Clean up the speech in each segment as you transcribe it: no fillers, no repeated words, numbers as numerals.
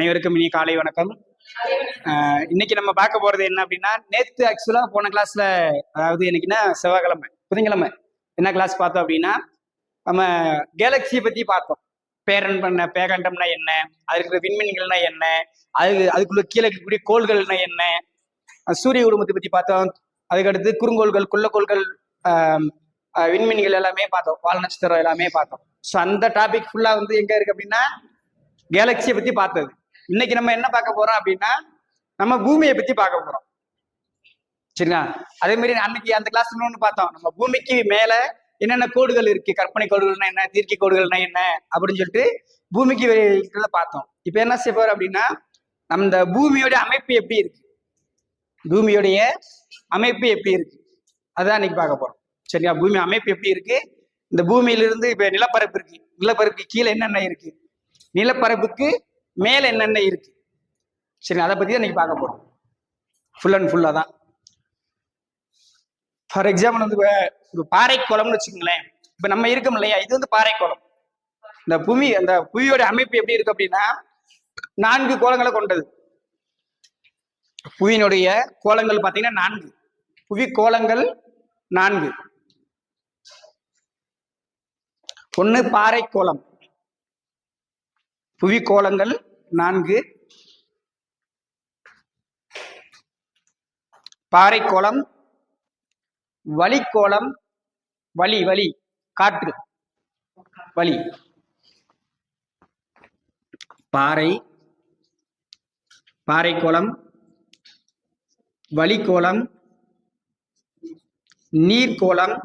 அனைவருக்கும் இனி காலை வணக்கம். இன்னைக்கு நம்ம பார்க்க போறது என்ன அப்படின்னா, நேத்து ஆக்சுவலா போன கிளாஸ்ல, அதாவது என்னைக்குன்னா செவ்வாய்க்கிழமை புதன்கிழமை என்ன கிளாஸ் பார்த்தோம் அப்படின்னா, நம்ம கேலக்சியை பத்தி பார்த்தோம். பேகண்டம்னா என்ன, அது இருக்கிற விண்மீன்கள்னா என்ன, அதுக்குள்ள கீழே இருக்கக்கூடிய கோள்கள்னா என்ன, சூரிய குடும்பத்தை பத்தி பார்த்தோம். அதுக்கடுத்து குறுங்கோள்கள், குள்ளக்கோள்கள், விண்மீன்கள் எல்லாமே பார்த்தோம். வால் நட்சத்திரம் எல்லாமே பார்த்தோம். ஸோ அந்த டாபிக் ஃபுல்லா வந்து எங்க இருக்கு அப்படின்னா கேலக்சியை பத்தி பார்த்தது. இன்னைக்கு நம்ம என்ன பார்க்க போறோம் அப்படின்னா, நம்ம பூமியை பத்தி பார்க்க போறோம். சரிங்களா? அதே மாதிரி அன்னைக்கு அந்த கிளாஸ் ஒன்று பார்த்தோம். நம்ம பூமிக்கு மேல என்னென்ன கோடுகள் இருக்கு, கற்பனை கோடுகள்னா என்ன, தீர்க்கை கோடுகள்னா என்ன அப்படின்னு சொல்லிட்டு பூமிக்கு இருக்கிறத பார்த்தோம். இப்ப என்ன செய்ய போறோம் அப்படின்னா, நம்ம இந்த பூமியோட அமைப்பு எப்படி இருக்கு, பூமியோடைய அமைப்பு எப்படி இருக்கு, அதான் இன்னைக்கு பார்க்க போறோம். சரியா? பூமி அமைப்பு எப்படி இருக்கு, இந்த பூமியிலிருந்து இப்ப நிலப்பரப்பு இருக்கு, நிலப்பரப்புக்கு கீழே என்னென்ன இருக்கு, நிலப்பரப்புக்கு மேல என்னென்ன இருக்கு, சரி, அதை பத்தி தான் இன்னைக்கு பார்க்க போறோம். ஃபுல் அண்ட் ஃபுல்லா தான். ஃபார் எக்ஸாம்பிள் வந்து ஒரு பாறைக்கோளம்னு வச்சுக்கோங்களேன். இப்ப நம்ம இருக்கோம் இல்லையா, இது வந்து பாறைக்கோளம். இந்த புவியோட அமைப்பு எப்படி இருக்கு அப்படின்னா 4 கோளங்களை கொண்டது. புவியினுடைய கோளங்கள் பாத்தீங்கன்னா 4 புவி கோளங்கள் 4. ஒண்ணு பாறைக்கோளம், புவி கோளங்கள் 4, பாறைக்கோளம், வளிக்கோளம், வளி காற்று வளி, பாறைக்கோளம், வளிக்கோளம், நீர்க்கோளம்,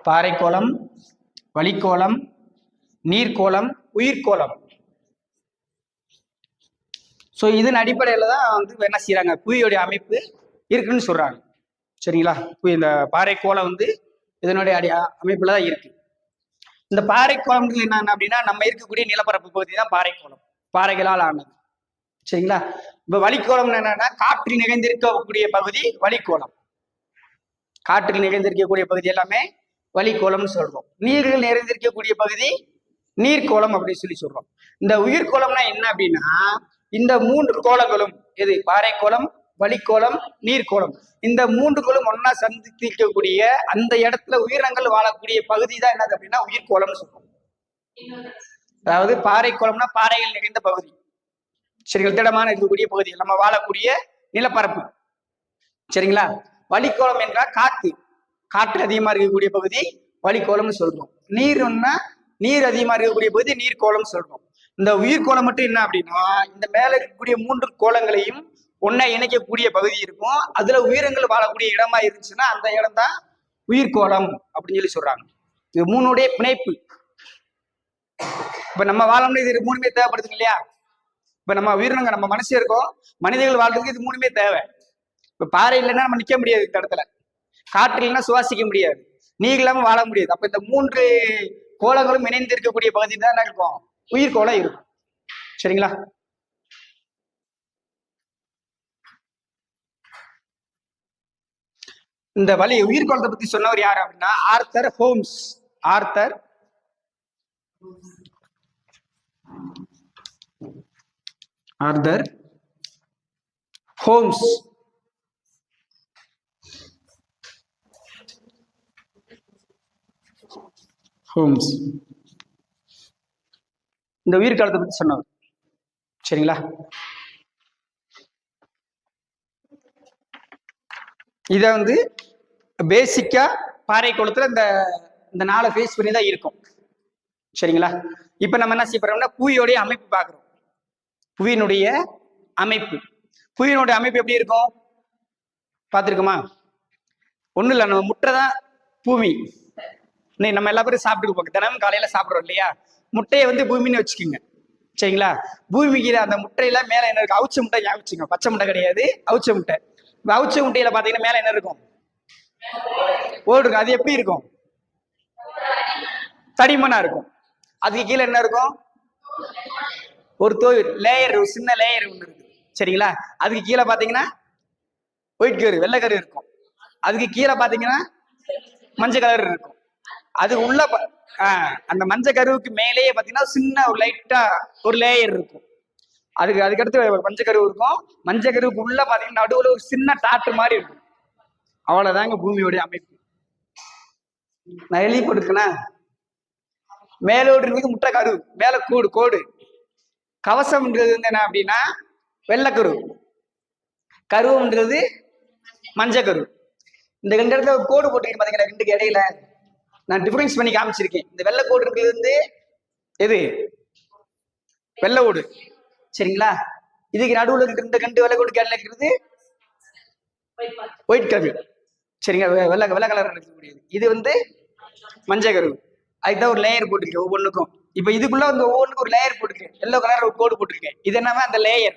பாறைக்கோளம், வளிக்கோளம், நீர்க்கோளம், உயிர்கோளம். ஸோ இதன் அடிப்படையில தான் வந்து என்ன செய்யறாங்க, புவியோடைய அமைப்பு இருக்குன்னு சொல்றாங்க. சரிங்களா? இந்த பாறைக்கோளம் வந்து இதனுடைய அமைப்புல தான் இருக்கு. இந்த பாறைக்கோளம்கள் என்னென்ன அப்படின்னா, நம்ம இருக்கக்கூடிய நிலப்பரப்பு பகுதி தான் பாறைக்கோளம், பாறைகளால் ஆனது. சரிங்களா? இப்ப வளிக்கோளம் என்னன்னா, காற்றில் நிகழ்ந்திருக்கக்கூடிய பகுதி வளிக்கோளம், காற்றில் நிகழ்ந்திருக்கக்கூடிய பகுதி எல்லாமே வளிக்கோளம்னு சொல்றோம். நீர்கள் நிறைந்திருக்கக்கூடிய பகுதி நீர்க்கோளம் அப்படின்னு சொல்லி சொல்றோம். இந்த உயிர்கோளம்னா என்ன அப்படின்னா, இந்த 3 கோளங்களும், எது பாறைக்கோளம், வளிக்கோளம், நீர்க்கோளம், இந்த 3 கோளும் ஒன்னா சந்திக்கக்கூடிய அந்த இடத்துல உயிரினங்கள் வாழக்கூடிய பகுதி தான் என்னது அப்படின்னா உயிர்கோளம்னு சொல்றோம். அதாவது பாறைக்கோளம்னா பாறைகள் நிறைந்த பகுதி, சரிங்களா, திடமான இருக்கக்கூடிய பகுதி, நம்ம வாழக்கூடிய நிலப்பரப்பு. சரிங்களா? வளிக்கோளம் என்றால் காற்று அதிகமா இருக்கக்கூடிய பகுதி வளிக்கோளம்னு சொல்றோம். நீர் அதிகமா இருக்கக்கூடிய பகுதி நீர்க்கோளம் சொல்றோம். இந்த உயிர்கோளம் மட்டும் என்ன அப்படின்னா, இந்த மேல இருக்கக்கூடிய 3 கோளங்களையும் ஒன்னா இணைக்கக்கூடிய பகுதி இருக்கும். அதுல உயிரினங்கள் வாழக்கூடிய இடமா இருந்துச்சுன்னா அந்த இடம் தான் உயிர்கோளம் அப்படின்னு சொல்லி சொல்றாங்க. இது 3டைய பிணைப்பு. இப்ப நம்ம வாழணும்னு இது 3மே தேவைப்படுதுங்க இல்லையா? இப்ப நம்ம உயிரினங்க, நம்ம மனுஷன் இருக்கோம், மனிதர்கள் வாழ்றதுக்கு இது 3மே தேவை. இப்ப பாறை இல்லைன்னா நம்ம நிக்க முடியாது, இந்த இடத்துல காற்று இல்லைன்னா சுவாசிக்க முடியாது, நீர் இல்லாம வாழ முடியாது. அப்ப இந்த 3 கோளங்களும் இணைந்து இருக்கக்கூடிய பகுதி தான் என்ன இருக்கும், உயிர்கோளம் இருக்கும். சரிங்களா? இந்த உயிர்கோளத்தை பத்தி சொன்னவர் யாரு அப்படின்னா ஆர்தர் ஹோம்ஸ். இந்த உயிர்காலத்தை பத்தி சொன்னவர். சரிங்களா? இத வந்து பேசிக்கா பாறைக்கோளத்துல இந்த 4 ஃபேஸ் பண்ணி தான் இருக்கும். சரிங்களா? இப்ப நம்ம என்ன செய்ய போறோம்னா புவியோடைய அமைப்பு பார்க்கிறோம். புவியினுடைய அமைப்பு எப்படி இருக்கும் பார்த்திருக்கோமா? ஒண்ணு இல்ல, நம்ம முட்டை தான் பூமி. நம்ம எல்லா பேரும் சாப்பிட்டு போங்க, தினமும் காலையில சாப்பிடுறோம் இல்லையா? முட்டையை வந்து பூமின்னு வச்சுக்கோங்க. சரிங்களா? பூமிக்கு அந்த முட்டையில மேல என்ன இருக்கு, அவிச்ச முட்டை ஞாபகம், பச்சை முட்டை கிடையாது, அவிச்ச முட்டை. அவிச்ச முட்டையில பாத்தீங்கன்னா மேல என்ன இருக்கும், ஓடு இருக்கும். அது எப்படி இருக்கும், தடிமனா இருக்கும். அதுக்கு கீழே என்ன இருக்கும், ஒரு லேயர், ஒரு சின்ன லேயர் ஒண்ணு இருக்கு. சரிங்களா? அதுக்கு கீழே பாத்தீங்கன்னா ஒயிட் கரு, வெள்ளை கரு இருக்கும். அதுக்கு கீழே பாத்தீங்கன்னா மஞ்சள் கலர் இருக்கும். அது உள்ள அந்த மஞ்சள் கருவுக்கு மேலேயே பாத்தீங்கன்னா சின்ன ஒரு லைட்டா ஒரு லேயர் இருக்கும். அதுக்கடுத்து மஞ்சள் கருவு இருக்கும். மஞ்சள் கருவுக்கு உள்ள பாத்தீங்கன்னா நடுவுல ஒரு சின்ன டாட்டு மாதிரி இருக்கும். அவ்வளவுதாங்க பூமியோடைய அமைப்பு. நான் எழுதி கொடுக்கணும். மேலோடு இருக்கு முட்டை கரு, மேல கூடு கோடு. கவசம்ன்றது வந்து என்ன அப்படின்னா வெள்ளைக்கரு, கருவம்ன்றது மஞ்சள் கரு. இந்த ரெண்டு இடத்துல ஒரு கோடு போட்டிருக்கேன் பாத்தீங்களா, ரெண்டுக்கு இடையில நான் டிஃபரன்ஸ் பண்ணி காமிச்சிருக்கேன். இந்த வெள்ளை கோடு இருக்கிறது வந்து எது? வெள்ளை ஓடு. சரிங்களா? இதுக்கு நடுவில் இருக்கிற ரெண்டு வெள்ளை கோடு கேட்ல இருக்கிறது ஒயிட் கரு. சரிங்க, வெள்ளை வெள்ளை கலர் இருக்கக்கூடியது. இது வந்து மஞ்சள் கரு. அதுதான் ஒரு லேயர் போட்டிருக்கேன் ஒவ்வொன்றுக்கும். இப்ப இதுக்குள்ள வந்து ஒவ்வொன்றுக்கும் ஒரு லேயர் போட்டிருக்கேன். எல்லோ கலர் ஒரு கோடு போட்டிருக்கேன். இது என்னன்னா அந்த லேயர்.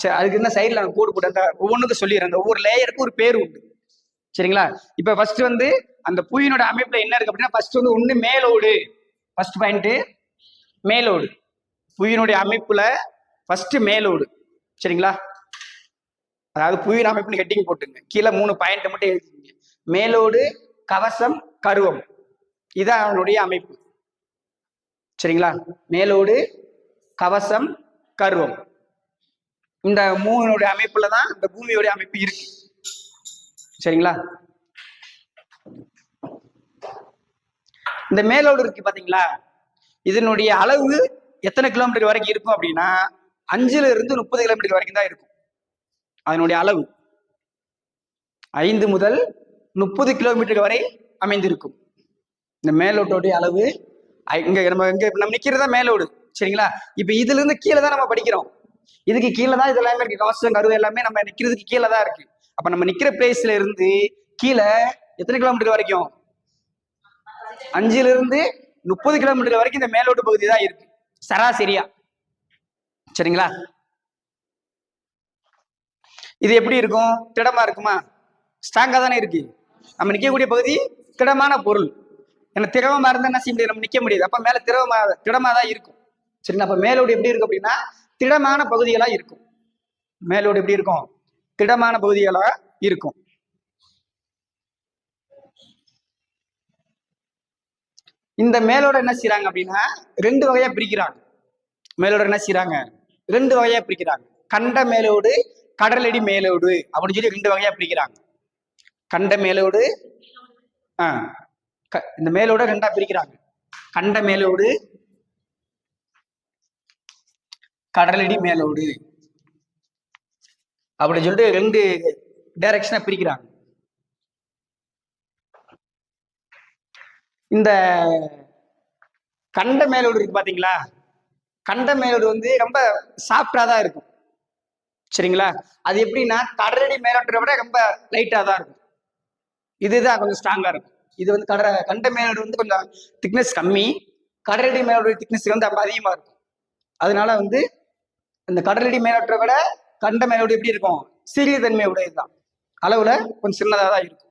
சரி, அதுக்கு என்ன சைட்ல நான் கோடு போட்டு ஒவ்வொன்றுக்கும் சொல்லிடுறேன். அந்த ஒவ்வொரு லேயருக்கும் ஒரு பேர் உண்டு. சரிங்களா? இப்ப ஃபர்ஸ்ட் வந்து அந்த புவியினோட அமைப்புல என்ன இருக்கு அப்படின்னா, ஃபர்ஸ்ட் வந்து ஒண்ணு மேலோடு. First point மேலோடு. புவியினுடைய அமைப்புல ஃபர்ஸ்ட் மேலோடு. சரிங்களா? அதாவது புவியின் அமைப்புன்னு ஹெட்டிங் போட்டுங்க. கீழே 3 பாயிண்ட் மட்டும் எழுதிங்க. மேலோடு, கவசம், கருவம். இதான் அவனுடைய அமைப்பு. சரிங்களா? மேலோடு, கவசம், கருவம். இந்த 3 அமைப்புல தான் இந்த பூமியோடைய அமைப்பு இருக்கு. சரிங்களா? இந்த மேலோடு இருக்கு பாத்தீங்களா, இதனுடைய அளவு எத்தனை கிலோமீட்டர் வரைக்கும் இருக்கும் அப்படின்னா 5 இருந்து 30 கிலோமீட்டர் வரைக்கும் தான் இருக்கும். அதனுடைய அளவு 5 முதல் 30 கிலோமீட்டர் வரை அமைந்திருக்கும். இந்த மேலோட்டோடைய அளவு இங்க நம்ம நிக்கிறதா மேலோடு. சரிங்களா? இப்ப இதுல இருந்து கீழே தான் நம்ம படிக்கிறோம். இதுக்கு கீழே தான் இதெல்லாமே இருக்கு. கவசம், கருவு எல்லாமே நம்ம நிக்கிறதுக்கு கீழே தான் இருக்கு. அப்ப நம்ம நிக்கிற பிளேஸ்ல இருந்து கீழே எத்தனை கிலோமீட்டர் வரைக்கும்? 5 இருந்து 30 கிலோமீட்டர் வரைக்கும் இந்த மேலோட்டு பகுதி தான் இருக்கு சராசரியா. சரிங்களா? இது எப்படி இருக்கும்? திடமா இருக்குமா? ஸ்ட்ராங்கா தானே இருக்கு. நம்ம நிக்கக்கூடிய பகுதி திடமான பொருள். ஏன்னா திரவமா இருந்தா என்ன செய்ய முடியாது, நம்ம நிக்க முடியாது. அப்ப மேல திடமா தான் இருக்கும். சரிங்களா? அப்ப மேலோடு எப்படி இருக்கும் அப்படின்னா திடமான பகுதிகளா இருக்கும். மேலோடு எப்படி இருக்கும்? திடமான பகுதிகளா இருக்கும். இந்த மேலோட என்ன செய்யறாங்க அப்படின்னா 2 வகையா பிரிக்கிறாங்க. மேலோட என்ன செய்யறாங்க? 2 வகையா பிரிக்கிறாங்க. கண்ட மேலோடு, கடலடி மேலோடு அப்படின்னு சொல்லி 2 வகையா பிரிக்கிறாங்க. கண்ட மேலோடு, இந்த மேலோட 2ஆ பிரிக்கிறாங்க. கண்ட மேலோடு, கடலடி மேலோடு அப்படின்னு சொல்லிட்டு 2 டைரக்ஷனா பிரிக்கிறாங்க. இந்த கண்ட மேலோடு இருக்கு பாத்தீங்களா, கண்ட மேலோடு வந்து ரொம்ப சாஃப்டா தான் இருக்கும். சரிங்களா? அது எப்படின்னா கடலடி மேலோட்டை விட ரொம்ப லைட்டா தான் இருக்கும். இதுதான் கொஞ்சம் ஸ்ட்ராங்கா இருக்கும். இது வந்து கண்ட மேலோடு வந்து கொஞ்சம் திக்னஸ் கம்மி, கடலடி மேலோட திக்னஸ் வந்து ரொம்ப அதிகமா இருக்கும். அதனால வந்து இந்த கடலடி மேலோட்டை விட கண்ட மேலோடு எப்படி இருக்கும்? சிறிய தன்மை உடையதுதான். அளவுல கொஞ்சம் சின்னதா தான் இருக்கும்.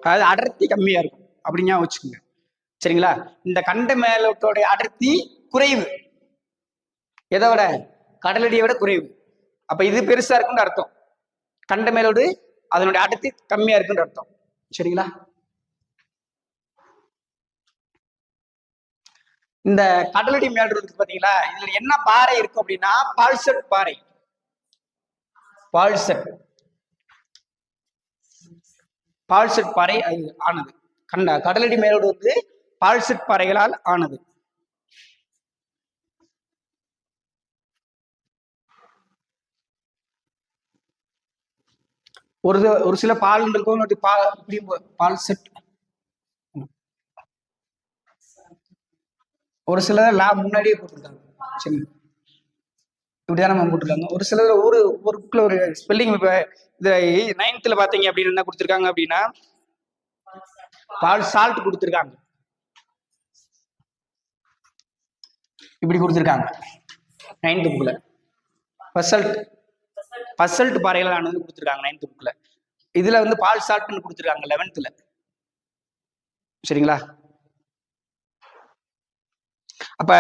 அதாவது அடர்த்தி கம்மியா இருக்கும் அப்படின்னா வச்சுக்கோங்க. சரிங்களா? இந்த கண்ட மேலோட்டோடைய அடர்த்தி குறைவு. எதை விட? கடலடியை விட குறைவு. அப்ப இது பெருசா இருக்குன்னு அர்த்தம். கண்ட மேலோடு அதனுடைய அடர்த்தி கம்மியா இருக்குன்னு அர்த்தம். சரிங்களா? இந்த கடலடி மேலோடு இருக்கு பாத்தீங்களா, இதுல என்ன பாறை இருக்கும் அப்படின்னா பால்செட் பாறை. பால்செட் பாறை ஆனது. கடலடி மேலோடு வந்து பால்செட் பாறைகளால் ஆனது. ஒரு சில பால் இருக்கும், பால்செட். ஒரு சிலர் முன்னாடியே போட்டிருக்காங்க. சரி, இப்படிதான் நம்ம போட்டிருக்காங்க. ஒரு சிலர் ஒரு புக்ல ஒரு ஸ்பெல்லிங். இப்ப இந்த 9th பாத்தீங்க அப்படின்னு என்ன கொடுத்திருக்காங்க அப்படின்னா பால் சால்ட் கொடுத்திருக்காங்க. இப்படி கொடுத்திருக்காங்க 9th புக்ல. பசல்ட் பாறைகள் ஆனது கொடுத்திருக்காங்க 9th புக்ல. இதுல வந்து பால் சால்ட்னு கொடுத்திருக்காங்க 11th. சரிங்களா? அப்ப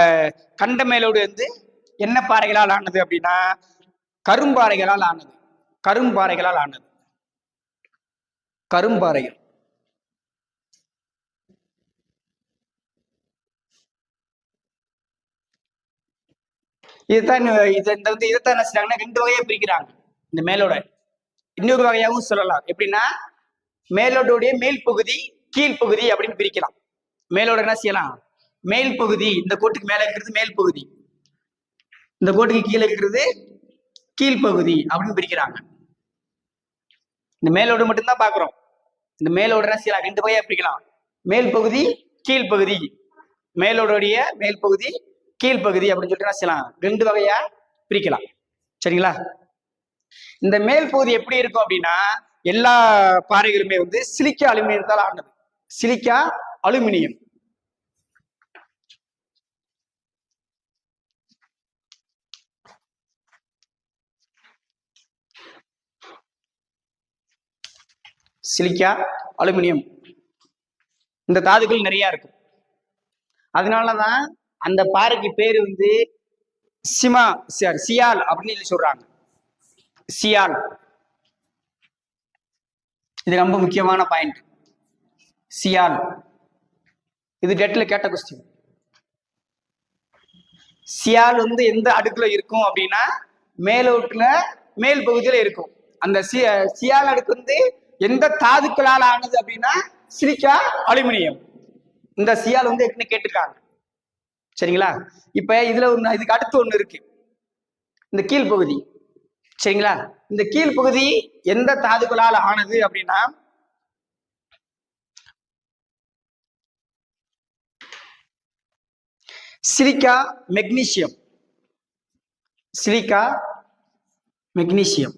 கண்ட மேலோடு வந்து என்ன பாறைகளால் ஆனது அப்படின்னா கரும்பாறைகளால் ஆனது. கரும்பாறைகள். இதுதான் இதைத்தான் என்ன செய்றாங்கன்னா ரெண்டு வகையா பிரிக்கிறாங்க. இந்த மேலோட இன்னொரு வகையாகவும் சொல்லலாம். எப்படின்னா மேலோடைய மேல் பகுதி கீழ் பகுதி அப்படின்னு பிரிக்கலாம். மேலோட என்ன செய்யலாம், மேல் பகுதி, இந்த கோட்டுக்கு மேல இருக்கிறது மேல் பகுதி, இந்த கோட்டுக்கு கீழே இருக்கிறது கீழ்ப்பகுதி அப்படின்னு பிரிக்கிறாங்க. இந்த மேலோடு மட்டும்தான் பாக்குறோம். இந்த மேலோட என்ன செய்யலாம், ரெண்டு வகையா பிரிக்கலாம். மேல் பகுதி கீழ்ப்பகுதி, மேலோடைய மேல் பகுதி கீழ்ப்பகுதி அப்படின்னு சொல்லிட்டு என்ன செய்யலாம், ரெண்டு வகையா பிரிக்கலாம். சரிங்களா? இந்த மேல் பகுதி எப்படி இருக்கும் அப்படின்னா எல்லா பாறைகளுமே வந்து சிலிக்கா அலுமினியத்தால் ஆனது. Silica aluminium. சிலிக்கா அலுமினியம் இந்த தாதுக்கள் நிறைய இருக்கும். அதனாலதான் அந்த பாறைக்கு பேரு வந்து சியால் அப்படின்னு சொல்றாங்க. சியால். இது ரொம்ப முக்கியமான பாயிண்ட். சியால் இது டெட்ல கேட்ட கொஸ்டின். சியால் வந்து எந்த அடுக்குல இருக்கும் அப்படின்னா மேலோட்டுல மேல் பகுதியில இருக்கும். அந்த சியால் அடுக்கு வந்து எந்த தாதுக்களால் ஆனது அப்படின்னா சிலிக்கா அலுமினியம். இந்த சியால் வந்து ஏற்கனவே கேட்டிருக்காங்க. சரிங்களா? இப்ப இதுல ஒண்ணு, இதுக்கு அடுத்து ஒண்ணு இருக்கு, இந்த கீழ்ப்பகுதி. சரிங்களா? இந்த கீழ்ப்பகுதி எந்த தாதுக்களால் ஆனது அப்படின்னா silica magnesium. Silica magnesium.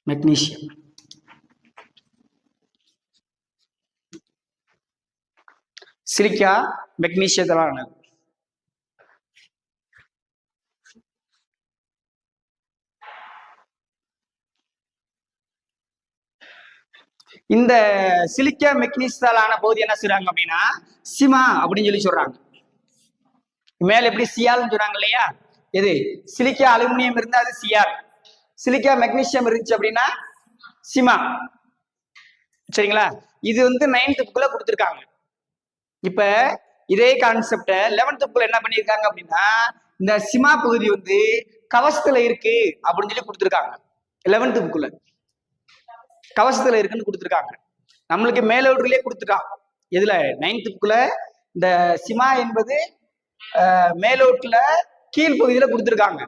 Magnesium silica மெக்னீசியத்தால் ஆனது. இந்த சிலிக்கா மெக்னீசியத்தால் ஆன பகுதி என்ன செய்றாங்க அப்படின்னா சிமா அப்படின்னு சொல்லி சொல்றாங்க. மேல எப்படி சியால்னு சொல்றாங்க இல்லையா, எது சிலிக்கா அலுமினியம் இருந்தா அது சியால், சிலிக்கா மெக்னீசியம் இருந்துச்சு அப்படின்னா சிமா. சரிங்களா? இது வந்து 9th புக்ல கொடுத்துருக்காங்க. இப்ப இதே கான்செப்ட 11th புக்ல என்ன பண்ணிருக்காங்க அப்படின்னா இந்த சிமா பகுதி வந்து கவசத்துல இருக்கு அப்படின்னு சொல்லி கொடுத்துருக்காங்க. 11th புக்ல கவசத்துல இருக்குன்னு கொடுத்துருக்காங்க. நம்மளுக்கு மேலோடுலயே கொடுத்துட்டான். இதுல 9th புக்ல இந்த சிமா என்பது மேலோட்டுல கீழ்ப்பகுதியில கொடுத்துருக்காங்க.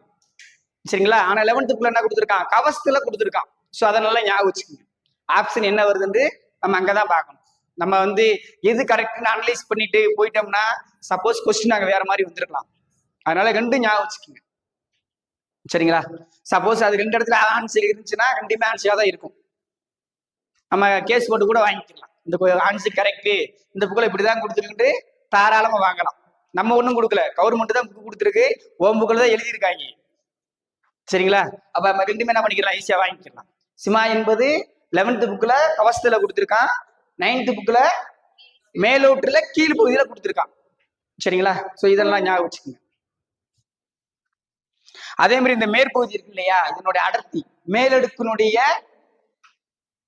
சரிங்களா? ஆனா 11th புக்ல என்ன கொடுத்துருக்கான், கவசத்துல கொடுத்துருக்கான். ஸோ அதனால ஞாபகம் வச்சுக்கோங்க. ஆப்ஷன் என்ன வருதுன்னு நம்ம அங்கதான் பார்க்கணும். நம்ம வந்து எது கரெக்ட்னு அனலைஸ் பண்ணிட்டு போயிட்டோம்னா சப்போஸ் கொஸ்டின் அங்க வேற மாதிரி வந்துருக்கலாம். அதனால ரெண்டும் ஞாபகம் வச்சுக்கோங்க. சரிங்களா? சப்போஸ் அது ரெண்டு இடத்துல ஆன்சர் இருந்துச்சுன்னா ரெண்டுமே ஆன்சரா தான் இருக்கும். நம்ம கேஸ் போட்டு கூட வாங்கிக்கலாம். இந்த ஆன்சர் கரெக்ட், இந்த புக்கில் இப்படிதான் கொடுத்துருக்குன்ட்டு தாராளமா வாங்கலாம். நம்ம ஒன்றும் கொடுக்கல, கவர்மெண்ட் தான் புக் கொடுத்துருக்கு, ஓம் புக்கில் தான் எழுதியிருக்காங்க. சரிங்களா? அப்ப நம்ம ரெண்டுமே என்ன பண்ணிக்கலாம், ஈஸியா வாங்கிக்கலாம். சிமா என்பது 11th புக்ல கவசத்துல கொடுத்துருக்கான், 9th புக்ல மேலோட்டுல கீழ் பகுதியில கொடுத்துருக்கான். சரிங்களா? சோ இதெல்லாம் ஞாபகம் வச்சுக்கோங்க. அதே மாதிரி இந்த மேற்பகுதி இருக்கு இல்லையா, இதனுடைய அடர்த்தி, மேலடுக்கினுடைய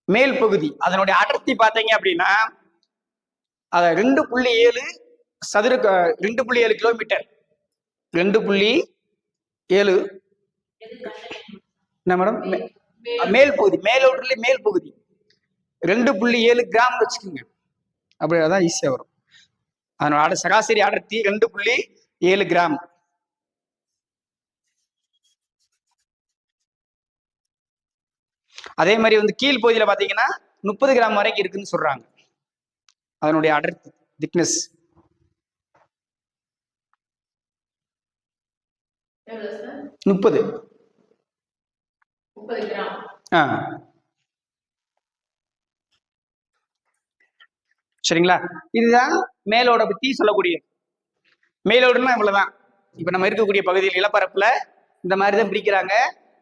மேல் பகுதி அதனுடைய அடர்த்தி பார்த்தீங்க அப்படின்னா 2.7 சதுர 2.7 கிலோமீட்டர். 2.7 என்ன மேடம், மேல் பகுதி, மேலோட்டுல மேல் பகுதி 2.7 கிராம் வச்சுக்கோங்க. அப்படி அதான் ஈஸியா வரும். அதனோட சராசரி அடர்த்தி 2.7 கிராம். அதே மாதிரி வந்து கீழ் பகுதியில பாத்தீங்கன்னா 30 கிராம் வரைக்கும் இருக்குன்னு சொல்றாங்க. அதனுடைய அடர்த்தி, திக்னஸ். முப்பது சரிங்களா? இதுதான் மேலோட பத்தி சொல்லக்கூடியது. மேலோடுன்னா இவ்வளவுதான். இப்ப நம்ம இருக்கக்கூடிய பகுதியில் நிலப்பரப்புல இந்த மாதிரிதான் பிரிக்கிறாங்க.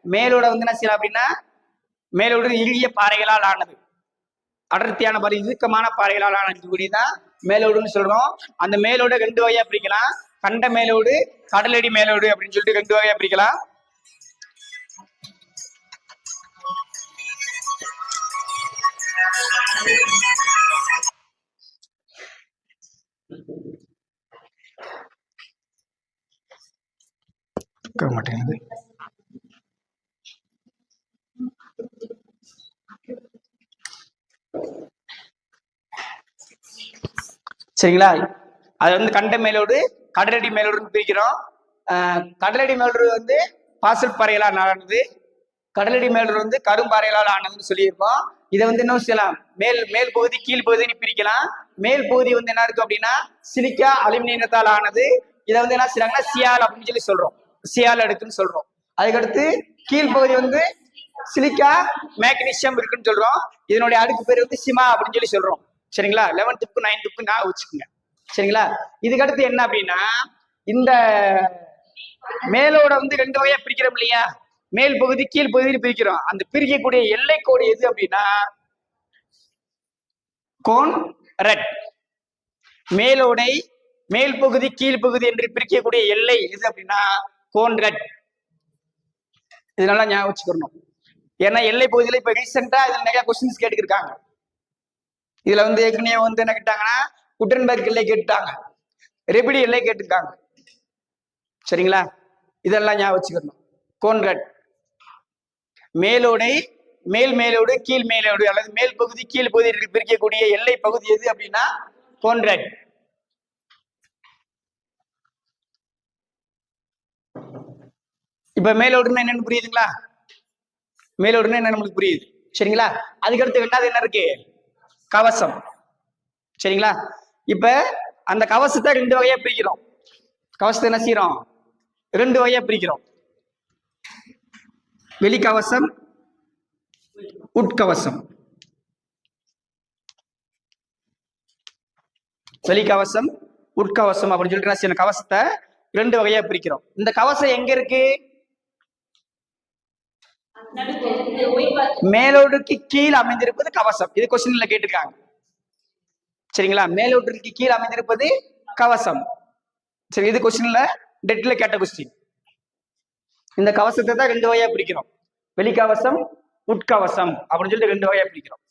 மேலோட வந்து என்ன செய்யலாம் அப்படின்னா மேலோடு இறுகிய பாறைகளால் ஆனது, அடர்த்தியான பாறை, இறுக்கமான பாறைகளால் ஆனதுதான் மேலோடுன்னு சொல்றோம். அந்த மேலோட 2 வகையா பிரிக்கலாம். கண்ட மேலோடு, கடலடி மேலோடு அப்படின்னு சொல்லிட்டு 2 வகையா பிரிக்கலாம். மாட்டேங்குது. சரிங்களா? அது வந்து கண்ட மேலோடு கடலடி மேலோடு பிரிக்கிறோம். கடலடி மேலோடு வந்து பாசல் பாறைகளால் ஆனது, கடலடி மேலோடு வந்து கரும்பாறைகளால் ஆனதுன்னு சொல்லியிருக்கோம். இதை வந்து இன்னும் செய்யலாம், மேல் பகுதி கீழ் பகுதின்னு பிரிக்கலாம். மேல் பகுதி வந்து என்ன இருக்கு அப்படின்னா சிலிக்கா அலுமினியத்தால் ஆனது. இதை வந்து என்ன செய்யறாங்கன்னா சியால் அப்படின்னு சொல்லி சொல்றோம், சியால் அடுக்குன்னு சொல்றோம். அதுக்கடுத்து கீழ்பகுதி வந்து சிலிக்கா மேக்னீசியம் இருக்குன்னு சொல்றோம். இதனுடைய அடுக்கு பேர் வந்து சிமா அப்படின்னு சொல்லி சொல்றோம். சரிங்களா? 11th 9th நான் வச்சுக்கோங்க. சரிங்களா? இதுக்கு அடுத்து என்ன அப்படின்னா இந்த மேலோட வந்து 2 வகையா பிரிக்கிறோம் இல்லையா, மேல் பகுதி கீழ் பகுதியில் பிரிக்கிறோம். அந்த பிரிக்கக்கூடிய எல்லை கோடு எது அப்படின்னா கோன் ரெட். மேலோடை மேல் பகுதி கீழ் பகுதி என்று பிரிக்கக்கூடிய எல்லை எது அப்படின்னா கோன் ரெட். இதனால ஞாபகம் வச்சுக்கணும். ஏன்னா எல்லை பகுதியில் இப்ப ரீசெண்டா இதுல நிறைய கொஸ்டின்ஸ் கேட்டுக்கிருக்காங்க. இதுல வந்து ஏற்கனவே வந்து என்ன கேட்டாங்கன்னா குட்டன்பர்க் எல்லை கேட்டுட்டாங்க, ரெபிடி எல்லை கேட்டுருக்காங்க. சரிங்களா? இதெல்லாம் ஞாபகம் வச்சுக்கணும். கோன்ரெட் மேலோடை மேலோடு கீழ் மேலோடு அல்லது மேல் பகுதி கீழ் பகுதி பிரிக்கக்கூடிய எல்லை பகுதி எது அப்படின்னா கோன்ரெட். இப்ப மேலோடுன்னு என்னன்னு புரியுதுங்களா? மேலோடுன்னு என்ன நம்மளுக்கு புரியுது. சரிங்களா? அதுக்கடுத்து ரெண்டாவது என்ன இருக்கு, கவசம். சரிங்களா? இப்ப அந்த கவசத்தை 2 வகையா பிரிக்கிறோம். கவசத்தை என்ன செய்யறோம், 2 வகையா பிரிக்கிறோம். வெளிக்கவசம், உட்கவசம். வெளிக்கவசம் உட்கவசம் அப்படின்னு சொல்லிட்டு கவசத்தை 2 வகையா பிரிக்கிறோம். இந்த கவசம் எங்க இருக்கு, மேலோடுக்கு கீழ் அமைந்திருப்பது கவசம். இது கொஸ்டின்ல கேட்டிருக்காங்க. சரிங்களா? மேலோட்டுக்கு கீழ் அமைந்திருப்பது கவசம். சரி, இது கொஸ்டின்ல டெட்ல கேட்ட கொஸ்டின். இந்த கவசத்தை தான் 2 வகையா பிரிக்கிறோம், வெளிக்கவசம் உட்கவசம் அப்படின்னு சொல்லிட்டு 2 வகையா பிரிக்கிறோம்.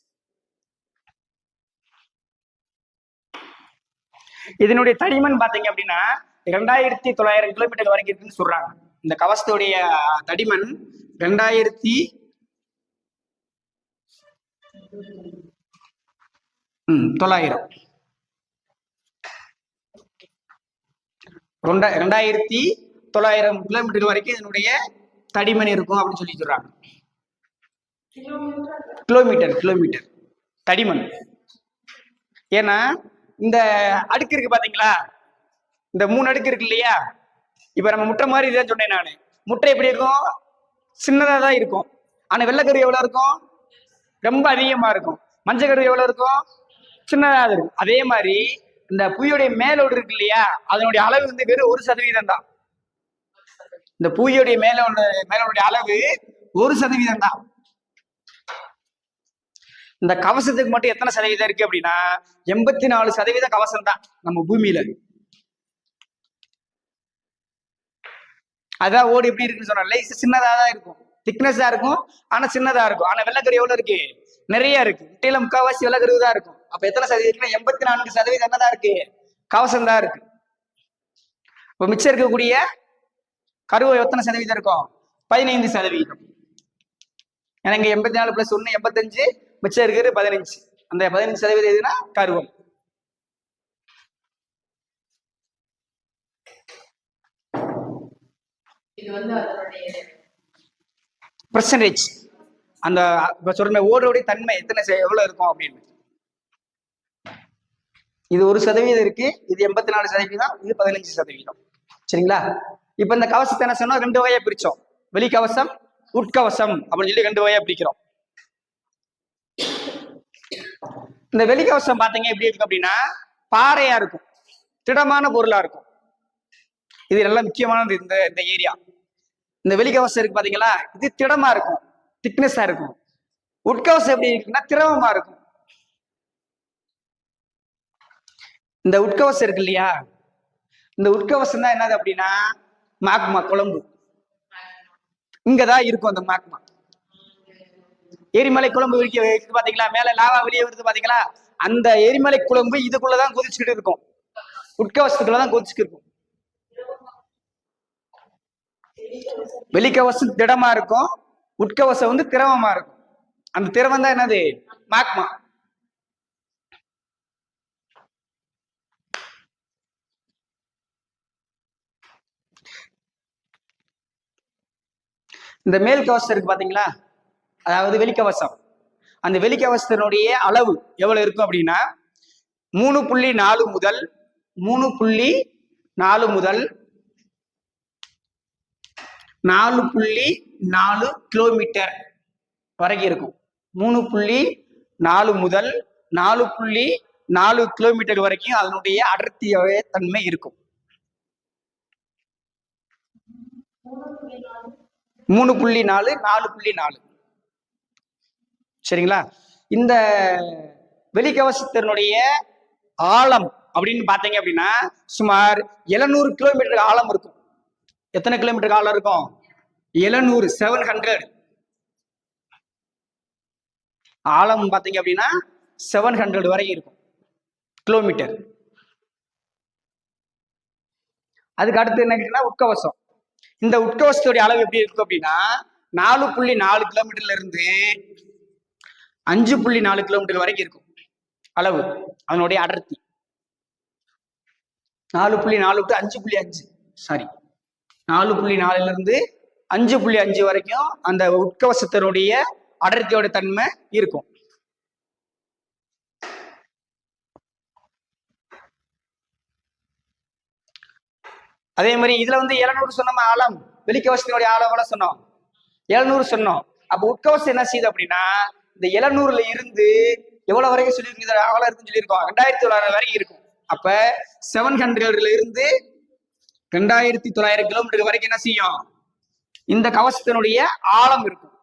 இதனுடைய தடிமன் பாத்தீங்க அப்படின்னா 2900 கிலோமீட்டர் வரைக்கும் இருக்குன்னு சொல்றாங்க. இந்த கவசத்துடைய தடிமன் 2900 கிலோமீட்டர் வரைக்கும் இதனுடைய தடிமன் இருக்கும் அப்படின்னு சொல்லி சொல்றாங்க. கிலோமீட்டர் தடிமன். ஏன்னா இந்த அடுக்கு இருக்கு பாத்தீங்களா, இந்த 3 அடுக்கு இருக்கு இல்லையா. இப்ப நம்ம முட்டை மாதிரி இதான் சொன்னேன் நானு. முட்டை எப்படி இருக்கும், சின்னதா தான் இருக்கும். ஆனா வெள்ளைக்கரு எவ்வளவு இருக்கும், ரொம்ப அதிகமா இருக்கும். மஞ்சக்கரு எவ்வளவு இருக்கும், சின்னதா இருக்கும். அதே மாதிரி இந்த புவியுடைய மேலோடு இருக்கு இல்லையா, அதனுடைய அளவு வந்து வெறும் 1% தான். இந்த புவியுடைய மேலோடைய அளவு 1% தான். இந்த கவசத்துக்கு மட்டும் எத்தனை சதவீதம் இருக்கு அப்படின்னா 84% கவசம் தான் நம்ம பூமியில. அதான் ஓடு எப்படி இருக்குன்னு சொன்னால சின்னதா தான் இருக்கும், திக்னஸா இருக்கும், ஆனா சின்னதா இருக்கும். ஆனா வெள்ளைக்கரு எவ்வளவு இருக்கு, நிறைய இருக்கு. முட்டையில முக்கால்வாசி வெள்ளைக்கரு தான் இருக்கும். அப்ப எத்தனை சதவீதம் இருக்குன்னா 84% என்னதான் இருக்கு, கவசம் தான் இருக்கு. இப்ப மிச்சம் இருக்கக்கூடிய கருவை எத்தனை சதவீதம் இருக்கும், 15%. ஏன்னா இங்க 84 + 1 85, மிச்சம் இருக்கிறது 15. அந்த 15% எதுனா கருவம். இது வந்து பெர்சன்டேஜ், அந்த சொல்ற ஓடோடைய தன்மை எத்தனை எவ்வளவு இருக்கும் அப்படின்னு. இது 1% இருக்கு, இது 84%, இது 15%. சரிங்களா? இப்ப இந்த கவசத்தை என்ன சொன்னா 2 வகையா பிரிச்சோம், வெளிக்கவசம் உட்கவசம் அப்படின்னு சொல்லி 2 வகையா பிரிக்கிறோம். இந்த வெளிக்கவசம் பாத்தீங்க எப்படி இருக்கு அப்படின்னா பாறையா இருக்கும், திடமான பொருளா இருக்கும். இது நல்லா முக்கியமானது. இந்த ஏரியா இந்த வெளிக்கவசம் இருக்கு பாத்தீங்களா, இது திடமா இருக்கும், திக்னஸா இருக்கும். உட்கவசம் எப்படி இருக்குன்னா திரவமா இருக்கும். இந்த உட்கவசம் இருக்கு இல்லையா, இந்த உட்கவசம் தான் என்னது அப்படின்னா மாக்மா குழம்பு. இங்கதான் இருக்கும் அந்த மாக்மா. எரிமலை குழம்பு இருக்கு பாத்தீங்களா, மேல லாவா வெளியே வருது பாத்தீங்களா, அந்த எரிமலை குழம்பு இதுக்குள்ளதான் கொதிச்சுக்கிட்டு இருக்கும், உட்கவசத்துக்குள்ளதான் கொதிச்சுட்டு இருக்கும். வெளிக்கவசம் திடமா இருக்கும், உட்கவசம் வந்து திரவமா இருக்கும். அந்த திரவம் தான் என்னது? மேக்மா. இந்த மேல் கவசம் இருக்கு பாத்தீங்களா, அதாவது வெளிக்கவசம். அந்த வெளிக்கவசத்தினுடைய அளவு எவ்வளவு இருக்கும் அப்படின்னா 3.4 முதல் 3.4 முதல் 4.4 கிலோமீட்டர் வரைக்கும் இருக்கும். 3.4 முதல் 4.4 கிலோமீட்டர் வரைக்கும் அதனுடைய அடர்த்திய தன்மை இருக்கும். 3.4 4.4 சரிங்களா? இந்த வெளிக்கவசத்தினுடைய ஆழம் அப்படின்னு பாத்தீங்க அப்படின்னா சுமார் 700 கிலோமீட்டர் ஆழம் இருக்கும். எத்தனை கிலோமீட்டர் ஆழம் இருக்கும்? 700 700 ஆழம் பாத்தீங்க அப்படின்னா 700 வரை இருக்கும் கிலோமீட்டர். அதுக்கு அடுத்து என்ன கேட்டீங்கன்னா உட்கவசம். இந்த உட்கவசத்துடைய அளவு எப்படி இருக்கும் அப்படின்னா 4.4 கிலோமீட்டர்ல இருந்து 5.4 கிலோமீட்டர் வரைக்கும் இருக்கும் அளவு, அதனுடைய அடர்த்தி. 4.4 டு 5.5 சாரி 4.4 இருந்து 5.5 வரைக்கும் அந்த உட்கவசத்தினுடைய அடர்த்தியோட தன்மை இருக்கும். அதே மாதிரி இதுல வந்து 700 சொன்னோம் ஆழம், வெளிக்கவசத்தினுடைய ஆழம் எவ்வளவு சொன்னோம்? 700 சொன்னோம். அப்ப உட்கவசம் என்ன செய்யுது அப்படின்னா இந்த 700ல இருந்து எவ்வளவு வரைக்கும் சொல்லியிருக்கீங்க ஆழம் இருக்குன்னு சொல்லியிருக்கோம், 2900 வரைக்கும் இருக்கும். அப்ப 700ல இருந்து 2900 கிலோமீட்டர் வரைக்கும் என்ன செய்யும்? இந்த கவசத்தினுடைய ஆழம் இருக்கும்.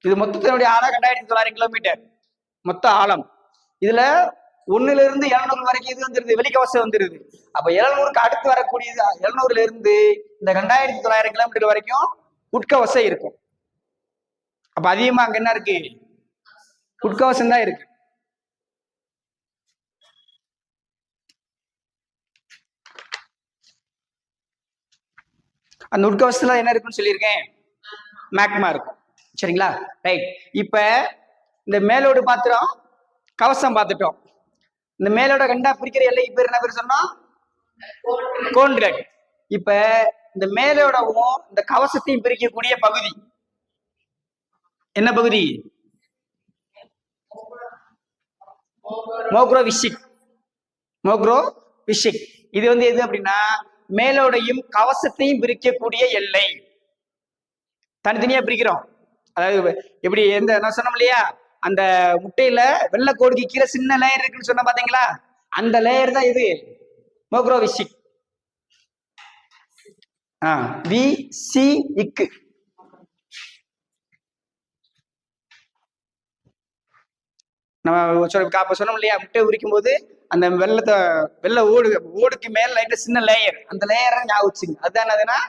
இது மொத்தத்தினுடைய ஆழம் 2900 கிலோமீட்டர் மொத்த ஆழம். இதுல 1ல இருந்து 700 வரைக்கும் இது வந்துருது, வெளிக்கவசம் வந்துருது. அப்ப 700க்கு அடுத்து வரக்கூடியது 700ல இருந்து இந்த 2900 கிலோமீட்டர் வரைக்கும் உட்கவசம் இருக்கும். அப்ப அதிகமா அங்க என்ன இருக்கு? உட்கவசம் தான் இருக்கு. அந்த உட்கவசத்துல என்ன இருக்குன்னு சொல்லியிருக்கேன், மேக்மா இருக்கும். சரிங்களா? ரைட். இப்ப இந்த மேலோடு பாத்திரம் கவசம் பார்த்துட்டோம். இந்த மேலோட கண்டா பிரிக்கிற எல்லைக்கு பேர் என்ன பேர் சொன்னோம்? கோன்ட்ரட். இப்ப இந்த மேலோடவும் இந்த கவசத்தையும் பிரிக்கக்கூடிய பகுதி என்ன பகுதி? மோக்ரோவிசிக். மோக்ரோவிசிக் இது வந்து எது அப்படின்னா மேலோடையும் கவசத்தையும் பிரிக்கக்கூடிய எல்லை. தனித்தனியா பிரிக்கிறோம். அதாவது எப்படி எந்த நான் சொன்னோம் இல்லையா, அந்த முட்டையில வெள்ளைக்கோடுக்கு கீழே சின்ன லேயர் இருக்குன்னு சொன்ன பாத்தீங்களா, அந்த லேயர் தான் இது மோக்ரோவிசிக். வி சி இக்கு. நம்ம சொன்னோம் இல்லையா, முட்டை உரிக்கும் போது அந்த வெள்ளை ஓடுக்கு மேல லைட்டா சின்ன லேயர், அந்த லேயரை ஞாபகம் வச்சுங்க. அதுதான் என்னதுன்னா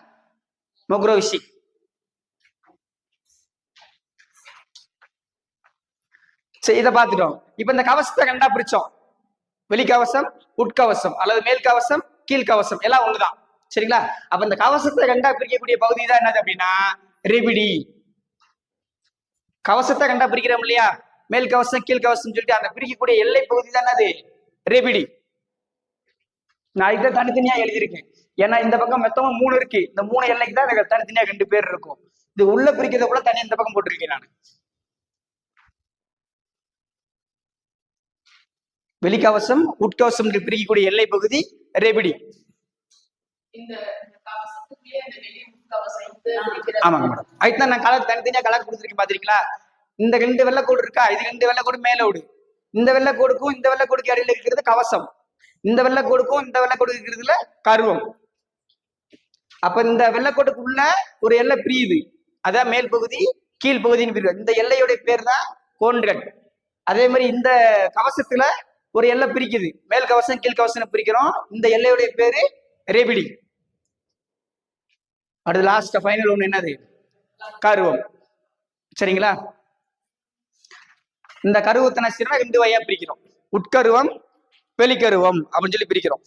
மோக்ரோவிசிக். சரி, இதை பார்த்துட்டோம். இப்ப இந்த கவசத்தை கண்டா பிரிச்சோம். வெளிக்கவசம், உட்கவசம் அல்லது மேல் கவசம், கீழ்கவசம் எல்லாம் ஒண்ணுதான். சரிங்களா? அப்ப இந்த கவசத்தை கண்டா பிரிக்கக்கூடிய பகுதி தான் என்னது அப்படின்னா ரெபிடி. கவசத்தை கண்டா பிரிக்கிறோம் இல்லையா, மேல் கவசம் கீழ் கவசம் சொல்லிட்டு அந்த பிரிக்கக்கூடிய எல்லை பகுதி தான் என்னது ரெபிடி. நான் இதை தனித்தனியா எழுதியிருக்கேன். ஏன்னா இந்த பக்கம் மொத்தமும் 3 இருக்கு. இந்த 3 எல்லைக்கு தான் எனக்கு தனித்தனியா 2 பேர் இருக்கும். இது உள்ள பிரிக்கிறத கூட தனியா இந்த பக்கம் போட்டிருக்கேன் நான். வெளிக்கவசம், உட்கவசம் பிரிக்கக்கூடிய எல்லை பகுதி ரெபிடி. ஆமாங்க மேடம். அதுதான் நான் கலர் தனித்தனியா கலர் கொடுத்துருக்கேன் பாத்தீங்களா. இந்த 2 வெள்ளைக்கோடு இருக்கா, இது 2 வெள்ளைக்கோடு மேலோடு. இந்த வெள்ளைக்கோடுக்கும் இந்த வெள்ளைக்கோடுக்கு இடையில இருக்கிறது கவசம். இந்த வெள்ளைக்கோடுக்கும் இந்த வெள்ளைக்கோடு இருக்கிறதுல கருவம். அப்ப இந்த வெள்ளைக்கோட்டுக்குள்ள ஒரு எல்லை பிரியுது, அதான் மேல் பகுதி கீழ் பகுதின்னு பிரிவு. இந்த எல்லையுடைய பேர் தான் கோன்ட்ரட். அதே மாதிரி இந்த கவசத்துல ஒரு எல்லை பிரிக்குது, மேல் கவசம் கீழ் கவசம் பிரிக்கிறோம். இந்த எல்லையுடைய பேரு ரெபிடி. அடுத்து லாஸ்ட் ஃபைனல் ஒண்ணு என்னது? கருவம். சரிங்களா? இந்த கருவத்தனை 2 வகையா பிரிக்கிறோம், உட்கருவம் வெளிக்கருவம் அப்படின்னு சொல்லி பிரிக்கிறோம்.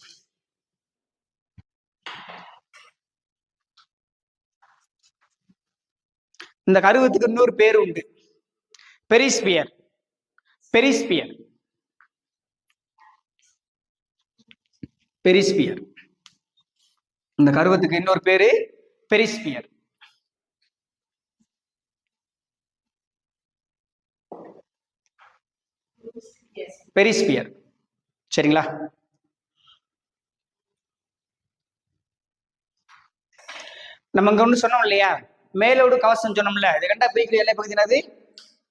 இந்த கருவத்துக்கு இன்னொரு பேர் உண்டு, பெரிஸ்பியர். பெரிஸ்பியர் பெரிஸ்பியர் இந்த கருவத்துக்கு இன்னொரு பேரு பெரிஸ்பியர். பெரிஸ்பியர். சரிங்களா? நம்ம இங்க ஒண்ணு சொன்னோம் இல்லையா, மேலோடு கவசம் சொன்னோம்ல, இதை கண்டா பிரிக்கிற எல்லை பகுதி என்னது?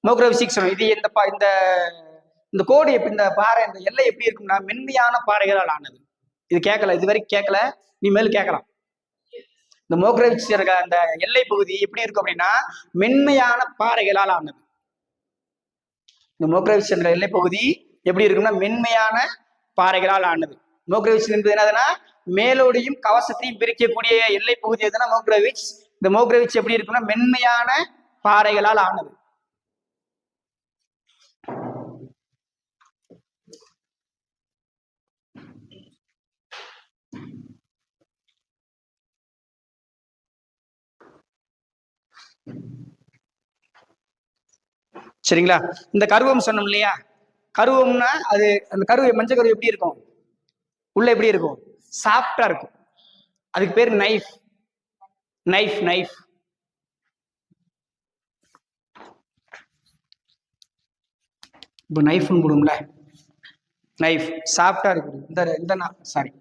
மோக்ரோவிசிக் சொன்னோம். இது இந்த இந்த கோடு எப்படி, இந்த பாறை, இந்த எல்லை எப்படி இருக்கும்னா மென்மையான பாறைகளால் ஆனது. இது கேட்கல, இது வரைக்கும் கேட்கல, நீ மேல் கேட்கலாம். இந்த மோக்ரோவிச் அந்த எல்லை பகுதி எப்படி இருக்கும் அப்படின்னா மென்மையான பாறைகளால் ஆனது. இந்த மோக்ரோவிச் என்ற எல்லை பகுதி எப்படி இருக்கும்னா மென்மையான பாறைகளால் ஆனது. மோக்ரோவிச் என்பது என்னதுன்னா மேலோடையும் கவசத்தையும் பிரிக்கக்கூடிய எல்லை பகுதி எதுனா மோக்ரோவிச். இந்த மோக்ரோவிச் எப்படி இருக்குன்னா மென்மையான பாறைகளால் ஆனது. சரிங்களா? இந்த கருவம் சொன்னோம் இல்லையா, கருவம்னா அது அந்த கருவை மஞ்சள் கருவு எப்படி இருக்கும், உள்ள எப்படி இருக்கும், சாஃப்டா இருக்கும். அதுக்கு பேர் நைஃப். நைஃப் நைஃப் இப்போ நைஃப்னு போடும்ல, நைஃப் சாஃப்டா இருக்கு. இந்த சாரி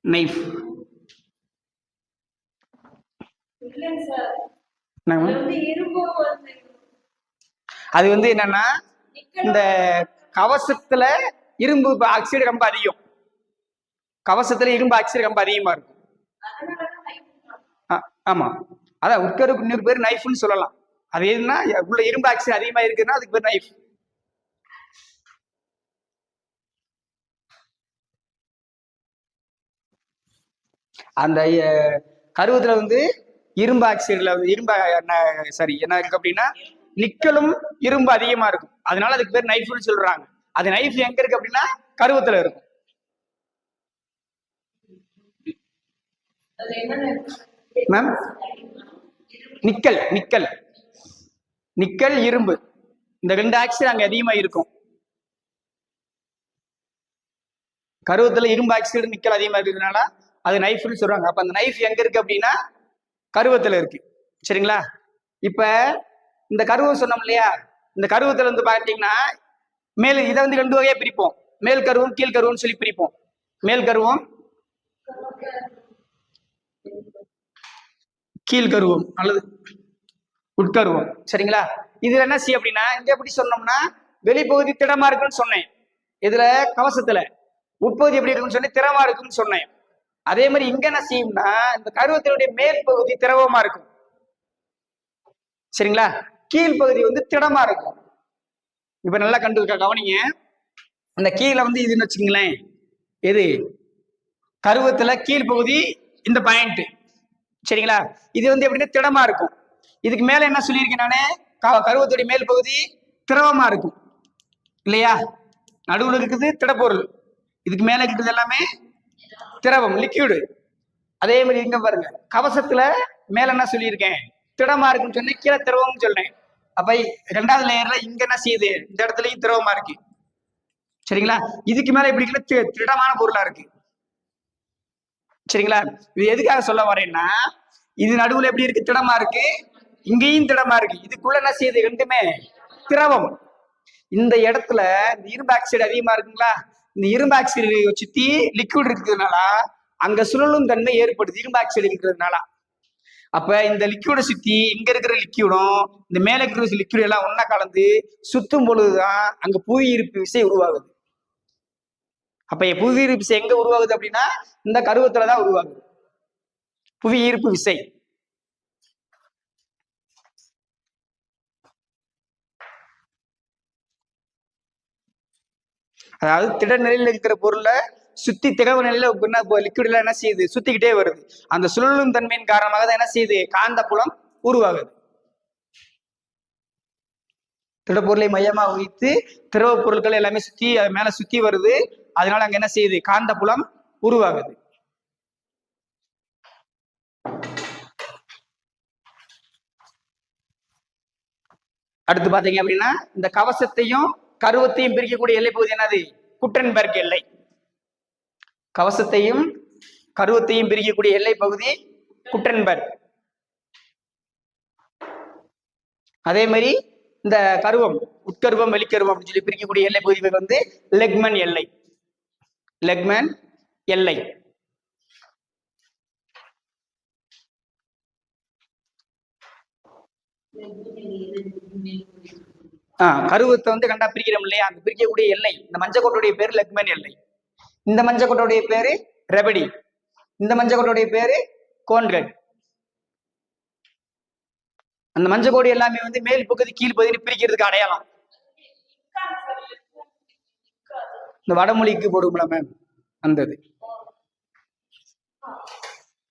நைஃப். அது வந்து என்னன்னா இந்த கவசத்துல இரும்பு ஆக்சைடு ரொம்ப அதிகம். கவசத்துல இரும்பு ஆக்சைடு ரொம்ப அதிகமா இருக்கும். ஆமா, அதான் உட்கருக்கு இன்னொரு பேர் நைஃப்னு சொல்லலாம். அது எதுனா உள்ள இரும்பு ஆக்சைடு அதிகமா இருக்குன்னா அதுக்கு பேர் நைஃப். அந்த கருவத்துல வந்து இரும்பு ஆக்சைடுல இரும்பு சாரி என்ன இருக்கு அப்படின்னா நிக்கலும் இரும்பு அதிகமா இருக்கும். அதனால அதுக்கு பேர் நைஃப்னு சொல்றாங்க. அது நைஃப் எங்க இருக்கு அப்படின்னா கருவத்துல இருக்கும். மேம் நிக்கல் நிக்கல் நிக்கல் இரும்பு இந்த ரெண்டு ஆக்சைடு அங்க அதிகமா இருக்கும். கருவத்துல இரும்பு ஆக்சைடு நிக்கல் அதிகமா இருக்கிறதுனால அது நைஃப்னு சொல்றாங்க. அப்ப அந்த நைஃப் எங்க இருக்கு அப்படின்னா கருவத்துல இருக்கு. சரிங்களா? இப்ப இந்த கருவம் சொன்னோம் இல்லையா, இந்த கருவத்துல இருந்து பாத்தீங்கன்னா மேல் இதை வந்து ரெண்டு வகையா பிரிப்போம். மேல் கருவம் கீழ் கருவம்னு சொல்லி பிரிப்போம். மேல் கருவம் கீழ்கருவம் அல்லது உட்கருவம். சரிங்களா? இதுல என்ன செய்ய அப்படின்னா இங்க எப்படி சொன்னோம்னா வெளிப்பகுதி திடமா இருக்குன்னு சொன்னேன். இதுல கவசத்துல உட்பகுதி எப்படி இருக்குன்னு சொன்னேன், திறமா இருக்குன்னு சொன்னேன். அதே மாதிரி இங்க என்ன செய்யும்னா இந்த கருவத்தினுடைய மேல் பகுதி திரவமா இருக்கும். சரிங்களா? கீழ்பகுதி வந்து திடமா இருக்கும். இப்ப நல்லா கவனிங்க. இந்த கீழே வந்து இதுன்னு வச்சுக்கீங்களேன், எது கருவத்துல கீழ்பகுதி இந்த பாயிண்ட். சரிங்களா? இது வந்து எப்படின்னா திடமா இருக்கும். இதுக்கு மேல என்ன சொல்லியிருக்கேன் நானே, கருவத்துடைய மேல் பகுதி திரவமா இருக்கும் இல்லையா? நடுவில் இருக்குது திடப்பொருள், இதுக்கு மேல இருக்கிறது எல்லாமே திரவம், லிக்யூடு. அதே மாதிரி இங்க பாருங்க, கவசத்துல மேல என்ன சொல்லியிருக்கேன், திடமா இருக்குன்னு சொன்னேன், கீழே திரவம்னு சொன்னேன். அப்ப ரெண்டாவது லேயர்ல இங்க என்ன செய்யுது, இந்த இடத்துலயும் திரவமா இருக்கு. சரிங்களா? இதுக்கு மேல இப்படி திடமான பொருளா இருக்கு. சரிங்களா? இது எதுக்காக சொல்ல வரேன்னா இது நடுவுல எப்படி இருக்கு, திடமா இருக்கு, இங்கேயும் திடமா இருக்கு. இதுக்குள்ள என்ன செய்யுது, ரெண்டுமே திரவம். இந்த இடத்துல இந்த இரும்பு ஆக்சைடு அதிகமா இருக்குங்களா, இந்த இரும்பு ஆக்சைடு சுத்தி லிக்விட் இருக்கிறதுனால அங்க சுழலும் தன்மை ஏற்படுது, இரும்பு ஆக்சைடு இருக்கிறதுனால. அப்ப இந்த லிக்விடை சுத்தி இங்க இருக்கிற லிக்விடும் இந்த மேல இருக்கிற லிக்விட் எல்லாம் ஒன்னா கலந்து சுத்தும் பொழுதுதான் அங்க புவி ஈர்ப்பு விசை உருவாகுது. அப்ப புவி ஈர்ப்பு விசை எங்க உருவாகுது அப்படின்னா இந்த கருவத்துலதான் உருவாகுது புவி ஈர்ப்பு விசை. அதாவது திட நிலையில இருக்கிற பொருளை சுத்தி திரவ நிலையில லிக்விட் எல்லாம் என்ன செய்யுது, சுத்திக்கிட்டே வருது. அந்த சுழலும் தன்மையின் காரணமாக தான் என்ன செய்யுது, காந்த புலம் உருவாகுது. திடப்பொருளை மையமா வைத்து திரவ பொருட்கள் எல்லாமே சுத்தி அது மேல சுத்தி வருது. அதனால அங்க என்ன செய்யுது, காந்த புலம் உருவாகுது. அடுத்து பாத்தீங்க அப்படின்னா இந்த கவசத்தையும் கருவத்தையும் பிரிக்கக்கூடிய எல்லை பகுதி என்னது? குட்டன்பர்க் எல்லை. கவசத்தையும் கருவத்தையும் பிரிக்கக்கூடிய எல்லை பகுதி குட்டன்பர்க். அதே மாதிரி இந்த கருவம், உட்கருவம் வெளிக்கருவம் அப்படின்னு சொல்லி பிரிக்கக்கூடிய எல்லை பகுதி வந்து லெக்மன் எல்லை. லெக்மன் எல்லை. கருவத்தை வந்து கண்டா பிரிக்கிறோம் இல்லையா, அந்த பிரிக்கக்கூடிய எல்லை இந்த மஞ்சக்கோட்டுடைய பேரு லெக்மன் எல்லை. இந்த மஞ்சக்கோட்டுடைய பேரு ரெபடி. இந்த மஞ்சக்கோட்டுடைய பேரு கோன்கட். அந்த மஞ்சக்கோடு எல்லாமே வந்து மேல் பகுதி கீழ் பகுதி பிரிக்கிறதுக்கு அடையாளம். இந்த வடமொழிக்கு போடுவோம்ல மேம், அந்த இது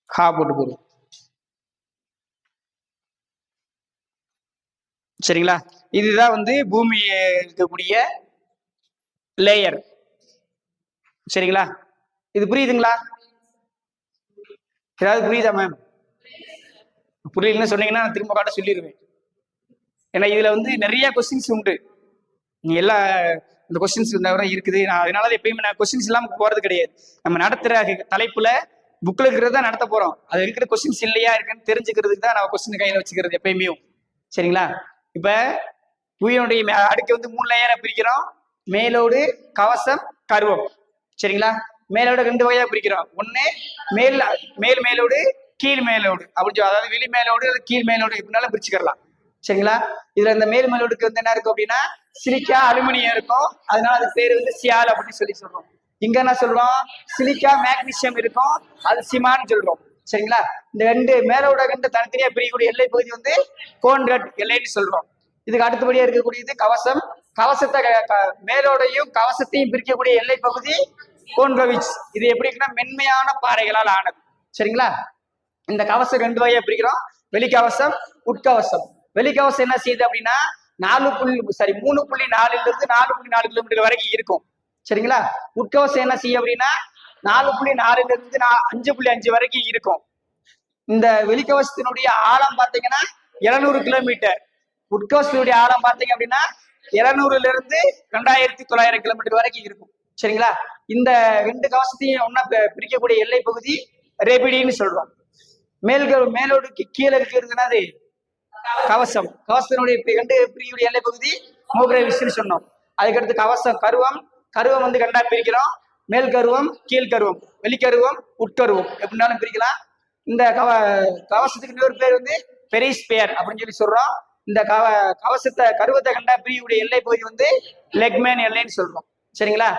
ஹா போட்டு போடுவோம். சரிங்களா? இதுதான் வந்து பூமி இருக்கக்கூடிய லேயர். சரிங்களா? இது புரியுதுங்களா? ஏதாவது புரியுதா மேம்? புரியலன்னு சொன்னீங்கன்னா நான் திரும்ப காட்ட சொல்லிடுவேன். ஏன்னா இதுல வந்து நிறைய கொஸ்டின்ஸ் உண்டு. நீ எல்லா இந்த கொஸ்டின்ஸ் இருக்குது. நான் அதனால எப்பயுமே நான் கொஸ்டின்ஸ் இல்லாம போறது கிடையாது. நம்ம நடத்துற தலைப்புல புக்ல இருக்கிறது தான் நடத்த போறோம். அது இருக்கிற கொஸ்டின்ஸ் இல்லையா இருக்குன்னு தெரிஞ்சுக்கிறதுக்கு தான் நான் கொஸ்டின் கையில வச்சுக்கிறது எப்பயுமே. சரிங்களா? இப்ப புவியினுடைய அடுக்கு வந்து 3 லேயரா பிரிக்கிறோம். மேலோடு, கவசம், கருவம். சரிங்களா? மேலோடு 2 வகையா பிரிக்கிறோம். ஒண்ணு மேல் மேலோடு, கீழ் மேலோடு அப்படின்னு, அதாவது வெளி மேலோடு அல்லது கீழ் மேலோடு எப்படினாலும் பிரிச்சுக்கலாம். சரிங்களா? இதுல இந்த மேல் மேலோடுக்கு வந்து என்ன இருக்கும் அப்படின்னா சிலிக்கா, அலுமினியம் இருக்கும். அதனால அது பேர் வந்து சியால் அப்படின்னு சொல்லி சொல்றோம். இங்க என்ன சொல்றோம்? சிலிக்கா, மேக்னீசியம் இருக்கும், அது சிமான்னு சொல்றோம். சரிங்களா? இந்த 2 மேலோட 2 தனித்தனியா பிரியக்கூடிய எல்லை பகுதி வந்து கோன்கட் எல்லைன்னு சொல்றோம். இதுக்கு அடுத்தபடியா இருக்கக்கூடியது கவசம். கவசத்தை மேலோடையும் கவசத்தையும் பிரிக்கக்கூடிய எல்லை பகுதி கோன்கவிச். இது எப்படி இருக்குன்னா மென்மையான பாறைகளால் ஆனது. சரிங்களா? இந்த கவசம் 2 வகையா பிரிக்கிறோம். வெளிக்கவசம், உட்கவசம். வெளிக்கவசம் என்ன செய்யுது அப்படின்னா 3.4 இருந்து 4.4 கிலோமீட்டர் வரைக்கும் இருக்கும். சரிங்களா? உட்கவசம் என்ன செய்யும் அப்படின்னா 4.4 இருந்து 5.5 வரைக்கும் இருக்கும். இந்த வெளிக்கவசத்தினுடைய ஆழம் பார்த்தீங்கன்னா 700 கிலோமீட்டர். உட்கவசத்தினுடைய ஆழம் பார்த்தீங்க அப்படின்னா 700 இருந்து 2900 கிலோமீட்டர் வரைக்கும் இருக்கும். சரிங்களா? இந்த 2 கவசத்தையும் ஒன்னா பிரிக்கக்கூடிய எல்லை பகுதி ரெபிடின்னு சொல்றோம். மேலோடுக்கு கீழே இருக்கிறதுனா அது கவசம். கவசத்தினுடைய 2 பிரிவுடைய எல்லை பகுதி மூக்ரவிஸ்ன்னு சொன்னோம். அதுக்கடுத்து கவசம், கருவம். கருவம் வந்து 2ஆ பிரிக்கிறோம். மேல் கருவம், கீழ் கருவம், வெளிக்கருவம், உட்கருவம் எப்படினாலும் பிரிக்கலாம். இந்த கவசத்துக்கு இன்னொரு பேர் வந்து பெரிஸ்பியர் அப்படின்னு சொல்லி சொல்றோம். இந்த கருவத்தை கண்டா பிரிவுடைய எல்லை பகுதி வந்து லெக்மேன் எல்லைன்னு சொல்றோம். சரிங்களா?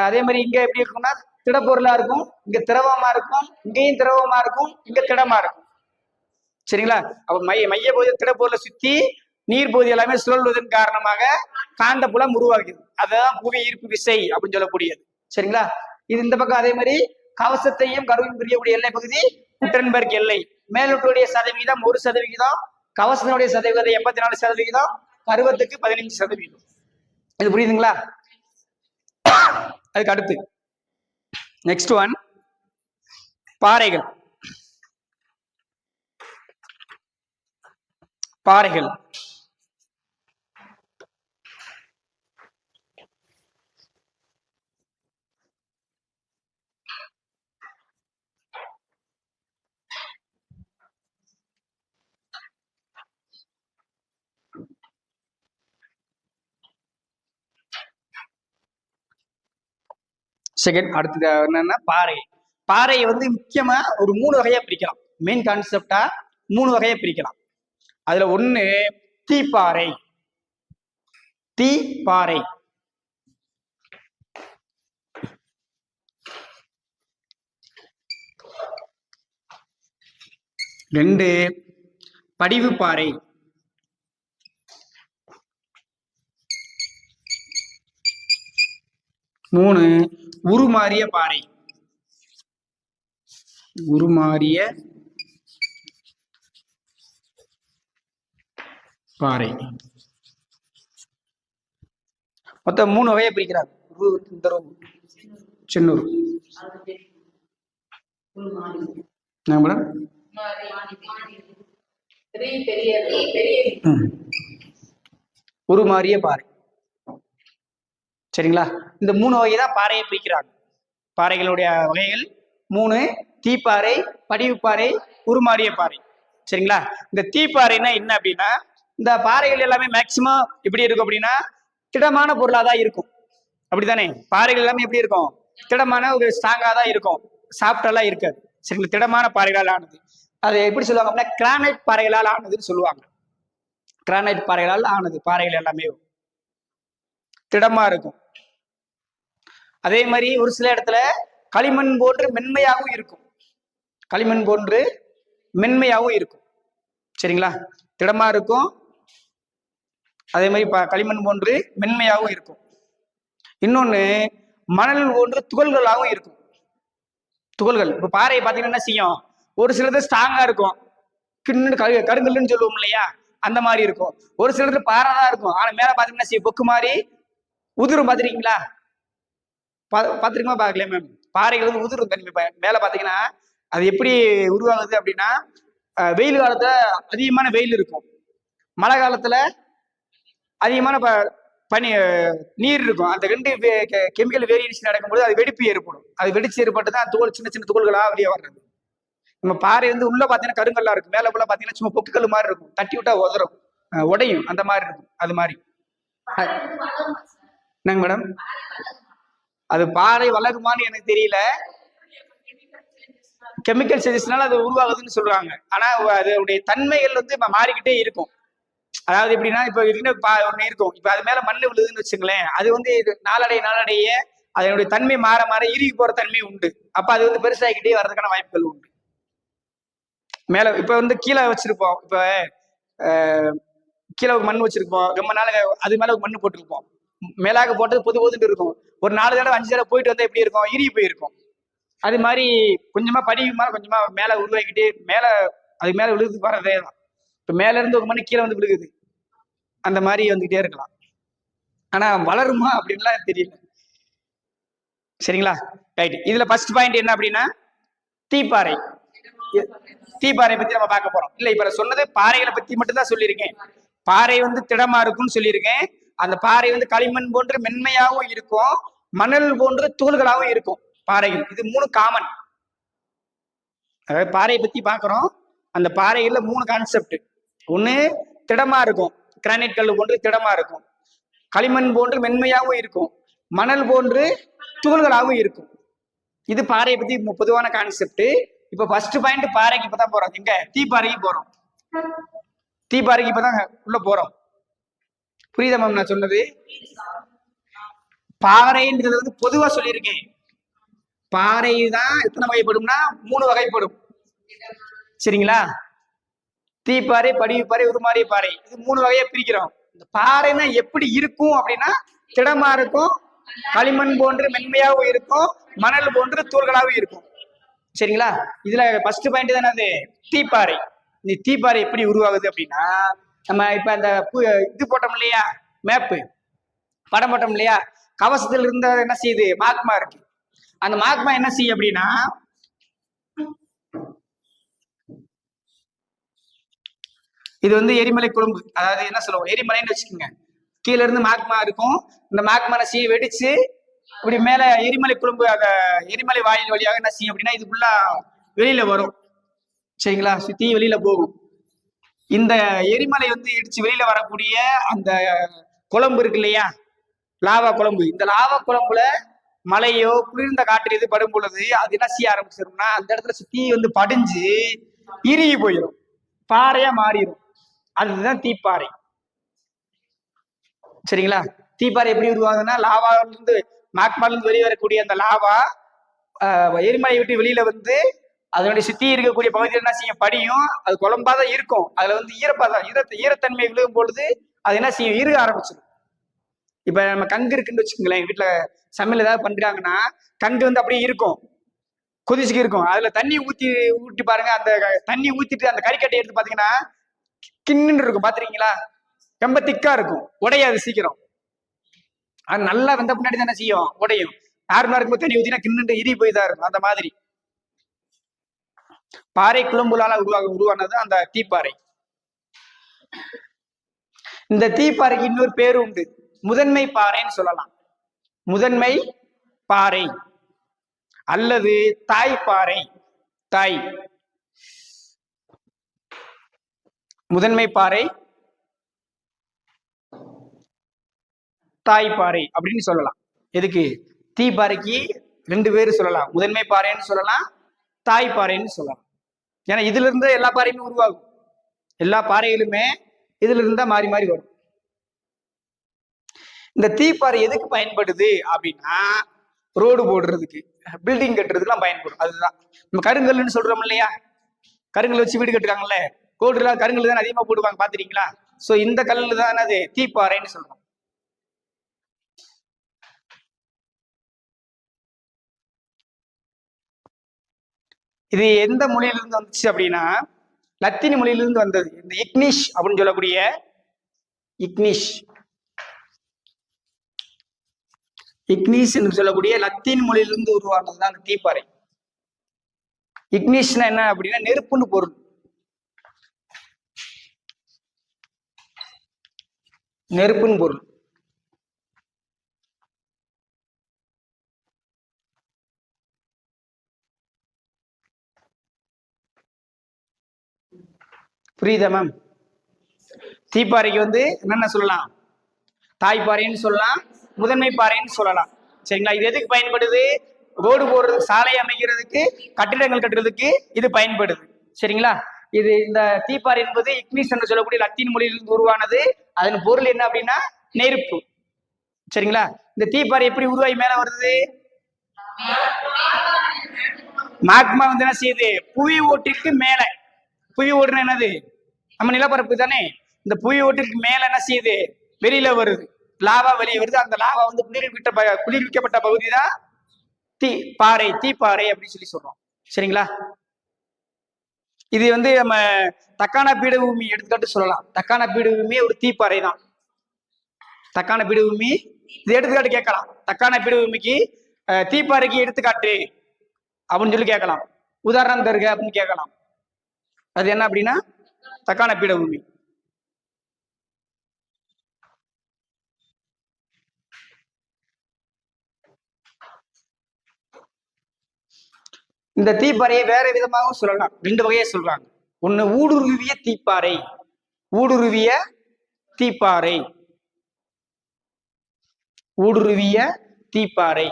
அதே மாதிரி இங்க எப்படி இருக்கும்னா திடப்பொருளா இருக்கும், இங்க திரவமா இருக்கும், இங்கேயும் திரவமா இருக்கும், இங்க திடமா இருக்கும். சரிங்களா? அப்ப மைய பகுதி திடப்பொருளை சுத்தி நீர் பகுதி எல்லாமே சுழல்வதன் காரணமாக காந்த புலம் உருவாகுது. அதுதான் புவி ஈர்ப்பு விசை அப்படின்னு சொல்லக்கூடியது. சரிங்களா? இது இந்த பக்கம் அதே மாதிரி கவசத்தையும் கருவையும் பிரியக்கூடிய எல்லை பகுதி குட்டன்பர்க் எல்லை. மேலோட்டுடைய சதவீதம் 1%, கவசத்தினுடைய சதவீதம் 84%, கருவத்துக்கு 15%. இது புரியுதுங்களா? அதுக்கு அடுத்து நெக்ஸ்ட் ஒன் பாறைகள். பாறைகள் செகண்ட். அடுத்தது என்னன்னா பாறை. பாறையை வந்து முக்கியமா ஒரு 3 வகையா பிரிக்கலாம். மெயின் கான்செப்டா 3 வகையா பிரிக்கலாம். அதுல ஒண்ணு தீப்பாறை. தீப்பாறை. 2 படிவு பாறை. 3 உருமாறிய பாறை. உருமாறிய பாறை. மொத்தம் 3 வகையை பிரிக்கிறார். சென்னூர் உருமாறிய பாறை. சரிங்களா? இந்த 3 வகை தான் பாறையை பிரிக்கிறாங்க. பாறைகளுடைய வகைகள் 3: தீப்பாறை, படிவுப்பாறை, உருமாறிய பாறை. சரிங்களா? இந்த தீப்பாறைன்னா என்ன அப்படின்னா, இந்த பாறைகள் எல்லாமே மேக்சிமம் எப்படி இருக்கும் அப்படின்னா திடமான பொருளா தான் இருக்கும். அப்படித்தானே? பாறைகள் எல்லாமே எப்படி இருக்கும்? திடமான ஒரு ஸ்ட்ராங்கா தான் இருக்கும். சாஃப்டெல்லாம் இருக்காது. சரிங்களா? திடமான பாறைகளால் ஆனது. அது எப்படி சொல்லுவாங்க அப்படின்னா கிரானைட் பாறைகளால் ஆனதுன்னு சொல்லுவாங்க. கிரானைட் பாறைகளால் ஆனது பாறைகள் எல்லாமே திடமா இருக்கும். அதே மாதிரி ஒரு சில இடத்துல களிமண் போன்று மென்மையாகவும் இருக்கும். களிமண் போன்று மென்மையாகவும் இருக்கும். சரிங்களா? திடமா இருக்கும். அதே மாதிரி களிமண் போன்று மென்மையாகவும் இருக்கும். இன்னொன்னு மணல் போன்று துகள்களாகவும் இருக்கும். துகள்கள் இப்ப பாறையை பார்த்தீங்கன்னா என்ன செய்யும்? ஒரு சிலது ஸ்ட்ராங்கா இருக்கும். கருங்கல்லுன்னு சொல்லுவோம் இல்லையா? அந்த மாதிரி இருக்கும். ஒரு சிலது பாறை தான் இருக்கும். ஆனா மேல பாத்தீங்கன்னா செய்யும் பொக்கு மாதிரி உதிரும். பாத்திருக்கீங்களா? பாத்திருக்கீங்களா? பாக்கலையா மேம்? பாறைகள் வந்து உதிரும் தன்மை. மேல பாத்தீங்கன்னா அது எப்படி உருவாகுது அப்படின்னா வெயில் காலத்துல அதிகமான வெயில் இருக்கும். மழை காலத்துல அதிகமான பனி நீர் இருக்கும். அந்த 2 கெமிக்கல் வேரியேஷன் நடக்கும்போது அது வெடிப்பு ஏற்படும். அது வெடிச்சு ஏற்பட்டு தான் தோல் சின்ன சின்ன துகள்களா வெளியே வர்றது. நம்ம பாறை வந்து உள்ள பாத்தீங்கன்னா கருங்கல்லா இருக்கும். மேல உள்ள பாத்தீங்கன்னா சும்மா பொக்குக்கல் மாதிரி இருக்கும். தட்டி விட்டா உதறும், உடையும். அந்த மாதிரி இருக்கும். அது மாதிரி என்னங்க மேடம்? அது பாறை வளருமான்னு எனக்கு தெரியல. கெமிக்கல் சேஞ்சஸ்னால அது உருவாகுதுன்னு சொல்றாங்க. ஆனா அதோடைய தன்மைகள் வந்து மாறிக்கிட்டே இருக்கும். அதாவது எப்படின்னா இப்ப ஒண்ணு இருக்கும். இப்ப அது மேல மண்ணு விழுதுன்னு வச்சுங்களேன், அது வந்து நாளடைய அதனுடைய தன்மை மாற மாற இறுகி போற தன்மை உண்டு. அப்ப அது வந்து பெருசாகிக்கிட்டே வர்றதுக்கான வாய்ப்புகள் உண்டு. மேல இப்ப வந்து கீழே வச்சிருப்போம். இப்ப கீழே மண் வச்சிருப்போம். ரொம்ப நாள் அது மேல மண்ணு போட்டிருப்போம். மேலாக போட்டது பொதுன்னு இருக்கும். ஒரு 4 தடவை 5 தடவை போயிட்டு வந்தா எப்படி இருக்கும்? இறுகி போயிருக்கும். அது மாதிரி கொஞ்சமா படிவுமா கொஞ்சமா மேல உருவாக்கிட்டே மேல அதுக்கு மேல விழுது வர்றதே தான். இப்ப மேல இருந்து ஒரு மணி கீழே வந்து விழுகுது. அந்த மாதிரி வந்துகிட்டே இருக்கலாம். ஆனா வளருமா அப்படின்லாம் தெரியல. சரிங்களா? ரைட். இதுல ஃபர்ஸ்ட் பாயிண்ட் என்ன அப்படின்னா தீப்பாறை. தீப்பாறை பத்தி நம்ம பார்க்க போறோம். இல்ல இப்ப சொன்னது பாறைகளை பத்தி மட்டும் தான் சொல்லியிருக்கேன். பாறை வந்து திடமா இருக்கும்னு சொல்லியிருக்கேன். அந்த பாறை வந்து களிமண் போன்று மென்மையாகவும் இருக்கும், மணல் போன்று தூள்களாகவும் இருக்கும் பாறைகள். இது 3 காமன். அதாவது பாறையை பத்தி பாக்குறோம். அந்த பாறைகள்ல 3 கான்செப்ட். ஒண்ணு திடமா இருக்கும், கிரானைட் கல் போன்று திடமா இருக்கும். களிமண் போன்று மென்மையாகவும் இருக்கும், மணல் போன்று தூள்களாகவும் இருக்கும். இது பாறையை பத்தி பொதுவான கான்செப்ட். இப்ப ஃபர்ஸ்ட் பாயிண்ட் பாறைக்கு இப்பதான் போறோம். எங்க? தீப்பாறைக்கு போறோம். தீப்பாறைக்கு இப்பதான் உள்ள போறோம். புரியுதா மேம் நான் சொன்னது? பாறைன்றது வந்து பொதுவா சொல்லியிருக்கேன். பாறை தான் எத்தனை வகைப்படும்னா 3 வகைப்படும். சரிங்களா? தீப்பாறை, படிவுப்பாறை, உருமாறிய பாறை. இது 3 வகையா பிரிக்கிறோம். இந்த பாறைனா எப்படி இருக்கும் அப்படின்னா திடமா இருக்கும், களிமண் போன்று மென்மையாகவும் இருக்கும், மணல் போன்று தூள்களாகவும் இருக்கும். சரிங்களா? இதுல ஃபர்ஸ்ட் பாயிண்ட் தானே அது தீப்பாறை. இந்த தீப்பாறை எப்படி உருவாகுது அப்படின்னா நம்ம இப்ப அந்த இது போட்டோம் இல்லையா, மேப்பு படம் போட்டோம் இல்லையா, கவசத்தில் இருந்த என்ன செய்யுது? மாக்மா இருக்கு. அந்த மாக்மா என்ன செய்யும் அப்படின்னா இது வந்து எரிமலை குழம்பு. அதாவது என்ன சொல்லுவோம், எரிமலைன்னு வச்சுக்கோங்க. கீழே இருந்து மாக்மா இருக்கும். இந்த மாக்மா என்ன செய்ய வெடிச்சு இப்படி மேல எரிமலை குழம்பு அந்த எரிமலை வாயில் வழியாக என்ன செய்யும் அப்படின்னா இது ஃபுல்லா வெளியில வரும். சரிங்களா? சுத்தி வெளியில போகும். இந்த எரிமலை வந்து இடிச்சு வெளியில வரக்கூடிய அந்த குழம்பு இருக்கு இல்லையா, லாவா குழம்பு. இந்த லாவா குழம்புல மழையோ குளிர்ந்த காற்று எது படும் பொழுது அது என்ன செய்ய ஆரம்பிச்சிரும்னா அந்த இடத்துல சுத்தி வந்து படிஞ்சு இறுகி போயிடும், பாறையா மாறிடும். அதுதான் தீப்பாறை. சரிங்களா? தீப்பாறை எப்படி உருவாகுதுன்னா லாவால இருந்து மாக்மால இருந்து வெளியே வரக்கூடிய அந்த லாவா எரிமலை விட்டு வெளியில வந்து அதனுடைய சுத்தி இருக்கக்கூடிய பகுதியில் என்ன செய்யும்? படியும். அது குழம்பாதான் இருக்கும். அதுல வந்து ஈரத்தன்மை விழுகும் பொழுது அது என்ன செய்யும்? இறுக ஆரம்பிச்சிடும். இப்ப நம்ம கங்கு இருக்குன்னு வச்சுக்கோங்களேன். வீட்டுல சமையல் ஏதாவது பண்றாங்கன்னா கங்கு வந்து அப்படியே இருக்கும், கொதிச்சுக்கு இருக்கும். அதுல தண்ணி ஊத்தி பாருங்க. அந்த தண்ணி ஊத்திட்டு அந்த கறிக்கட்டை எடுத்து பாத்தீங்கன்னா கிண்ணுன்னு இருக்கும். பாத்துருக்கீங்களா? ரொம்ப திக்கா இருக்கும், உடையாது சீக்கிரம். அது நல்லா வெந்த பின்னாடி தானே செய்யும் உடையும். நார்மலா இருக்கும்போது தண்ணி ஊத்தினா கிண்ணுட்டு இறுகி போய் தான் இருக்கும். அந்த மாதிரி பாறை குழம்புலால உருவானது அந்த தீப்பாறை. இந்த தீப்பாறைக்கு இன்னொரு பேரு உண்டு, முதன்மை பாறைன்னு சொல்லலாம். முதன்மை பாறை அல்லது தாய்ப்பாறை. தாய் முதன்மை பாறை, தாய்ப்பாறை அப்படின்னு சொல்லலாம். எதுக்கு? தீப்பாறைக்கு ரெண்டு பேரு சொல்லலாம், முதன்மை பாறைன்னு சொல்லலாம், தாய்ப்பாறைன்னு சொல்லலாம். ஏன்னா இதுல இருந்து எல்லா பாறையுமே உருவாகும், எல்லா பாறைகளுமே இதுல இருந்தா மாறி மாறி வரும். இந்த தீப்பாறை எதுக்கு பயன்படுது அப்படின்னா, ரோடு போடுறதுக்கு, பில்டிங் கட்டுறதுக்குலாம் பயன்படும். அதுதான் நம்ம கருங்கல்னு சொல்றோம் இல்லையா, கருங்கல் வச்சு வீடு கட்டுறாங்கல்ல, கோடுலாம் கருங்கல் தான் அதிகமா போடுவாங்க, பாத்துறீங்களா? சோ இந்த கல்லு தான் அது தீப்பாறைன்னு சொல்றோம். இது எந்த மொழியிலிருந்து வந்துச்சு அப்படின்னா, லத்தீன் மொழியிலிருந்து வந்தது. இந்த இக்னிஷ் அப்படின்னு சொல்லக்கூடிய இக்னிஷ் இக்னிஸ் என்று சொல்லக்கூடிய லத்தீன் மொழியிலிருந்து உருவானதுதான் அந்த தீப்பாறை. இக்னிஷ்னா என்ன அப்படின்னா நெருப்புன்னு பொருள். நெருப்புன்னு பொருள். புரியுதா மேம்? தீப்பாறைக்கு வந்து என்னென்ன சொல்லலாம்? தாய்ப்பாறைன்னு சொல்லலாம், முதன்மை பாறைன்னு சொல்லலாம். சரிங்களா? இது எதுக்கு பயன்படுது? ரோடு போடுறது, சாலை அமைக்கிறதுக்கு, கட்டிடங்கள் கட்டுறதுக்கு இது பயன்படுது. சரிங்களா? இது இந்த தீப்பாறை என்பது இக்னிஸ் என்று சொல்லக்கூடிய லத்தீன் மொழியிலிருந்து உருவானது. அதன் பொருள் என்ன அப்படின்னா நெருப்பு. சரிங்களா? இந்த தீப்பாறை எப்படி உருவாகி மேல வருது? மாக்மா வந்து என்ன செய்யுது? புவி ஓட்டிற்கு மேல. புவி ஓட்டுனா என்னது? நம்ம நிலப்பரப்பு தானே. இந்த புவி ஓட்டிற்கு மேல என்ன செய்யுது? வெளியில வருது, லாவா வெளியே வருது. அந்த லாவா வந்து குளிர்விக்கப்பட்ட பகுதி தான் பாறை, தீப்பாறை அப்படின்னு சொல்லி சொல்றோம். சரிங்களா? இது வந்து நம்ம தக்கான பீடபூமி எடுத்துக்காட்டு சொல்லலாம். தக்கான பீடபூமி ஒரு தீப்பாறை தான். தக்கான பீடபூமி இது எடுத்துக்காட்டு கேட்கலாம். தக்கான பீடபூமிக்கு தீப்பாறைக்கு எடுத்துக்காட்டு அப்படின்னு சொல்லி கேட்கலாம். உதாரணம் தருக அப்படின்னு கேட்கலாம். அது என்ன அப்படின்னா தக்கான பீடபூமி. இந்த தீப்பாறையை வேற விதமாகவும் சொல்லலாம். ரெண்டு வகையை சொல்றாங்க. ஒண்ணு ஊடுருவிய தீப்பாறை. ஊடுருவிய தீப்பாறை, ஊடுருவிய தீப்பாறை.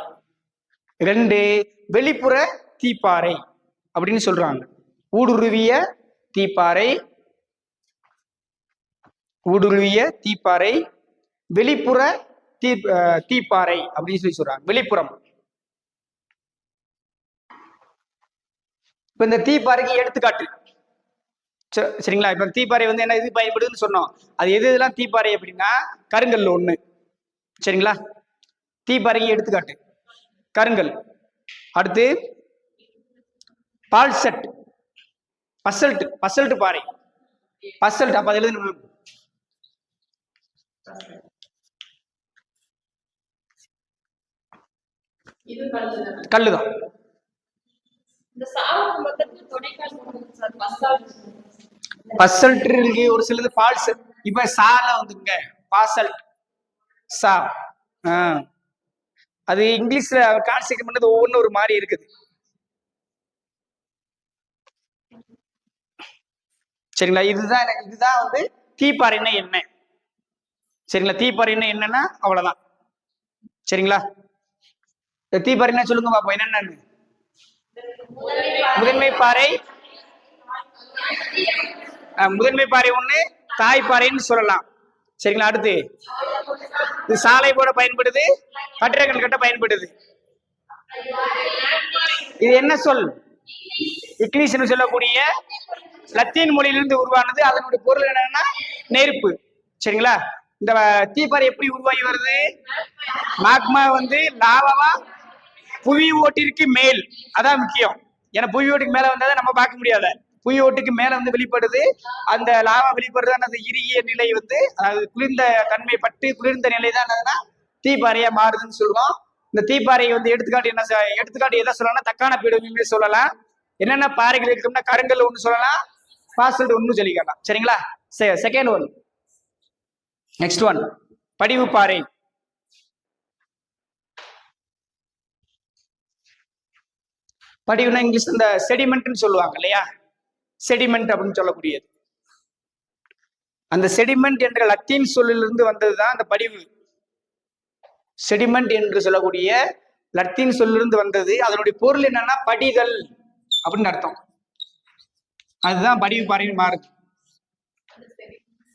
ரெண்டு வெளிப்புற தீப்பாறை அப்படின்னு சொல்றாங்க. ஊடுருவிய தீப்பாறை, ஊடுருவிய தீப்பாறை, வெளிப்புற தீப்பாறை அப்படின்னு சொல்லி சொல்றாங்க. வெளிப்புறம். இப்ப இந்த தீப்பாறைக்கு எடுத்துக்காட்டு சரிங்களா? இப்ப தீப்பாறை வந்து என்ன இது பயன்படுதுன்னு சொன்னோம். அது எது எதெல்லாம் தீப்பாறை அப்படின்னா கருங்கல் ஒண்ணு. சரிங்களா? தீப்பாறைக்கு எடுத்துக்காட்டு கருங்கல். அடுத்து பால்செட், பசல்ட். பசல்ட் பாறை, பசல்ட். அப்ப அது எழுதணும், கல்லுதான். பசல்ட் இருக்கு, ஒரு சிலது பால்ஸ். இப்ப சால வந்துங்க பாசல்ட், சா. அது இங்கிலீஷ்ல கான்செப்ட் பண்ணது ஒவ்வொன்றும் ஒரு மாதிரி இருக்குது. சரிங்களா? இதுதான் வந்து தீப்பாறைன்னா என்ன. சரிங்களா? தீப்பாறைன்னா என்னன்னா அவ்வளவுதான். சரிங்களா? தீப்பாறைன்னா சொல்லுங்க பாப்போம் என்னன்னு. முதன்மை பாறை, முதன்மை பாறை ஒண்ணு, தாய்ப்பாறைன்னு சொல்லலாம். சரிங்களா? அடுத்து இது சாலை போட பயன்படுது, கட்டிடங்கள் கட்ட பயன்படுது. இது என்ன சொல்? இக்னிஸ் சொல்லக்கூடிய லத்தீன் மொழியிலிருந்து உருவானது. அதனுடைய பொருள் என்னன்னா நெருப்பு. சரிங்களா? இந்த தீப்பாறை எப்படி உருவாகி வருது? மாக்மா வந்து லாவாவா புவி ஓட்டிற்கு மேல். அதான் முக்கியம். ஏன்னா புவி ஓட்டுக்கு மேல வந்தாதான் நம்ம பார்க்க முடியாத. புவி ஓட்டுக்கு மேல வந்து வெளிப்படுது. அந்த லாவா வெளிப்படுறது அந்த இறுகிய நிலை வந்து அது குளிர்ந்த தன்மை பட்டு குளிர்ந்த நிலை தான் என்னதுன்னா தீப்பாறையா மாறுதுன்னு சொல்லுவோம். இந்த தீப்பாறையை வந்து எடுத்துக்காட்டு எதை சொல்லலாம்? தக்கான பீடபூமி சொல்லலாம். என்னென்ன பாறைகள் இருக்கும்னா கருங்கல் ஒண்ணு சொல்லலாம், பாசல்ட் ஒண்ணு சொல்லிக்கலாம். சரிங்களா? செகண்ட் ஒன் நெக்ஸ்ட் ஒன் படிவு பாறை. படிவுனா இங்கிலீஷ் இந்த செடிமெண்ட்னு சொல்லுவாங்க இல்லையா, செடிமெண்ட் அப்படின்னு சொல்லக்கூடியது. அந்த செடிமெண்ட் என்ற லத்தீன் சொல்லிலிருந்து வந்ததுதான் அந்த படிவு. செடிமெண்ட் என்று சொல்லக்கூடிய லத்தீன் சொல்லிலிருந்து வந்தது. அதனுடைய பொருள் என்னன்னா படிதல் அப்படின்னு அர்த்தம். அதுதான் படிவு பாறைன்னு மாறுது.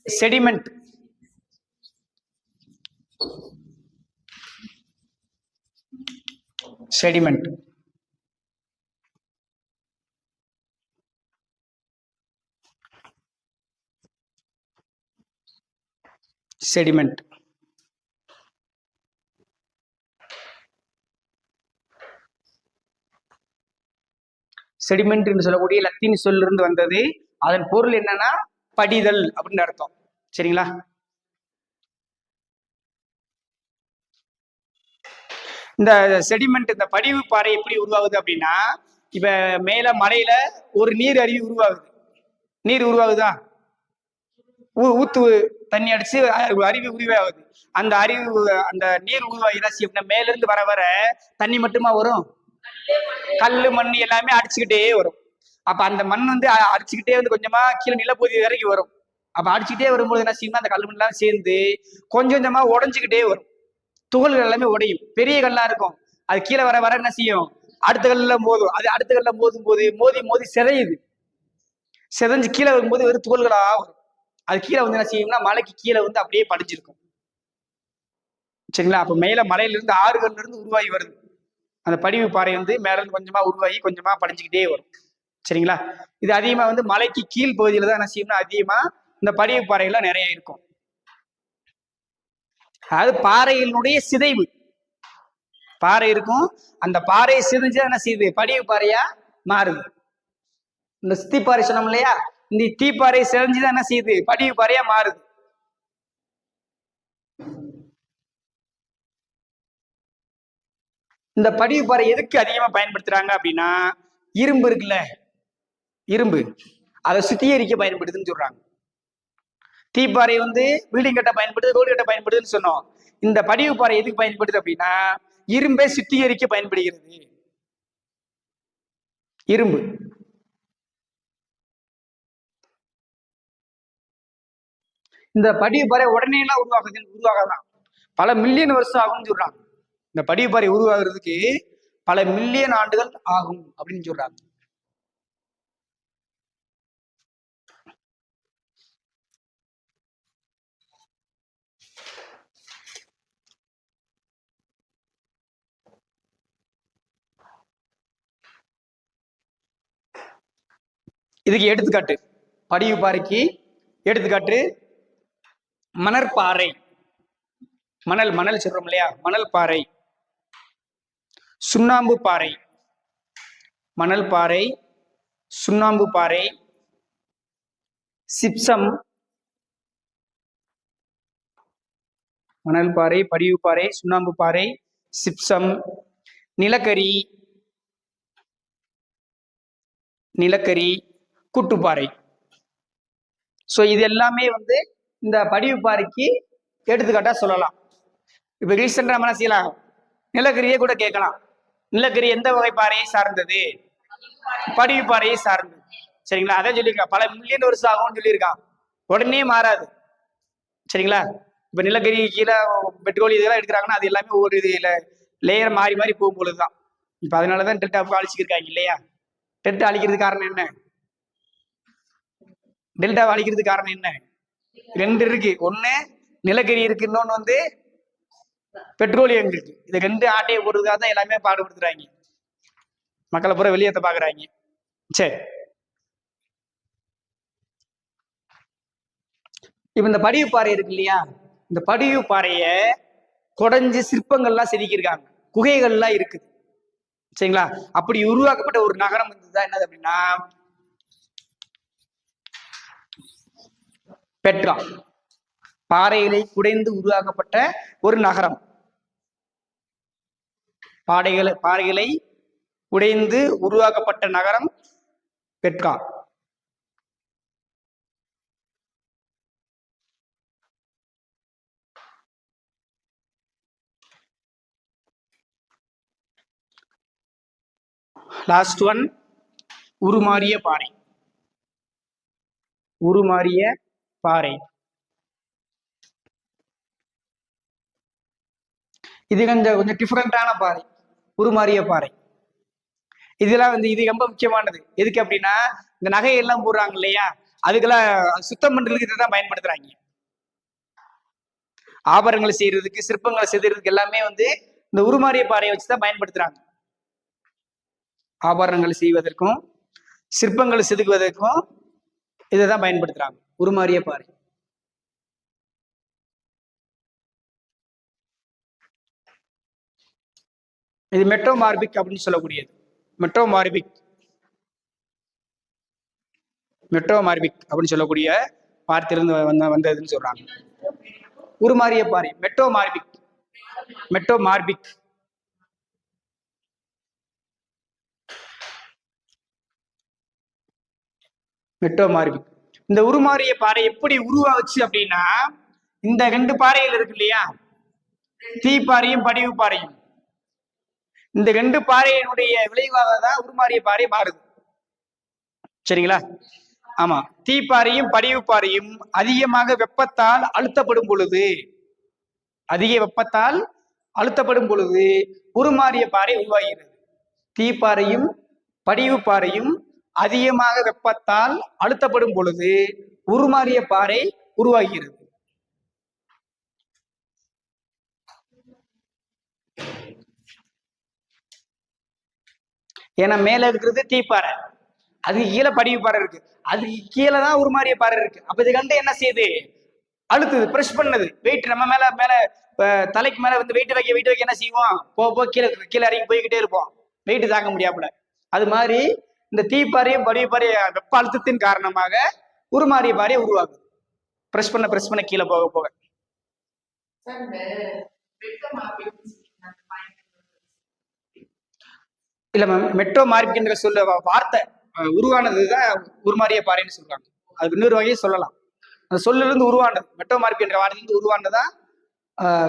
செடிமெண்ட் செடிமெண்ட் செடிமெண்ட் செடிமெண்ட் என்று சொல்லக்கூடிய லத்தீன் சொல்லிருந்து வந்தது. அதன் பொருள் என்னன்னா படிதல் அப்படின்னு அர்த்தம். சரிங்களா? இந்த செடிமெண்ட் இந்த படிவு பாறை எப்படி உருவாகுது அப்படின்னா, இப்ப மேல மலையில ஒரு நீர் அருவி உருவாகுது. நீர் உருவாகுதா? ஊத்து தண்ணி அடிச்சு அருவி உருவாகுது. அந்த அருவி அந்த நீர் உருவாகிதான் அப்படின்னா மேல இருந்து வர வர தண்ணி மட்டுமா வரும்? கல்லு மண் எல்லாமே அடிச்சுக்கிட்டே வரும். அப்ப அந்த மண் வந்து அடிச்சுக்கிட்டே வந்து கொஞ்சமா கீழே நிலப்பகுதி வரைக்கும் வரும். அப்ப அடிச்சுக்கிட்டே வரும்போது என்ன செய்யும்னா அந்த கல் மண் எல்லாம் சேர்ந்து கொஞ்சம் கொஞ்சமா உடஞ்சுக்கிட்டே வரும். துகள்கள் எல்லாமே உடையும். பெரிய கல்லா இருக்கும். அது கீழே வர வர என்ன செய்யும்? அடுத்த கல்ல மோதும். அது அடுத்த கல்ல மோதும் போது மோதி மோதி சிதையுது. சிதைஞ்சு கீழே வரும்போது வெறும் துகள்களா வரும். அது கீழே வந்து என்ன செய்யும்னா மலைக்கு கீழே வந்து அப்படியே படிஞ்சிருக்கும். சரிங்களா? அப்ப மேல மலையில இருந்து ஆறுகள்ல இருந்து உருவாகி வருது. அந்த படிவு பாறை வந்து மேல இருந்து கொஞ்சமா உருவாகி கொஞ்சமா படிஞ்சுக்கிட்டே வரும். சரிங்களா? இது அதிகமா வந்து மலைக்கு கீழ் பகுதியில தான் என்ன செய்யும்னா அதிகமா இந்த படிவு பாறைகள் நிறைய இருக்கும். அதாவது பாறையினுடைய சிதைவு. பாறை இருக்கும், அந்த பாறையை சிதைஞ்சு என்ன செய்யுது? படிவு பாறையா மாறுது. இந்த தீப்பாறை சொன்னோம் இல்லையா, இந்த தீப்பாறை சிதைஞ்சுதான் என்ன செய்யுது? படிவு பாறையா மாறுது. இந்த படிவு பாறை எதுக்கு அதிகமா பயன்படுத்துறாங்க அப்படின்னா, இரும்பு இருக்குல்ல, இரும்பு அதை சுத்திகரிக்க பயன்படுதுன்னு சொல்றாங்க. தீப்பாறை வந்து பில்டிங் கட்ட பயன்படுது, ரோடு கட்ட பயன்படுதுன்னு சொன்னோம். இந்த படிவு பாறை எதுக்கு பயன்படுது அப்படின்னா, இரும்பை சுத்திகரிக்க பயன்படுகிறது. இரும்பு இந்த படிவு பாறை உடனே எல்லாம் உருவாகலாம், பல மில்லியன் வருஷம் ஆகும்னு சொல்றாங்க. இந்த படிவு பாறை உருவாகிறதுக்கு பல மில்லியன் ஆண்டுகள் ஆகும் அப்படின்னு சொல்றாங்க. இதுக்கு எடுத்துக்காட்டு, படிவு பாறைக்கு எடுத்துக்காட்டு மணற்பாறை. மணல் மணல் சொல்றோம் இல்லையா, மணல் பாறை, சுண்ணாம்பு பாறை, மணல் பாறை, சுண்ணாம்பு பாறை, சிப்சம், மணல் பாறை, படிவு பாறை, சுண்ணாம்பு பாறை, சிப்சம், நிலக்கரி, நிலக்கரி, கூட்டுப்பாறை. ஸோ இது எல்லாமே வந்து இந்த படிவு பாறைக்கு எடுத்துக்காட்டா சொல்லலாம். இப்ப ரீசெண்டா என்ன செய்யலாம், நிலக்கரியே கூட கேட்கலாம். நிலக்கரி எந்த வகை பாறையை சார்ந்தது? படிவு பாறையை சார்ந்தது. சரிங்களா? அதான் சொல்லியிருக்கான், பல மில்லியன் வருஷம் ஆகும்னு சொல்லியிருக்கான். உடனே மாறாது. சரிங்களா? இப்ப நிலக்கரி கீழே பெட்ரோல் இதெல்லாம் எடுக்கிறாங்கன்னா அது எல்லாமே ஒரு இதுல லேயர் மாறி மாறி போகும் பொழுதுதான். இப்ப அதனாலதான் டெல்டாவுக்கு அழிச்சிருக்காங்க இல்லையா? டெல்டா அழிக்கிறதுக்கு காரணம் என்ன? டெல்டாவை அழிக்கிறதுக்கு காரணம் என்ன? ரெண்டு இருக்கு. ஒண்ணு நிலக்கரி இருக்கு, இன்னொன்னு வந்து பெட்ரோலியம் இருக்கு. இது ரெண்டு ஆட்டையை போடுறதுக்காக தான் எல்லாமே பாடுபடுத்துறாங்க. மக்களை பூரா வெளியேற்ற பாக்குறாங்க. சரி, இப்ப இந்த படிவு பாறை இருக்கு இல்லையா, இந்த படிவு பாறைய குடைஞ்சு சிற்பங்கள்லாம் செதுக்கியிருக்காங்க, குகைகள்லாம் இருக்குது. சரிங்களா? அப்படி உருவாக்கப்பட்ட ஒரு நகரம் இருந்ததுதான் என்னது அப்படின்னா பெட்ரா. பாறைகளை குடைந்து உருவாக்கப்பட்ட ஒரு நகரம். பாறைகளை உடைந்து உருவாக்கப்பட்ட நகரம் பெட்ரா. லாஸ்ட் ஒன் உருமாறிய பாறை. உருமாறிய பாறை இது கொஞ்சம் டிஃப்ரெண்டான பாறை. உருமாறிய பாறை இதெல்லாம் இது ரொம்ப முக்கியமானது. எதுக்கு அப்படின்னா இந்த நகையெல்லாம் போடுறாங்க இல்லையா, அதுக்கெல்லாம் சுத்தம் பண்றதுக்கு இதுதான் பயன்படுத்துறாங்க. ஆபரணங்களை செய்யறதுக்கு, சிற்பங்களை செதுறதுக்கு எல்லாமே இந்த உருமாறிய பாறையை வச்சுதான் பயன்படுத்துறாங்க. ஆபரணங்கள் செய்வதற்கும் சிற்பங்களை செதுக்குவதற்கும் இதைதான் பயன்படுத்துறாங்க, உருமாறிய பாறை. இது மெட்டோமார்பிக் அப்படின்னு சொல்லக்கூடியது. மெட்டோமார்பிக் அப்படின்னு சொல்லக்கூடிய வார்த்தையிலிருந்து வந்ததுன்னு சொல்றாங்க. உருமாறிய பாறை மெட்டோமார்பிக். இந்த உருமாறிய பாறை எப்படி உருவாச்சு அப்படின்னா, இந்த 2 பாறைகள் இருக்கு இல்லையா, தீப்பாறையும் படிவு பாறையும், இந்த 2 பாறையினுடைய விளைவாக தான் உருமாறிய பாறை மாறுது. சரிங்களா? ஆமா, தீப்பாறையும் படிவு பாறையும் அதிகமாக வெப்பத்தால் அழுத்தப்படும் பொழுது, உருமாறிய பாறை உருவாகிறது. தீப்பாறையும் படிவு பாறையும் அதிகமாக வெப்பத்தால் அழுத்தப்படும் பொழுது உருமாறிய பாறை உருவாகிறது. ஏன்னா மேல இருக்கிறது தீப்பாறை, அதுக்கு கீழே படிவு பாறை இருக்கு, அதுக்கு கீழே தான் உருமாறிய பாறை இருக்கு. அப்ப இது கண்டு என்ன செய்யுது, அழுத்துது, பிரஷ் பண்ணது. வெயிட் நம்ம மேல தலைக்கு மேல வெயிட் வைக்க என்ன செய்வோம், போ கீழே இறங்கி போய்கிட்டே இருப்போம், வெயிட் தாங்க முடியாமல. அது மாதிரி இந்த தீப்பாறையும் படிவு பாறைய வெப்ப அழுத்தத்தின் காரணமாக உருமாறிய பாறையை உருவாகுது. பிரஷ் பண்ண கீழே போக இல்ல மேம், மெட்டோமார்பிக் என்ற சொல்ல வார்த்தை உருவானதுதான் உருமாறிய பாறைன்னு சொல்றாங்க. அதுக்கு இன்னொரு வகையை சொல்லலாம், அந்த சொல்லிலிருந்து உருவானது. மெட்டோமார்பிக் என்ற வார்த்தையிலிருந்து உருவானதான்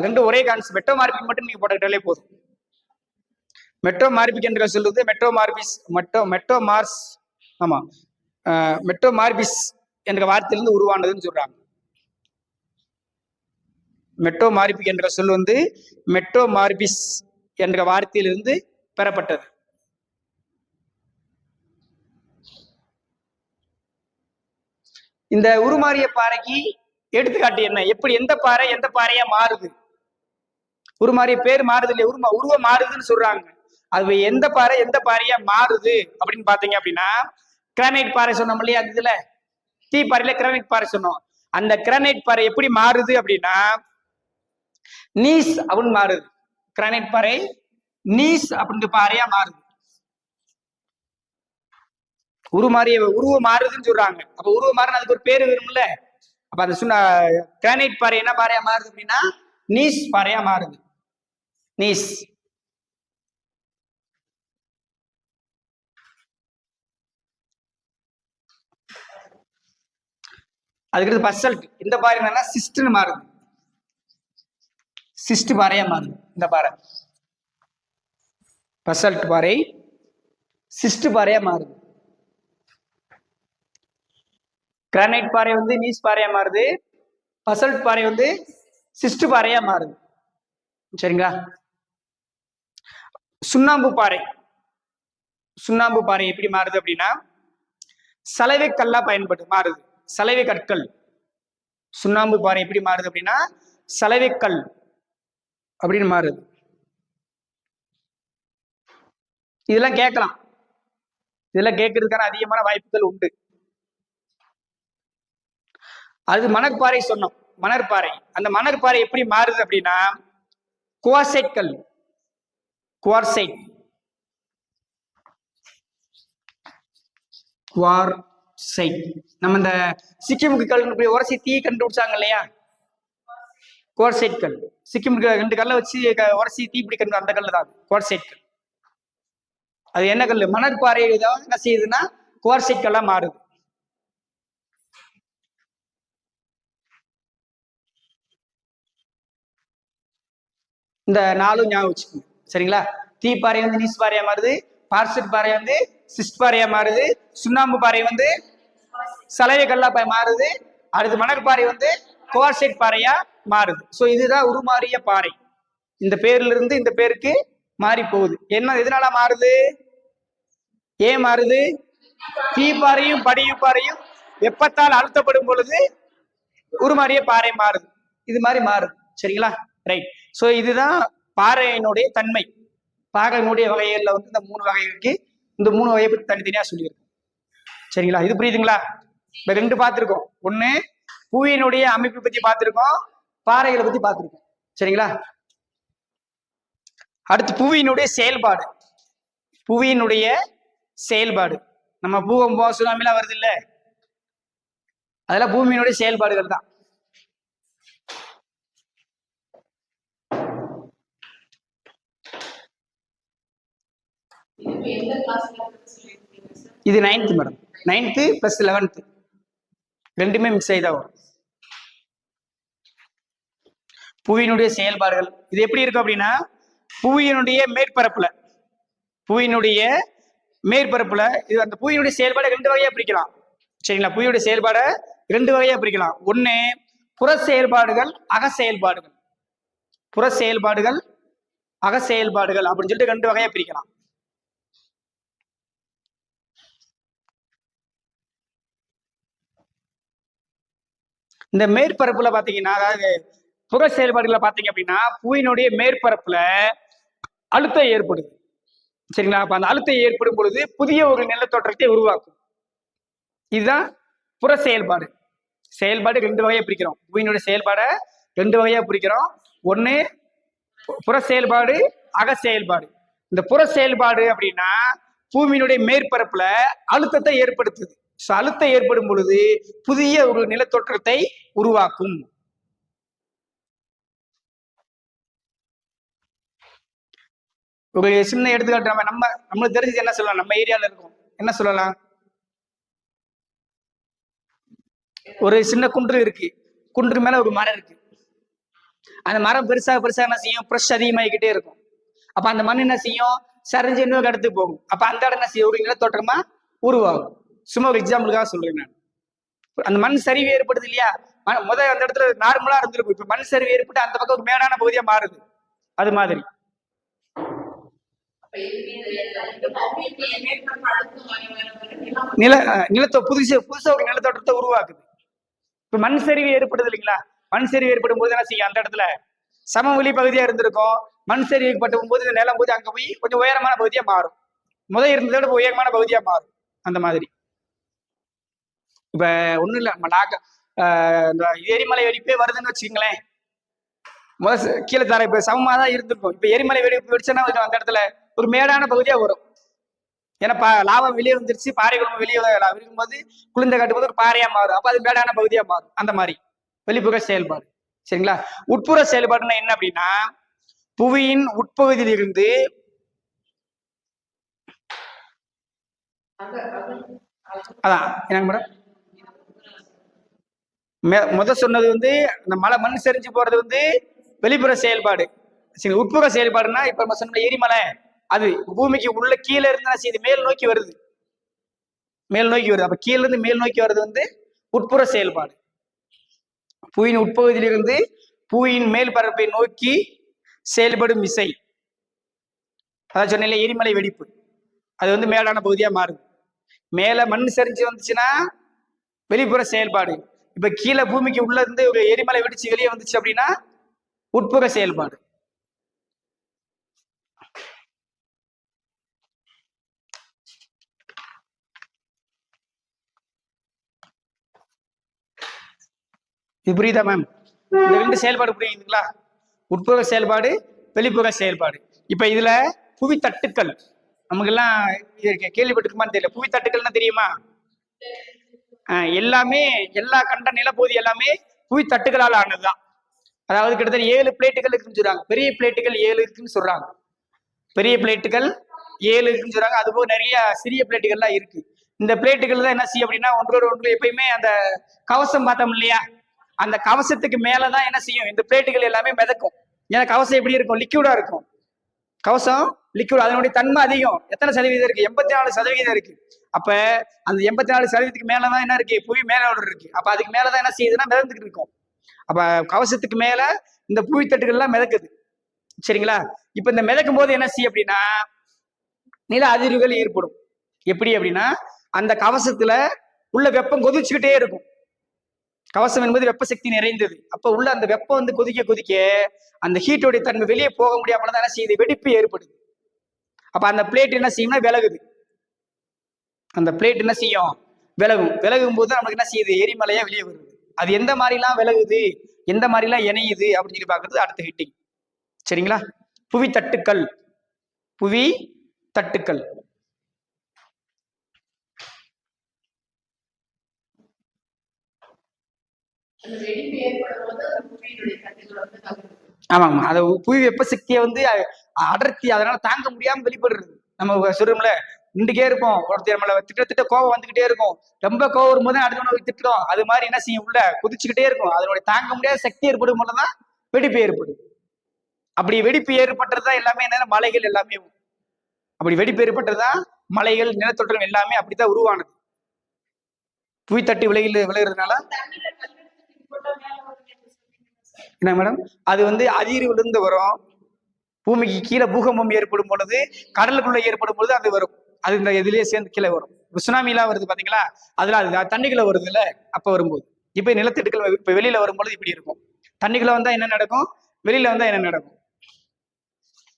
2 ஒரே கான்செப்ட். மெட்டோமார்பிக் மட்டும் நீங்க போட்டுக்கிட்டாலே போதும். மெட்டோமார்பிக் என்ற சொல்லுது மெட்டோமார்பிஸ் என்ற வார்த்தையிலிருந்து உருவானதுன்னு சொல்றாங்க. மெட்டோமார்பிக் என்ற சொல் மெட்டோமார்பிஸ் என்ற வார்த்தையிலிருந்து பெறப்பட்டது. இந்த உருமாறிய பாறைக்கு எடுத்துக்காட்டு என்ன, எப்படி எந்த பாறையா மாறுது, உருமாறிய பேர் மாறுது இல்லையா, உருவம் மாறுதுன்னு சொல்றாங்க. அது எந்த பாறையா மாறுது அப்படின்னு பாத்தீங்க அப்படின்னா, கிரானைட் பாறை சொன்னோம் இல்லையா, இதுல தீப்பாறையில கிரானைட் பாறை சொன்னோம். அந்த கிரானைட் பாறை எப்படி மாறுது அப்படின்னா நீஸ் அப்படின்னு மாறுது. கிரானைட் பாறை நீஸ் அப்படின்ற பாறையா மாறுது. உருவம் மாறுதுன்னு சொல்றாங்க. அப்ப உருவம் மாறுன்னு அதுக்கு ஒரு பேரு வரும்ல. அப்ப அந்த கிரானைட் பாறை என்ன பாறையா மாறுது அப்படின்னா நீஸ் பாறையா மாறுது. நீஸ். அதுக்கு பசல்ட். இந்த பாறை என்னன்னா சிஸ்ட்னு மாறுது. சிஸ்ட் பாறையா மாறுது இந்த பாறை. பசல்ட் பாறை சிஸ்ட் பாறையா மாறுது. கிரானைட் பாறை நீஸ் பாறையா மாறுது. பசல்ட் பாறை சிஸ்ட் பாறையா மாறுது. சரிங்களா? சுண்ணாம்பு பாறை எப்படி மாறுது அப்படின்னா சலவை கல்லா மாறுது. சலவை கற்கள். சுண்ணாம்பு பாறை எப்படி மாறுது அப்படின்னா சலவை கல் அப்படின்னு மாறுது. இதெல்லாம் கேட்கலாம், இதெல்லாம் கேட்கறதுக்கான அதிகமான வாய்ப்புகள் உண்டு. அது மணற்பாறை சொன்னோம். மணற்பாறை, அந்த மணற்பாறை எப்படி மாறுது அப்படின்னா குவார்சைட் கல். குவார்சைட் நம்ம இந்த சிக்கிமுக்கு கல் உரசி தீ கண்டுபிடிச்சாங்க இல்லையா, குவார்சைட் கல். சிக்கிமுக்கு 2 கல்லை வச்சு உரசி தீ பிடி கண்டு அந்த கல் தான் குவார்சைட் கல். அது என்ன கல், மணற்பாறை என்ன செய்யுதுன்னா குவார்சைட் கல்லா மாறுது. இந்த 4 ஞாபகம் வச்சுக்கோங்க. சரிங்களா? தீப்பாறை நீஸ் பாறையா மாறுது, பார்சட் பாறை வந்து சிஸ்ட் பாறையா மாறுது. சுண்ணாம்பு பாறை வந்து சலவை கல்லா மாறுது. அடுத்து மணல் பாறை வந்து குவார்ட்சைட் பாறையா மாறுது. ஸோ இதுதான் உருமாறிய பாறை. இந்த பேர்ல இருந்து இந்த பேருக்கு மாறி போகுது. என்ன எதனால மாறுது? ஏன் மாறுது? தீப்பாறையும் படியும் பாறையும் வெப்பத்தால் அழுத்தப்படும் பொழுது உருமாறிய பாறை மாறுது. இது மாதிரி மாறுது. சரிங்களா? ரைட். ஸோ இதுதான் பாறையினுடைய தன்மை. பாறையினுடைய வகைகள்ல வந்து இந்த 3 வகை இருக்கு. இந்த 3 வகையை பத்தி தனித்தனியா சொல்லியிருக்கோம். சரிங்களா? இது புரியுதுங்களா? இப்ப 2 பார்த்திருக்கோம். ஒண்ணு புவியினுடைய அமைப்பு பத்தி பார்த்திருக்கோம், பாறைகளை பத்தி பார்த்திருக்கோம். சரிங்களா? அடுத்து புவியினுடைய செயல்பாடு. புவியினுடைய செயல்பாடு நம்ம பூகம்பம் சுனாமிலாம் வருது இல்ல, அதெல்லாம் பூமியினுடைய செயல்பாடுகள் தான். இது 9th மேடம். 9th + 11th ரெண்டுமே மிக்ஸ் ஆகிதான் வரும். புவியினுடைய செயல்பாடுகள் இது எப்படி இருக்கும் அப்படின்னா, புவியினுடைய மேற்பரப்புல இது அந்த புவியினுடைய செயல்பாடை 2 வகையா பிரிக்கலாம். சரிங்களா? புவியுடைய செயல்பாடை 2 வகையா பிரிக்கலாம். ஒண்ணு புற செயல்பாடுகள், அக செயல்பாடுகள். புற செயல்பாடுகள், அக செயல்பாடுகள் அப்படின்னு சொல்லிட்டு 2 வகையா பிரிக்கலாம். இந்த மேற்பரப்புல பாத்தீங்கன்னா, அதாவது புற செயல்பாடுகளை பாத்தீங்க அப்படின்னா, புவியினுடைய மேற்பரப்புல அழுத்தம் ஏற்படுது. சரிங்களா? அப்ப அந்த அழுத்தம் ஏற்படும் பொழுது புதிய ஒரு நிலத்தோற்றத்தை உருவாக்கும். இதுதான் புற செயல்பாடு. செயல்பாடு 2 வகையா பிரிக்கிறோம். புவியினுடைய செயல்பாடை 2 வகையா பிரிக்கிறோம். ஒண்ணு புற செயல்பாடு, அக செயல்பாடு. இந்த புற செயல்பாடு அப்படின்னா பூமியினுடைய மேற்பரப்புல அழுத்தத்தை ஏற்படுத்துது. அழுத்தம் ஏற்படும் பொழுது புதிய ஒரு நிலத்தோற்றத்தை உருவாக்கும். ஒரு சின்ன எடுத்துக்காட்டு நம்மளுக்கு தெரிஞ்சது என்ன சொல்லலாம்? நம்ம ஏரியால இருக்கும் என்ன சொல்லலாம்? ஒரு சின்ன குன்று இருக்கு. குன்று மேல ஒரு மரம் இருக்கு. அந்த மரம் பெருசா என்ன செய்யும்? ப்ரெஷ் அதிகமாகிக்கிட்டே இருக்கும். அப்ப அந்த மண் என்ன செய்யும்? சரிஞ்சு இன்னொரு இடத்துக்கு போகும். அப்ப அந்த இடம் என்ன செய்யும்? ஒரு நிலத்தோற்றமா உருவாகும். சும்மா ஒரு எக்ஸாம்பிளுக்காக சொல்றேன் நான். அந்த மண் சரிவு ஏற்படுது இல்லையா? முதல் அந்த இடத்துல நார்மலா இருந்திருக்கும். இப்ப மண் சரிவு ஏற்பட்டு அந்த பக்கம் ஒரு மேடான பகுதியா மாறுது. அது மாதிரி புதுசா ஒரு நிலத்தோற்றத்தை உருவாக்குது. இப்ப மண் சரிவு ஏற்படுது இல்லைங்களா? மண் சரிவு ஏற்படும் போது என்ன செய்யும்? அந்த இடத்துல சமவெளி பகுதியா இருந்திருக்கும். மண் சரிவு ஏற்படும் போது இந்த நிலம் போது அங்க போய் கொஞ்சம் உயரமான பகுதியா மாறும். முதல் இருந்ததோட உயரமான பகுதியா மாறும். அந்த மாதிரி இப்ப ஒண்ணும் இல்ல, இந்த எரிமலை வெடிப்பே வருதுன்னு வச்சுக்கங்களேன். கீழே தர இப்ப சமமாதான் இருந்திருக்கும். இப்ப எரிமலை வெடிப்பு வெடிச்சா அந்த இடத்துல ஒரு மேடான பகுதியா வரும். ஏன்னா லாபம் வெளியே வந்துருச்சு, பாறை குழம்பு வெளியே இருக்கும்போது குளிர்ந்த காட்டும் போது ஒரு பாறையா மாறும். அப்ப அது மேடான பகுதியா மாறும். அந்த மாதிரி வெளிப்புற செயல்பாடு. சரிங்களா? உட்புற செயல்பாடுன்னா என்ன அப்படின்னா, புவியின் உட்பகுதியில் இருந்து அதான் என்னங்க மேடம் சொன்னது வந்து இந்த மண் சரிஞ்சு போறது வந்து வெளிப்புற செயல்பாடு. சரி, உட்புற செயல்பாடுன்னா இப்ப நம்ம சொன்ன எரிமலை அது பூமிக்கு உள்ள கீழே இருந்து செய்து மேல் நோக்கி வருது. அப்ப கீழே இருந்து மேல் நோக்கி வர்றது வந்து உட்புற செயல்பாடு. புவியின் உட்பகுதியிலிருந்து புவியின் மேல் பரப்பை நோக்கி செயல்படும் விசை. அதான் சொன்ன எரிமலை வெடிப்பு, அது வந்து மேலான பகுதியா மாறுது. மேல மண் சரிஞ்சு வந்துச்சுன்னா வெளிப்புற செயல்பாடு. இப்ப கீழே பூமிக்கு உள்ள இருந்து ஒரு எரிமலை வெடிச்சு வெளியே வந்துச்சு அப்படின்னா உட்புற செயல்பாடு. இது புரியுதா மேம்? இந்த 2 செயல்பாடு புரியுதுங்களா? உட்புற செயல்பாடு, வெளிப்புற செயல்பாடு. இப்ப இதுல புவி தட்டுக்கள் நமக்கு எல்லாம் கேள்விப்பட்டிருக்குமான்னு தெரியல. புவி தட்டுக்கள்னா தெரியுமா? எல்லாமே எல்லா கண்ட நிலப்பகுதி எல்லாமே புவி தட்டுகளால் ஆனதுதான். அதாவது கிட்டத்தட்ட 7 பிளேட்டுகள் இருக்குன்னு சொல்றாங்க. பெரிய பிளேட்டுகள் 7 இருக்குன்னு சொல்றாங்க. பெரிய பிளேட்டுகள் 7 இருக்குன்னு சொல்றாங்க. அது போக நிறைய சிறிய பிளேட்டுகள்லாம் இருக்கு. இந்த பிளேட்டுகள் தான் என்ன செய்யும் அப்படின்னா ஒன்றோடு ஒன்று எப்பயுமே அந்த கவசம் பார்த்தோம் இல்லையா, அந்த கவசத்துக்கு மேலதான் என்ன செய்யும்? இந்த பிளேட்டுகள் எல்லாமே மிதக்கும். ஏன்னா கவசம் எப்படி இருக்கும்? லிக்யூடா இருக்கும். கவசம் லிக்விட், அதனுடைய தன்மை அதிகம். எத்தனை சதவீதம் இருக்கு? 84% இருக்கு. அப்ப அந்த 84%க்கு மேலதான் என்ன இருக்கு? புவி மேலோடு இருக்கு. அப்ப அதுக்கு மேலதான் என்ன செய்யுதுன்னா மிதந்துட்டு இருக்கும். அப்ப கவசத்துக்கு மேல இந்த புவித்தட்டுகள் எல்லாம் மிதக்குது. சரிங்களா? இப்ப இந்த மிதக்கும் போது என்ன செய்யும் அப்படின்னா நில அதிர்வுகள் ஏற்படும். எப்படி அப்படின்னா அந்த கவசத்துல உள்ள வெப்பம் கொதிச்சுக்கிட்டே இருக்கும். கவசம் என்பது வெப்ப சக்தி நிறைந்தது. அப்ப உள்ள அந்த வெப்பம் வந்து கொதிக்க கொதிக்க அந்த ஹீட்டோடைய தன்மை வெளியே போக முடியாமல தான் என்ன செய்யுது? வெடிப்பு ஏற்படுது. அப்ப அந்த பிளேட் என்ன செய்யும்னா விலகுது. அந்த பிளேட் என்ன செய்யும்? விலகும். விலகும் போது நமக்கு என்ன செய்யுது? எரிமலையா வெளியே வருது. அது எந்த மாதிரிலாம் விலகுது, எந்த மாதிரிலாம் இணையுது அப்படின்னு சொல்லி பாக்குறது அடுத்த ஹிட்டிங். சரிங்களா? புவி தட்டுக்கள். புவி தட்டுக்கள். ஆமாமா, அது புவி வெப்ப சக்தியை வந்து அடர்த்தி அதனால தாங்க முடியாம வெளிப்படுறது. நம்ம சொல்றோம்ல, நின்றுக்கே இருப்போம், ஒருத்தர் நம்மள திட்ட கோவம் வந்துகிட்டே இருக்கும். ரொம்ப கோவம் வரும்போது அடுத்தவங்க திட்டுறோம். அது மாதிரி என்ன செய்யும்? உள்ள குதிச்சுக்கிட்டே இருக்கும். அதனுடைய தாங்க முடியாத சக்தி ஏற்படும் போதுதான் வெடிப்பு ஏற்படும். அப்படி வெடிப்பு ஏற்பட்டதுதான் எல்லாமே என்ன? மலைகள் எல்லாமே. அப்படி வெடிப்பு ஏற்பட்டதுதான் மலைகள், நிலத்தொற்றம் எல்லாமே அப்படித்தான் உருவானது. புவித்தட்டு விளைகிறதுனால என்ன மேடம்? அது வந்து அதிர்விலிருந்து வரும். பூமிக்கு கீழே பூகம்பம் ஏற்படும் பொழுது, கடலுக்குள்ள ஏற்படும் பொழுது அது வரும். அது இந்த இதுலயே சேர்ந்து கீழே வரும். சுனாமிலாம் வருது பாத்தீங்களா? அதுல அது தண்ணிக்குள்ள வருது இல்ல, அப்ப வரும்போது. இப்ப நிலத்தட்டுக்கள் இப்ப வெளியில வரும்பொழுது இப்படி இருக்கும். தண்ணிக்குள்ள வந்தா என்ன நடக்கும்? வெளியில வந்தா என்ன நடக்கும்?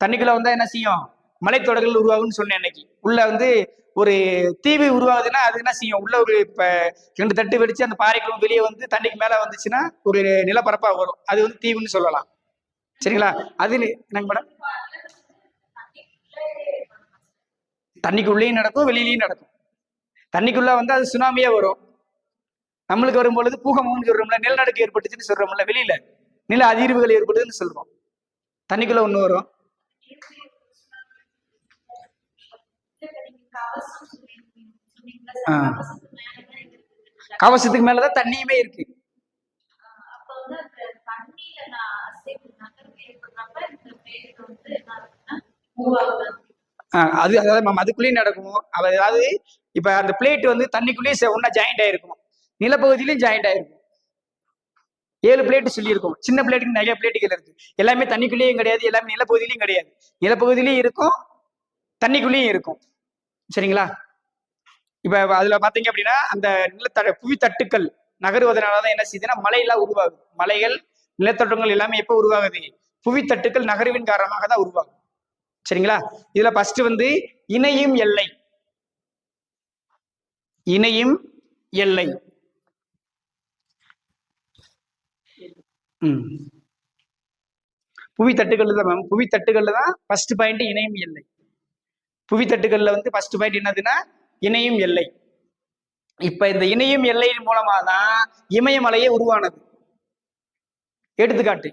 தண்ணிக்குள்ள வந்தா என்ன செய்யும்? மலைத்தொடர்கள் உருவாகும்னு சொன்னேன் அன்னைக்கு. உள்ள வந்து ஒரு தீவு உருவாகுதுன்னா அது என்ன செய்யும்? உள்ள ஒரு இப்ப 2 தட்டு வெடிச்சு அந்த பாறைக்குள்ள வெளியே வந்து தண்ணிக்கு மேல வந்துச்சுன்னா ஒரு நிலப்பரப்பா வரும். அது வந்து தீவுன்னு சொல்லலாம். சரிங்களா? அது என்னங்க மேடம்? தண்ணிக்குள்ளேயும் நடக்கும், வெளியிலயும் நடக்கும். தண்ணிக்குள்ள வந்து அது சுனாமியே வரும். நம்மளுக்கு வரும் பொழுது பூகம்பம்னு சொல்றோம்ல, நிலநடுக்கம் ஏற்பட்டுச்சுன்னு சொல்றோம்ல, வெளியில நில அதிர்வுகள் ஏற்படுதுன்னு சொல்றோம். தண்ணிக்குள்ள ஒண்ணு வரும். கவசத்துக்கு மேலதான் தண்ணியுமே இருக்கு. அது அதாவது அதுக்குள்ளேயும் நடக்கும். அதாவது இப்ப அந்த பிளேட் வந்து தண்ணிக்குள்ளேயும் ஒன்னா ஜாயிண்ட் ஆயிருக்கும், நிலப்பகுதியிலையும் ஜாயிண்ட் ஆயிருக்கும். 7 பிளேட் சொல்லியிருக்கும். சின்ன பிளேட்டுக்கு நிறைய பிளேட்டுகள் இருக்கு. எல்லாமே தண்ணிக்குள்ளேயும் கிடையாது, எல்லாமே நிலப்பகுதியிலையும் கிடையாது. நிலப்பகுதியிலையும் இருக்கும், தண்ணிக்குள்ளேயும் இருக்கும். சரிங்களா? இப்ப அதுல பாத்தீங்க அப்படின்னா அந்த புவி தட்டுக்கள் நகருவதனாலதான் என்ன செய்யுதுன்னா மலையெல்லாம் உருவாகுது. மலைகள், நிலத்தோட்டங்கள் எல்லாமே எப்ப உருவாகுது? புவி தட்டுக்கள் நகர்வின் காரணமாக தான் உருவாகும். சரிங்களா? இதுல ஃபர்ஸ்ட் வந்து இணையும் எல்லை. இணையும் எல்லை. புவி தட்டுகள் தான் மேம். புவி தட்டுகள்ல தான் ஃபர்ஸ்ட் பாயிண்ட் இணையும் எல்லை. புவி தட்டுகள்ல வந்து ஃபர்ஸ்ட் பாயிண்ட் என்னதுன்னா இணையும் எல்லை. இப்ப இந்த இணையும் எல்லையின் மூலமா தான் இமயமலையே உருவானது. எடுத்துக்காட்டு,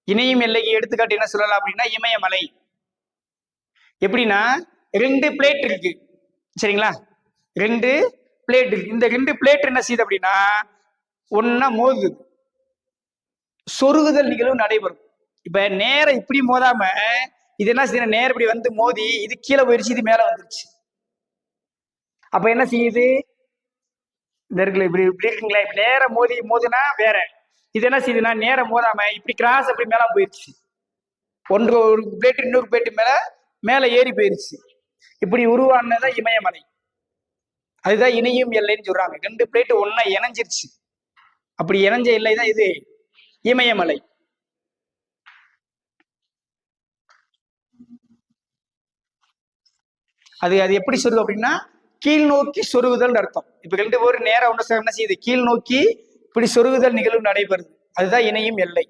இணையும் எல்லைக்கு எடுத்துக்காட்டு என்ன சொல்லலாம் அப்படின்னா இமயமலை. எப்படின்னா 2 பிளேட் இருக்கு. சரிங்களா? 2 பிளேட் இருக்கு. இந்த 2 பிளேட் என்ன செய்யுது அப்படின்னா ஒன்னா மோதுது, சொருகுதல் நிகழ்வு நடைபெறும். இப்ப நேரம் இப்படி மோதாம இது என்ன செய்ய? நேரம் இப்படி வந்து மோதி இது கீழே போயிடுச்சு, இது மேல வந்துருச்சு. அப்ப என்ன செய்யுது? இந்த இருக்குல்ல, இப்படி இப்படி இருக்குங்களா? இப்ப நேரம் மோதினா வேற. இது என்ன செய்யுதுன்னா நேரம் மோதாம இப்படி கிராஸ் அப்படி மேல போயிடுச்சு. ஒரு பிளேட் இன்னொரு பிளேட் மேல ஏறி போயிருச்சு. இப்படி உருவானதான் இமயமலை. அதுதான் இணையும் எல்லைன்னு சொல்றாங்க. 2 பிளேட் ஒன்னா இணைஞ்சிருச்சு. அப்படி இணைஞ்ச எல்லை தான் இது இமயமலை. அது எப்படி சொருகும் அப்படின்னா கீழ் நோக்கி சொருகுதல் அர்த்தம். இப்ப 2 பேரும் நேரம் ஒன்று என்ன செய்யுது? கீழ் நோக்கி இப்படி சொருகுதல் நிகழ்வு நடைபெறுது. அதுதான் இணையும் எல்லை.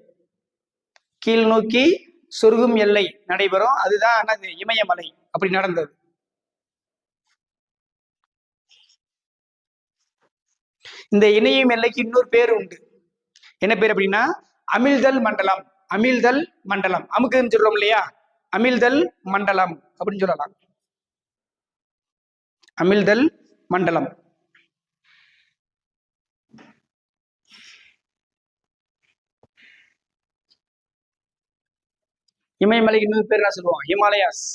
கீழ் நோக்கி சொருகும் எல்லை நடைபெறும். அதுதான் இமயமலை. அப்படி நடந்தது. இந்த இணையும் எல்லைக்கு இன்னொரு பேர் உண்டு. என்ன பேர் அப்படின்னா அமிழ்தல் மண்டலம். அமிழ்தல் மண்டலம், அமுக்குன்னு சொல்றோம் இல்லையா? அமிழ்தல் மண்டலம் அப்படின்னு சொல்லலாம். அமிழ்தல் மண்டலம். இமயமலைக்கு இன்னொரு பேர் என்ன சொல்லுவோம்? ஹிமாலயாஸ்.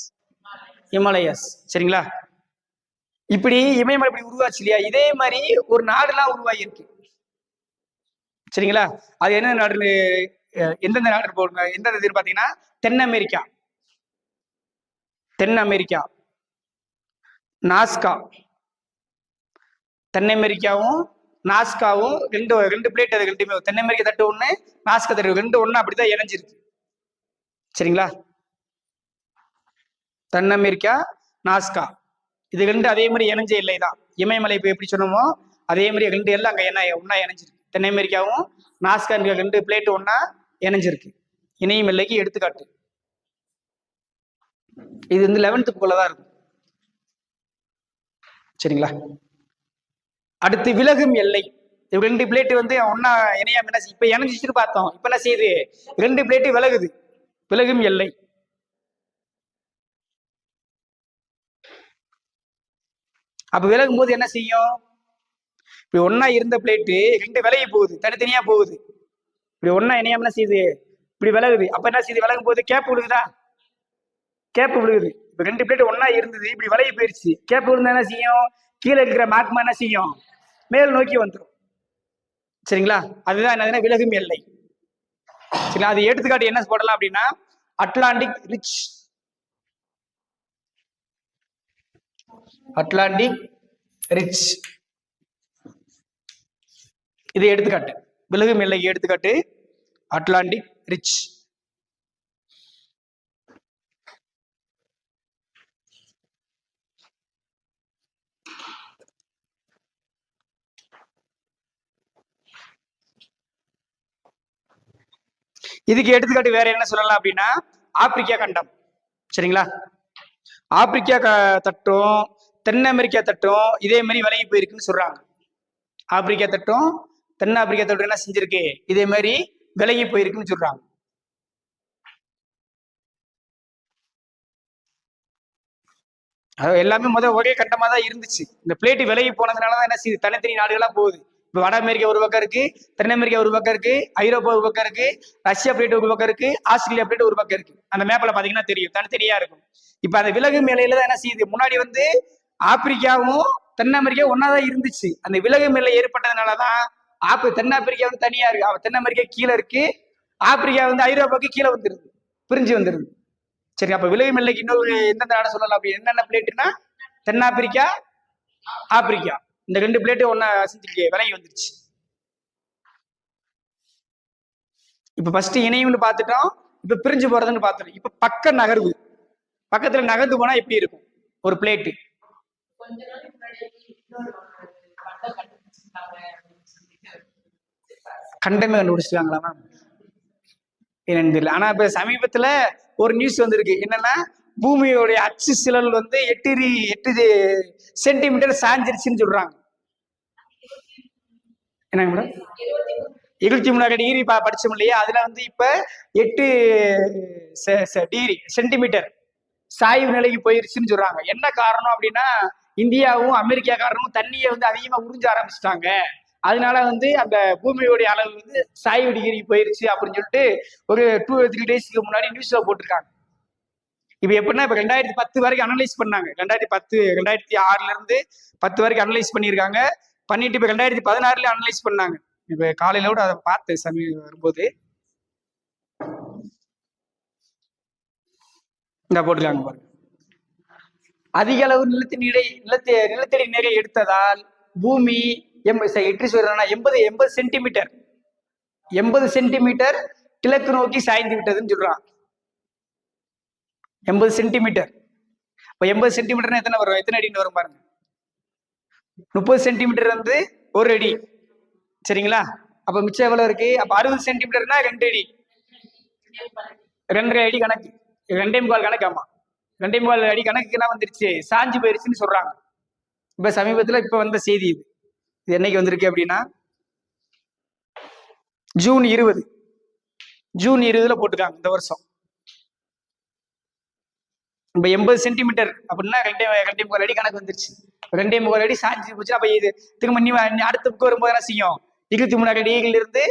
இமாலயஸ். சரிங்களா? இப்படி இமயமலை இப்படி உருவாச்சு இல்லையா? இதே மாதிரி ஒரு நாடுலாம் உருவாகி இருக்கு. சரிங்களா? அது என்ன நாடு? எந்தெந்த நாடு போடுங்க? எந்தெந்த இது பாத்தீங்கன்னா தென் அமெரிக்கா, தென் அமெரிக்கா, நாஸ்கா, தென் அமெரிக்காவும் நாஸ்காவும் ரெண்டு ரெண்டு பிளேட். அது ரெண்டுமே தென் அமெரிக்கா தட்டு ஒண்ணு, நாஸ்கா தட்டு ரெண்டு ஒண்ணு அப்படிதான் இணைஞ்சிருக்கு. சரிங்களா? தென் அமெரிக்கா, நாஸ்கா இது ரெண்டு அதே மாதிரி இணைஞ்ச எல்லை தான். இமயமலை இப்போ எப்படி சொன்னோமோ அதே மாதிரி ரெண்டு எல்லாம் அங்க என்ன ஒன்னா இணைஞ்சிருக்கு. தென் அமெரிக்காவும் நாஸ்கா ரெண்டு பிளேட் ஒன்னா இணைஞ்சிருக்கு. இணையும் எல்லைக்கு எடுத்துக்காட்டு. இது வந்து 11th புக்குள்ளதான் இருக்கும். சரிங்களா? அடுத்து விலகும் எல்லை. ரெண்டு பிளேட் வந்து ஒன்னா இணையாம என்ன இப்ப இணைஞ்சிச்சுன்னு பார்த்தோம். இப்ப என்ன செய்யுது? ரெண்டு பிளேட் விலகுது. விலகும் எல்லை. அப்ப விலகும் போது என்ன செய்யும்? இப்படி ஒன்னா இருந்த பிளேட்டு ரெண்டு விலகி போகுது, தனித்தனியா போகுது. இப்படி ஒன்னா இணையாம என்ன செய்யுது? இப்படி விலகுது. அப்ப என்ன செய்யுது? விலகும் போது கேப் விழுகுதா? கேப் விழுகுது. இப்ப ரெண்டு பிளேட் ஒன்னா இருந்தது, இப்படி விலகி போயிருச்சு. கேப் விழுந்தா என்ன செய்யும்? கீழே இருக்கிற மேக்மா என்ன செய்யும்? மேல் நோக்கி வந்துடும். சரிங்களா? அதுதான் என்ன விலகும் எல்லை. சரிங்களா? அது எடுத்துக்காட்டு என்ன போடலாம் அப்படின்னா அட்லாண்டிக் ரிச். அட்லாண்டிக் ரிச் இது எடுத்துக்காட்டு. விலகும் எல்லைக்கு எடுத்துக்காட்டு அட்லாண்டிக் ரிச். இதுக்கு எடுத்துக்காட்டு வேற என்ன சொல்லலாம் அப்படின்னா ஆப்பிரிக்கா கண்டம். சரிங்களா? ஆப்பிரிக்கா தட்டும் தென் அமெரிக்கா தட்டும் இதே மாதிரி விலகி போயிருக்குன்னு சொல்றாங்க. ஆப்பிரிக்கா தட்டும் தென் ஆப்பிரிக்கா தட்டும் என்ன செஞ்சிருக்கு? இதே மாதிரி விலகி போயிருக்குன்னு சொல்றாங்க. எல்லாமே முதல் ஒரே கட்டமா தான் இருந்துச்சு. இந்த பிளேட் விலகி போனதுனாலதான் என்ன செய்யுது? தனித்தனி நாடுகளா போகுது. இப்ப வட அமெரிக்கா ஒரு பக்கம் இருக்கு, தென் அமெரிக்கா ஒரு பக்கம் இருக்கு, ஐரோப்பா ஒரு பக்கம் இருக்கு, ரஷ்யா பிளேட் ஒரு பக்கம் இருக்கு, ஆஸ்திரேலியா பிளேட் ஒரு பக்கம் இருக்கு. அந்த மேப்ல பாத்தீங்கன்னா தெரியும், தனித்தனியா இருக்கும். இப்ப அந்த விலகு மேலையில தான் என்ன செய்யுது? முன்னாடி வந்து ஆப்பிரிக்காவும் தென் அமெரிக்கா ஒன்னாதான் இருந்துச்சு. அந்த விலகு மேலை ஏற்பட்டதுனாலதான் தென் ஆப்பிரிக்கா வந்து தனியா இருக்கு, தென் அமெரிக்கா கீழே இருக்கு, ஆப்பிரிக்கா வந்து ஐரோப்பாவுக்கு கீழே வந்துருது, பிரிஞ்சு வந்துருது. சரி, அப்ப விலகு மேலைக்கு இன்னொரு எந்தெந்த நாடு சொல்லலாம்? அப்படி என்னென்ன பிளேட்னா தென் ஆப்பிரிக்கா, ஆப்பிரிக்கா இந்த ரெண்டு பிளேட்டு ஒன்னா செஞ்சிருக்கு, விலகி வந்துருச்சு. இப்ப ஃபர்ஸ்ட் இணையம்னு பார்த்துட்டோம், இப்ப பிரிஞ்சு போறதுன்னு பார்த்துட்டோம். இப்ப பக்க நகர்வு. பக்கத்துல நகர்ந்து போனா எப்படி இருக்கும் ஒரு பிளேட்டு? கண்டமே கண்டுபிடிச்சிருக்காங்களா மேம்? என்னன்னு தெரியல. ஆனா இப்ப சமீபத்துல ஒரு நியூஸ் வந்திருக்கு. என்னன்னா பூமியோடைய அச்சு சிலல் வந்து 8 சென்டிமீட்டர் சாஞ்சிருச்சுன்னு சொல்றாங்க. என்னங்க மேடம்? 23 டிகிரி படிச்சோம் இல்லையா? அதுல வந்து இப்ப 8 டிகிரி சென்டிமீட்டர் சாய்வு நிலைக்கு போயிருச்சுன்னு சொல்றாங்க. என்ன காரணம் அப்படின்னா இந்தியாவும் அமெரிக்கா காரணமும் தண்ணியை வந்து அதிகமா உறிஞ்ச ஆரம்பிச்சிட்டாங்க. அதனால வந்து அந்த பூமியோடைய அளவு வந்து சாய்வு டிகிரி போயிருச்சு அப்படின்னு சொல்லிட்டு ஒரு 2-3 டேஸ்க்கு முன்னாடி நியூஸ்ல போட்டிருக்காங்க. இப்ப எப்படின்னா இப்ப 2010 வரைக்கும் அனலைஸ் பண்ணாங்க. 2006ல இருந்து 10 வரைக்கும் அனலைஸ் பண்ணியிருக்காங்க. பண்ணிட்டு இப்ப 2016ல அனலைஸ் பண்ணாங்க. இப்ப காலையில கூட அதை பார்த்தேன் சமயம் வரும்போது. இந்த போட்டுருக்காங்க பாருங்க. அதிக அளவு நிலத்தடி நீரை எடுத்ததால் பூமி 80 சென்டிமீட்டர் 80 சென்டிமீட்டர் கிழக்கு நோக்கி சாய்ந்து விட்டதுன்னு சொல்றான். 80 சென்டிமீட்டர். இப்ப 80 சென்டிமீட்டர்னா எத்தனை வரும்? எத்தனை அடின்னு வரும் பாருங்க. 30 சென்டிமீட்டர் வந்து 1 அடி. சரிங்களா? அப்ப மிச்சம் எவ்வளவு இருக்கு? அப்ப 60 சென்டிமீட்டர்னா 2 அடி, 2.5 அடி கணக்கு, 2.25 கணக்கு. ஆமா, 2.25 அடி கணக்குன்னா வந்துருச்சு, சாஞ்சு போயிருச்சுன்னு சொல்றாங்க. இப்ப சமீபத்துல இப்ப வந்த செய்தி இது. இது என்னைக்கு வந்திருக்கு அப்படின்னா ஜூன் 20 போட்டுருக்காங்க இந்த வருஷம். இப்ப 80 சென்டிமீட்டர் அப்படின்னா 2.25 அடி கணக்கு வந்துருச்சு. 2.25 அடி சாஞ்சி போச்சு. அப்ப இது திரும்ப அடுத்த புக்கு வரும்போது என்ன செய்யும்? 23 டிகிரில இருந்து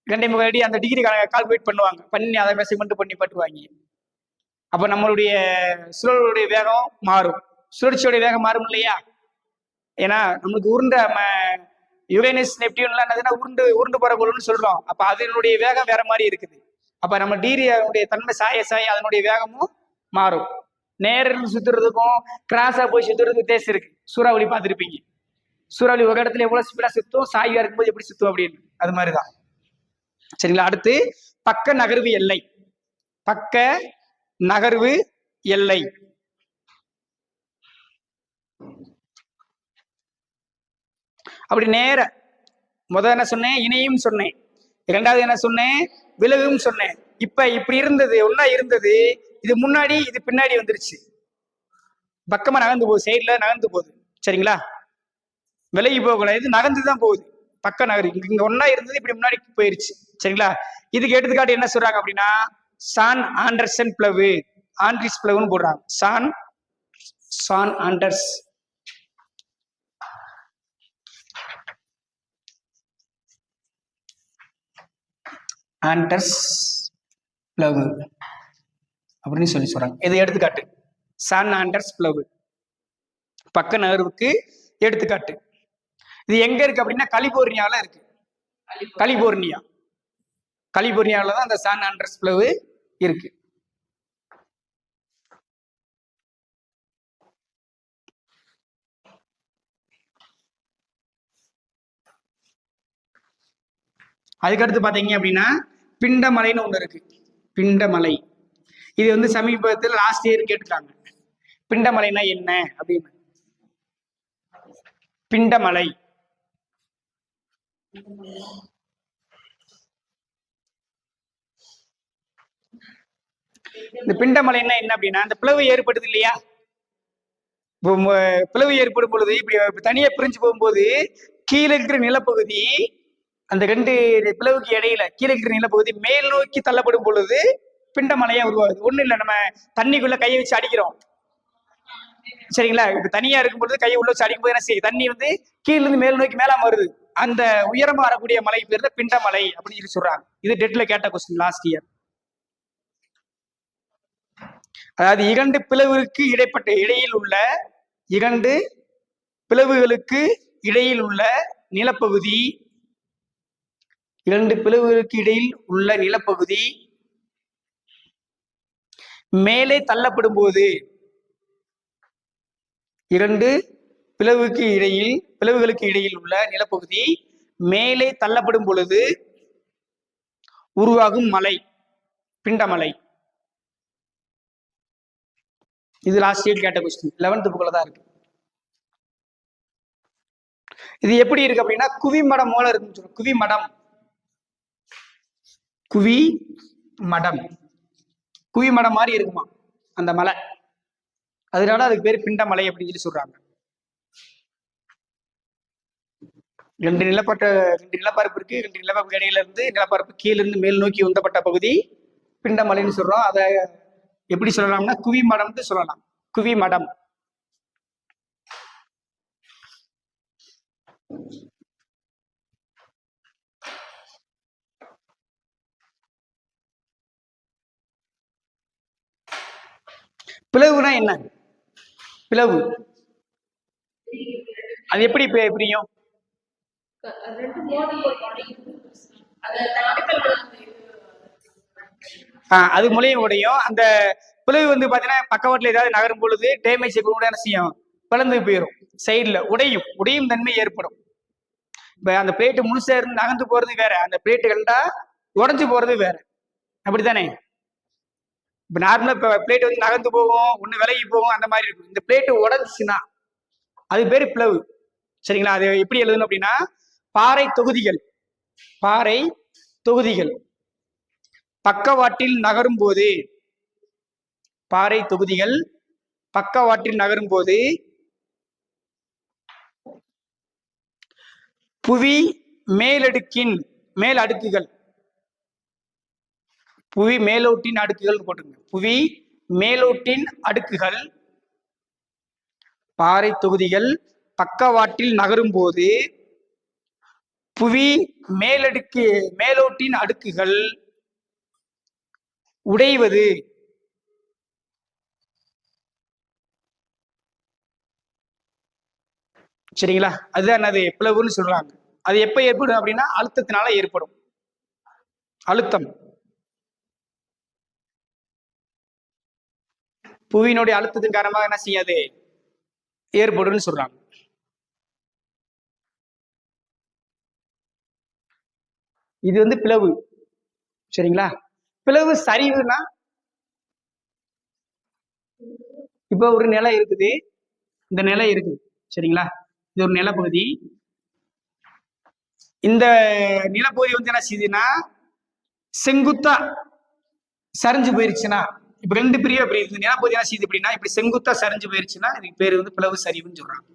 2.25 அடி அந்த டிகிரி கால்குலேட் பண்ணுவாங்க. பண்ணி அதை மெஷர்மெண்ட் பண்ணி பட்டுவாங்க. அப்ப நம்மளுடைய சுழலுடைய வேகம் மாறும். சுழற்சியோடைய வேகம் மாறும் இல்லையா? ஏன்னா நம்மளுக்கு உருண்ட யுரேனஸ் நெப்டியூன்லாம் என்னதுன்னா உருண்டு உருண்டு போற பொருள்னு சொல்றோம். அப்ப அதனுடைய வேகம் வேற மாதிரி இருக்குது. அப்ப நம்ம டீரியனுடைய தன்மை சாய சாய அதனுடைய வேகமும் மாறும். நேரில் சுத்துறதுக்கும் கிராஸா போய் சுத்துறதுக்கு வித்தியாசம் இருக்கு. சூறாவளி பார்த்துருப்பீங்க. சூறாவளி ஒரு இடத்துல எவ்வளவு ஸ்பீடா சுத்தும், சாய்வா இருக்கும்போது எப்படி சுத்தும் அப்படின்னு, அது மாதிரிதான். சரிங்களா? அடுத்து பக்க நகர்வு எல்லை. பக்க நகர்வு எல்லை. அப்படி நேர முதல் என்ன சொன்னேன்? இணையும் சொன்னேன். இரண்டாவது என்ன சொன்னேன்? விலகும் சொன்னேன். இப்ப இப்படி இருந்தது, ஒன்னா இருந்தது, இது முன்னாடி இது பின்னாடி வந்துருச்சு. பக்கமா நகர்ந்து போகுது, சைட்ல நகர்ந்து போகுது. சரிங்களா? விலகி போகல, இது நகர்ந்துதான் போகுது. பக்க நகர் இங்க ஒன்னா இருந்தது, இப்படி முன்னாடி போயிருச்சு. சரிங்களா? இதுக்கு எடுத்துக்காட்டு என்ன சொல்றாங்க அப்படின்னா, சான் ஆண்டர்சன் பிளவு, ஆண்ட்ரிஸ் பிளவுன்னு போடுறாங்க. சான் ஆண்டர்ஸ் பிளவு அப்படின்னு சொல்றாங்க. இது எடுத்துக்காட்டு. சான் ஆண்டர்ஸ் பிளவு பக்க நகர்வுக்கு எடுத்துக்காட்டு. இது எங்க இருக்கு அப்படின்னா கலிபோர்னியால இருக்கு. கலிபோர்னியாவில தான் அந்த சான் ஆண்டர்ஸ் பிளவு இருக்கு. அதுக்கடுத்து பாத்தீங்க அப்படின்னா பிண்டமலைன்னு ஒண்ணு இருக்கு. பிண்டமலை இது வந்து சமீபத்தில் லாஸ்ட் இயர் கேட்டுட்டாங்க. பிண்டமலைனா என்ன அப்படின்னு. பிண்டமலை இந்த பிண்டமலைன்னா என்ன அப்படின்னா, இந்த பிளவு ஏற்படுது இல்லையா? பிளவு ஏற்படும் பொழுது இப்படி தனியா பிரிஞ்சு போகும்போது கீழே இருக்கிற நிலப்பகுதி, அந்த ரெண்டு பிளவுக்கு இடையில கீழே இருக்கிற நிலப்பகுதி மேல் நோக்கி தள்ளப்படும் பொழுது பிண்டமலையா உருவாகுது. ஒண்ணு இல்லை, நம்ம தண்ணிக்குள்ள கையை வச்சு அடிக்கிறோம். சரிங்களா? இப்ப தனியா இருக்கும் பொழுது கையை உள்ள வச்சு அடிக்கும் போது என்ன செய்யும்? தண்ணி வந்து கீழ இருந்து மேல் நோக்கி மேலாம் வருது. அந்த உயரமா வரக்கூடிய மலை பேர் தான் பிண்டமலை அப்படின்னு சொல்லி சொல்றாங்க. இது டெட்ல கேட்ட கொஸ்டின் லாஸ்ட் இயர். அதாவது இரண்டு பிளவுகளுக்கு இடையில் உள்ள நிலப்பகுதி, இரண்டு பிளவுகளுக்கு இடையில் உள்ள நிலப்பகுதி மேலே தள்ளப்படும் போது, இரண்டு பிளவுகளுக்கு இடையில் உள்ள நிலப்பகுதி மேலே தள்ளப்படும் பொழுது உருவாகும் மலை பிண்டமலை. இது லாஸ்ட் இயர் கேட்ட கொஸ்டின், 11th புக்ல தான் இருக்கு. இது எப்படி இருக்கு அப்படின்னா குவிமடம் போல இருக்குன்னு சொல்றோம். குவிமடம் மாதிரி இருக்குமா அந்த மலை, அதனால அதுக்கு பேர் பிண்டமலை அப்படின்னு சொல்லி சொல்றாங்க. ரெண்டு நிலப்பரப்பு இருக்கு. ரெண்டு நிலப்பரப்பு இடையில இருந்து நிலப்பரப்பு கீழிருந்து மேல் நோக்கி உந்தப்பட்ட பகுதி பிண்டமலைன்னு சொல்றோம். அதை எப்படி சொல்லலாம்னா குவிமடம்னு சொல்லலாம். குவிமடம். பிளவுனா என்ன? பிளவு அது எப்படி பிரியும்? அது மூலியம் உடையும். அந்த பிளவு வந்து பாத்தீங்கன்னா பக்கவாட்டுல ஏதாவது நகரும் பொழுது டேமேஜ் என்ன செய்யும்? பிளந்து போயிடும். சைட்ல உடையும் தன்மை ஏற்படும். இப்ப அந்த பிளேட்டு முழுசா இருந்து நகர்ந்து போறது வேற, அந்த பிளேட்டு கண்டா உடஞ்சு போறது வேற. அப்படித்தானே? இப்ப நார்மலா இப்ப பிளேட் வந்து நகர்ந்து போகும், ஒண்ணு விலகி போகும், அந்த மாதிரி இருக்கும். இந்த பிளேட்டு உடஞ்சுச்சுன்னா அது பேரு பிளவு. சரிங்களா? அது எப்படி எழுதணும் அப்படின்னா பாறை தொகுதிகள் பக்கவாட்டில் நகரும் போது, பாறை தொகுதிகள் பக்கவாட்டில் நகரும் போது புவி மேலோட்டின் அடுக்குகள் போட்டுங்க. புவி மேலோட்டின் அடுக்குகள் பாறை தொகுதிகள் பக்கவாட்டில் நகரும் போது புவி மேலோட்டின் அடுக்குகள் உடைவது சரிங்களா? அதுதான் அது பிளவுன்னு சொல்றாங்க. அது எப்ப ஏற்படும் அப்படின்னா அழுத்தத்தினால ஏற்படும். அழுத்தம் புவியினுடைய அழுத்தத்தின் காரணமாக என்ன செய்யாது ஏற்படும்னு சொல்றாங்க. இது வந்து பிளவு. சரிங்களா? பிளவு சரிவுனா இப்ப ஒரு நிலை இருக்குது, இந்த நிலை இருக்குது. சரிங்களா? இது ஒரு நிலப்பகுதி. இந்த நிலப்பகுதி வந்து என்ன செய்யுதுன்னா செங்குத்தா சரிஞ்சு போயிருச்சுன்னா, இப்ப 2 பிரிவா பிரியுது. இந்த நிலப்பகுதி என்ன செய்யுது அப்படின்னா இப்படி செங்குத்தா சரிஞ்சு போயிருச்சுன்னா இதுக்கு பேரு வந்து பிளவு சரிவுன்னு சொல்றாங்க.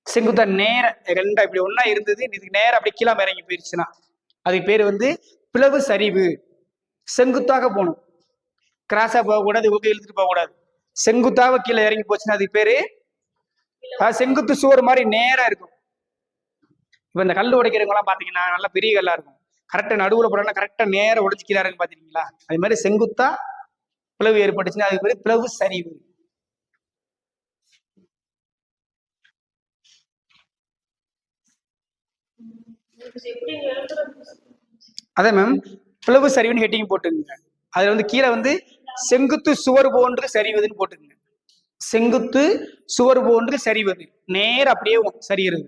செங்குத்தா நேர ரெண்டா இப்படி ஒண்ணா இருந்தது, இதுக்கு நேரம் அப்படி கீழே இறங்கி போயிருச்சுன்னா அதுக்கு பேரு வந்து பிளவு சரிவு. செங்குத்தாக போகணும், கிராஸா போகக்கூடாது, ஊக்க இழுத்துட்டு போகக்கூடாது. செங்குத்தாக கீழே இறங்கி போச்சுன்னா அதுக்கு பேரு செங்குத்து சுவர் மாதிரி நேரா இருக்கும். இப்ப இந்த கல் உடைக்கிறவங்க எல்லாம் பாத்தீங்கன்னா நல்லா பெரிய கல்லா இருக்கும், கரெக்டா நடுவுல போறாங்கன்னா கரெக்டா நேரம் உடைச்சிக்கிறாருன்னு பாத்தீங்களா? அது மாதிரி செங்குத்தா பிளவு ஏற்பட்டுச்சுன்னா அதுக்கு பேரு பிளவு சரிவு. அதான் மேம் பிளவு சரிவுன்னு ஹெட்டிங் போட்டுங்க. அதுல வந்து கீழே வந்து செங்குத்து சுவர் போன்று சரிவதுன்னு போட்டுங்க. செங்குத்து சுவர் போன்று சரிவது, நேரம் அப்படியே சரிகிறது.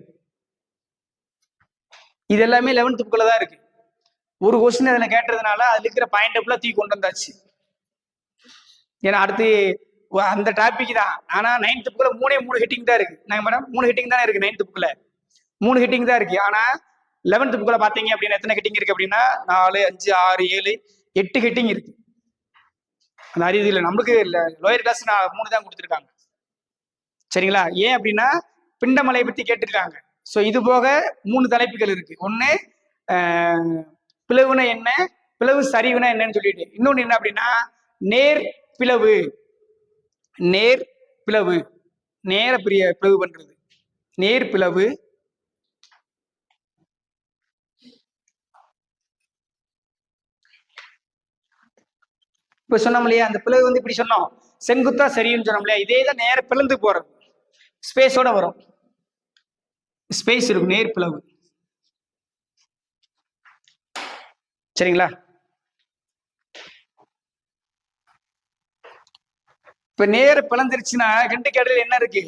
இது எல்லாமே 11th புக்ல தான் இருக்கு. ஒரு கொஸ்டின் அதுல கேட்டதுனால அதுல இருக்கிற பாயிண்ட் ஃபுல்லா தூக்கி கொண்டு வந்தாச்சு. ஏன்னா அடுத்து அந்த டாபிக் தான். ஆனா 9th புக்ல 3 ஹெட்டிங் தான் இருக்கு. நாங்க மேடம் 3 ஹெட்டிங் தானே இருக்கு 9th புக்ல, 3 ஹெட்டிங் தான் இருக்கு. ஆனா 11th புக்ல பாத்தீங்க அப்படின்னா எத்தனை ஹெட்டிங் இருக்கு அப்படின்னா 4, 5, 6, 7, 8 ஹெட்டிங் இருக்கு. அந்த அறிவு இல்லை நம்மளுக்கு லோயர் கிளாஸ் 3 தான் கொடுத்துருக்காங்க. சரிங்களா? ஏன் அப்படின்னா பிண்டமலை பத்தி கேட்டிருக்காங்க. ஸோ இது போக 3 தலைப்புகள் இருக்கு. ஒண்ணு பிளவுனா என்ன, பிளவு சரிவுனா என்னன்னு சொல்லிட்டு, இன்னொன்னு என்ன அப்படின்னா நேர் பிளவு. நேர் பிளவு, நேர பிளவு பண்றது நேர் பிளவு. இப்ப சொன்னோம் இல்லையா அந்த பிளவு வந்து இப்படி சொன்னோம் செங்குத்தா சரின்னு சொன்னோம் இல்லையா, இதே தான் நேர பிளந்து போறது, ஸ்பேஸோட வரும், ஸ்பேஸ் இருக்கும், நேர் பிளவு. சரிங்களா? இப்ப நேர பிளந்துருச்சுன்னா 2 கேடல என்ன இருக்கு,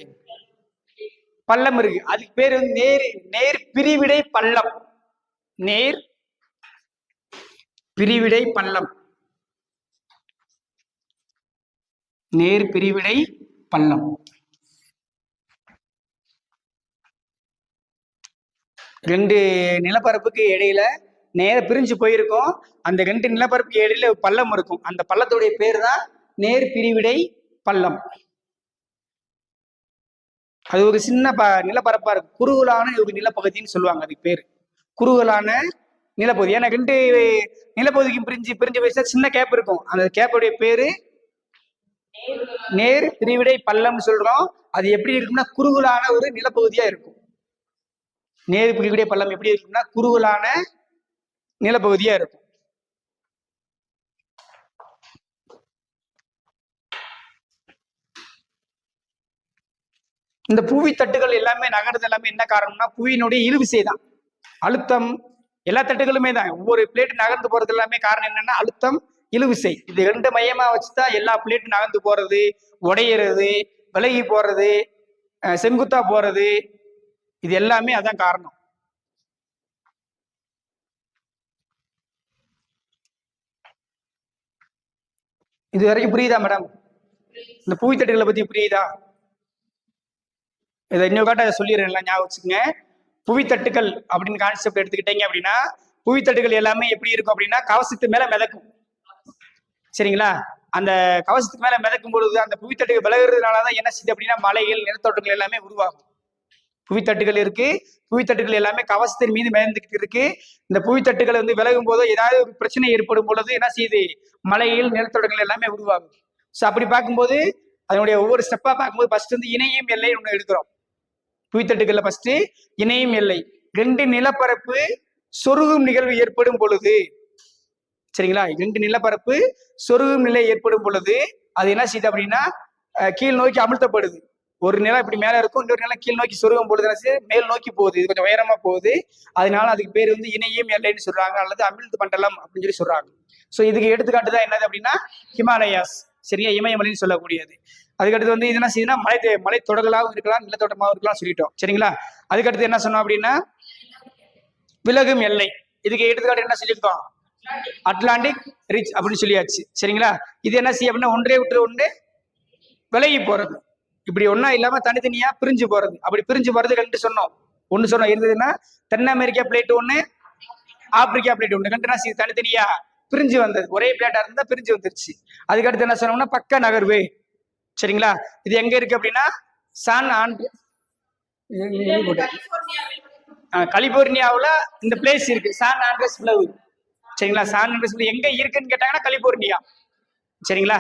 பள்ளம் இருக்கு. அதுக்கு பேர் வந்து நேர் நேர் பிரிவிடை பள்ளம். நேர் பிரிவிடை பள்ளம், நேர் பிரிவிடை பள்ளம். 2 நிலப்பரப்புக்கு இடையில நேர பிரிஞ்சு போயிருக்கும். அந்த 2 நிலப்பரப்புக்கு இடையில பள்ளம் இருக்கும். அந்த பள்ளத்துடைய பேர் தான் நேர் பிரிவிடை பள்ளம். அது ஒரு சின்ன நிலப்பரப்பா இருக்கும், குறுகலான ஒரு நிலப்பகுதின்னு சொல்லுவாங்க. அதுக்கு பேரு குறுகலான நிலப்பகுதி. ஏன்னா 2 நிலப்பகுதிக்கும் பிரிஞ்சு போயிடுச்சா சின்ன கேப் இருக்கும். அந்த கேப்புடைய பேரு நேர் பிரிவிடை பள்ளம்னு சொல்றோம். அது எப்படி இருக்கும்னா குறுகலான ஒரு நிலப்பகுதியா இருக்கும். நேர் பிரிவிடை பள்ளம் எப்படி இருக்கும்னா குறுகலான நிலப்பகுதியா இருக்கும். இந்த புவி தட்டுகள் எல்லாமே நகர்றது எல்லாமே என்ன காரணம்னா புவியினுடைய இழுவிசை தான். அழுத்தம் எல்லா தட்டுகளுமே தான், ஒவ்வொரு பிளேட் நகர்ந்து போறது எல்லாமே காரணம் என்னன்னா அழுத்தம், இழுவிசை. இது 2 மையமா வச்சுதான் எல்லா பிளேட் நகர்ந்து போறது, உடையிறது, விலகி போறது, செங்குத்தா போறது, இது எல்லாமே அதான் காரணம். இது வரைக்கும் புரியுதா மேடம்? இந்த புவி தட்டுகளை பத்தி புரியுதா? இதை இன்னொரு காட்ட சொல்லிடுறேன், ஞாபகம் வச்சுக்கோங்க. புவித்தட்டுகள் அப்படின்னு கான்செப்ட் எடுத்துக்கிட்டீங்க அப்படின்னா புவித்தட்டுகள் எல்லாமே எப்படி இருக்கும் அப்படின்னா கவசத்து மேல மிதக்கும். சரிங்களா? அந்த கவசத்துக்கு மேல மிதக்கும் பொழுது அந்த புவித்தட்டுகள் விலகுறதுனாலதான் என்ன செய்யுது அப்படின்னா மலைகள், நிலத்தோட்டங்கள் எல்லாமே உருவாகும். புவித்தட்டுகள் இருக்கு, புவித்தட்டுகள் எல்லாமே கவசத்தின் மீது மிதந்துக்கிட்டு இருக்கு. இந்த புவித்தட்டுகள் வந்து விலகும் போதோ ஏதாவது ஒரு பிரச்சனை ஏற்படும் பொழுது என்ன செய்யுது, மலைகள், நிலத்தோட்டங்கள் எல்லாமே உருவாகும். ஸோ அப்படி பார்க்கும்போது அதனுடைய ஒவ்வொரு ஸ்டெப்பா பார்க்கும்போது ஃபர்ஸ்ட் வந்து இணையும் எல்லை ஒன்று எடுக்கிறோம். புவித்தட்டுகள்ல ஃபர்ஸ்ட் இணையும் எல்லை. 2 நிலப்பரப்பு சொருகும் நிகழ்வு ஏற்படும் பொழுது, சரிங்களா, 2 நிலப்பரப்பு சொருகும் நிலை ஏற்படும் பொழுது அது என்ன செய்யுது அப்படின்னா கீழ் நோக்கி அமுழ்த்தப்படுது. ஒரு நிலம் இப்படி மேல இருக்கும், இன்னொரு நிலம் கீழ் நோக்கி சொருகும் பொழுது மேல் நோக்கி போகுது, இது கொஞ்சம் உயரமா போகுது. அதனால அதுக்கு பேர் வந்து இணையும் எல்லைன்னு சொல்றாங்க, அல்லது அமிழ்து மண்டலம் அப்படின்னு சொல்லி சொல்றாங்க. ஸோ இதுக்கு எடுத்துக்காட்டு தான் என்னது அப்படின்னா ஹிமாலயாஸ், சரியா, இமயமலைன்னு சொல்லக்கூடியது. அதுக்கடுத்து வந்து இது என்ன செய்யுதுன்னா மலை தொடர்களாகவும் இருக்கலாம், நிலத்தோட்டமாகவும் இருக்கலாம் சொல்லிட்டோம், சரிங்களா. அதுக்கடுத்து என்ன சொன்னோம் அப்படின்னா விலகும் எல்லை. இதுக்கு எடுத்துக்காட்டு என்ன சொல்லியிருக்கோம், அட்லாண்டிக் ரிச் அப்படின்னு சொல்லியாச்சு, சரிங்களா. இது என்ன செய்ய அப்படின்னா ஒன்றே விட்டு ஒன்று விலகி போறது, இப்படி ஒன்னா இல்லாம தனித்தனியா பிரிஞ்சு போறது. அப்படி பிரிஞ்சு போறது ரெண்டு சொன்னோம். ஒன்னு சொன்னோம் இருந்ததுன்னா தென் அமெரிக்கா பிளேட் ஒண்ணு, ஆப்பிரிக்கா பிளேட் ஒண்ணு, ரெண்டு தனித்தனியா பிரிஞ்சு வந்தது. ஒரே பிளேட்டா இருந்தா பிரிஞ்சு வந்துருச்சு. அதுக்கடுத்து என்ன சொன்னோம்னா பக்க நகர்வு, சரிங்களா. இது எங்க இருக்கு அப்படின்னா கலிபோர்னியாவுல இந்த பிளேஸ் இருக்கு, சான் ஆண்ட்ரஸ் பிளவு, சரிங்களா. சான் ஆண்ட்ரஸ் பிளவு எங்க இருக்குன்னு கேட்டாங்கன்னா கலிபோர்னியா, சரிங்களா.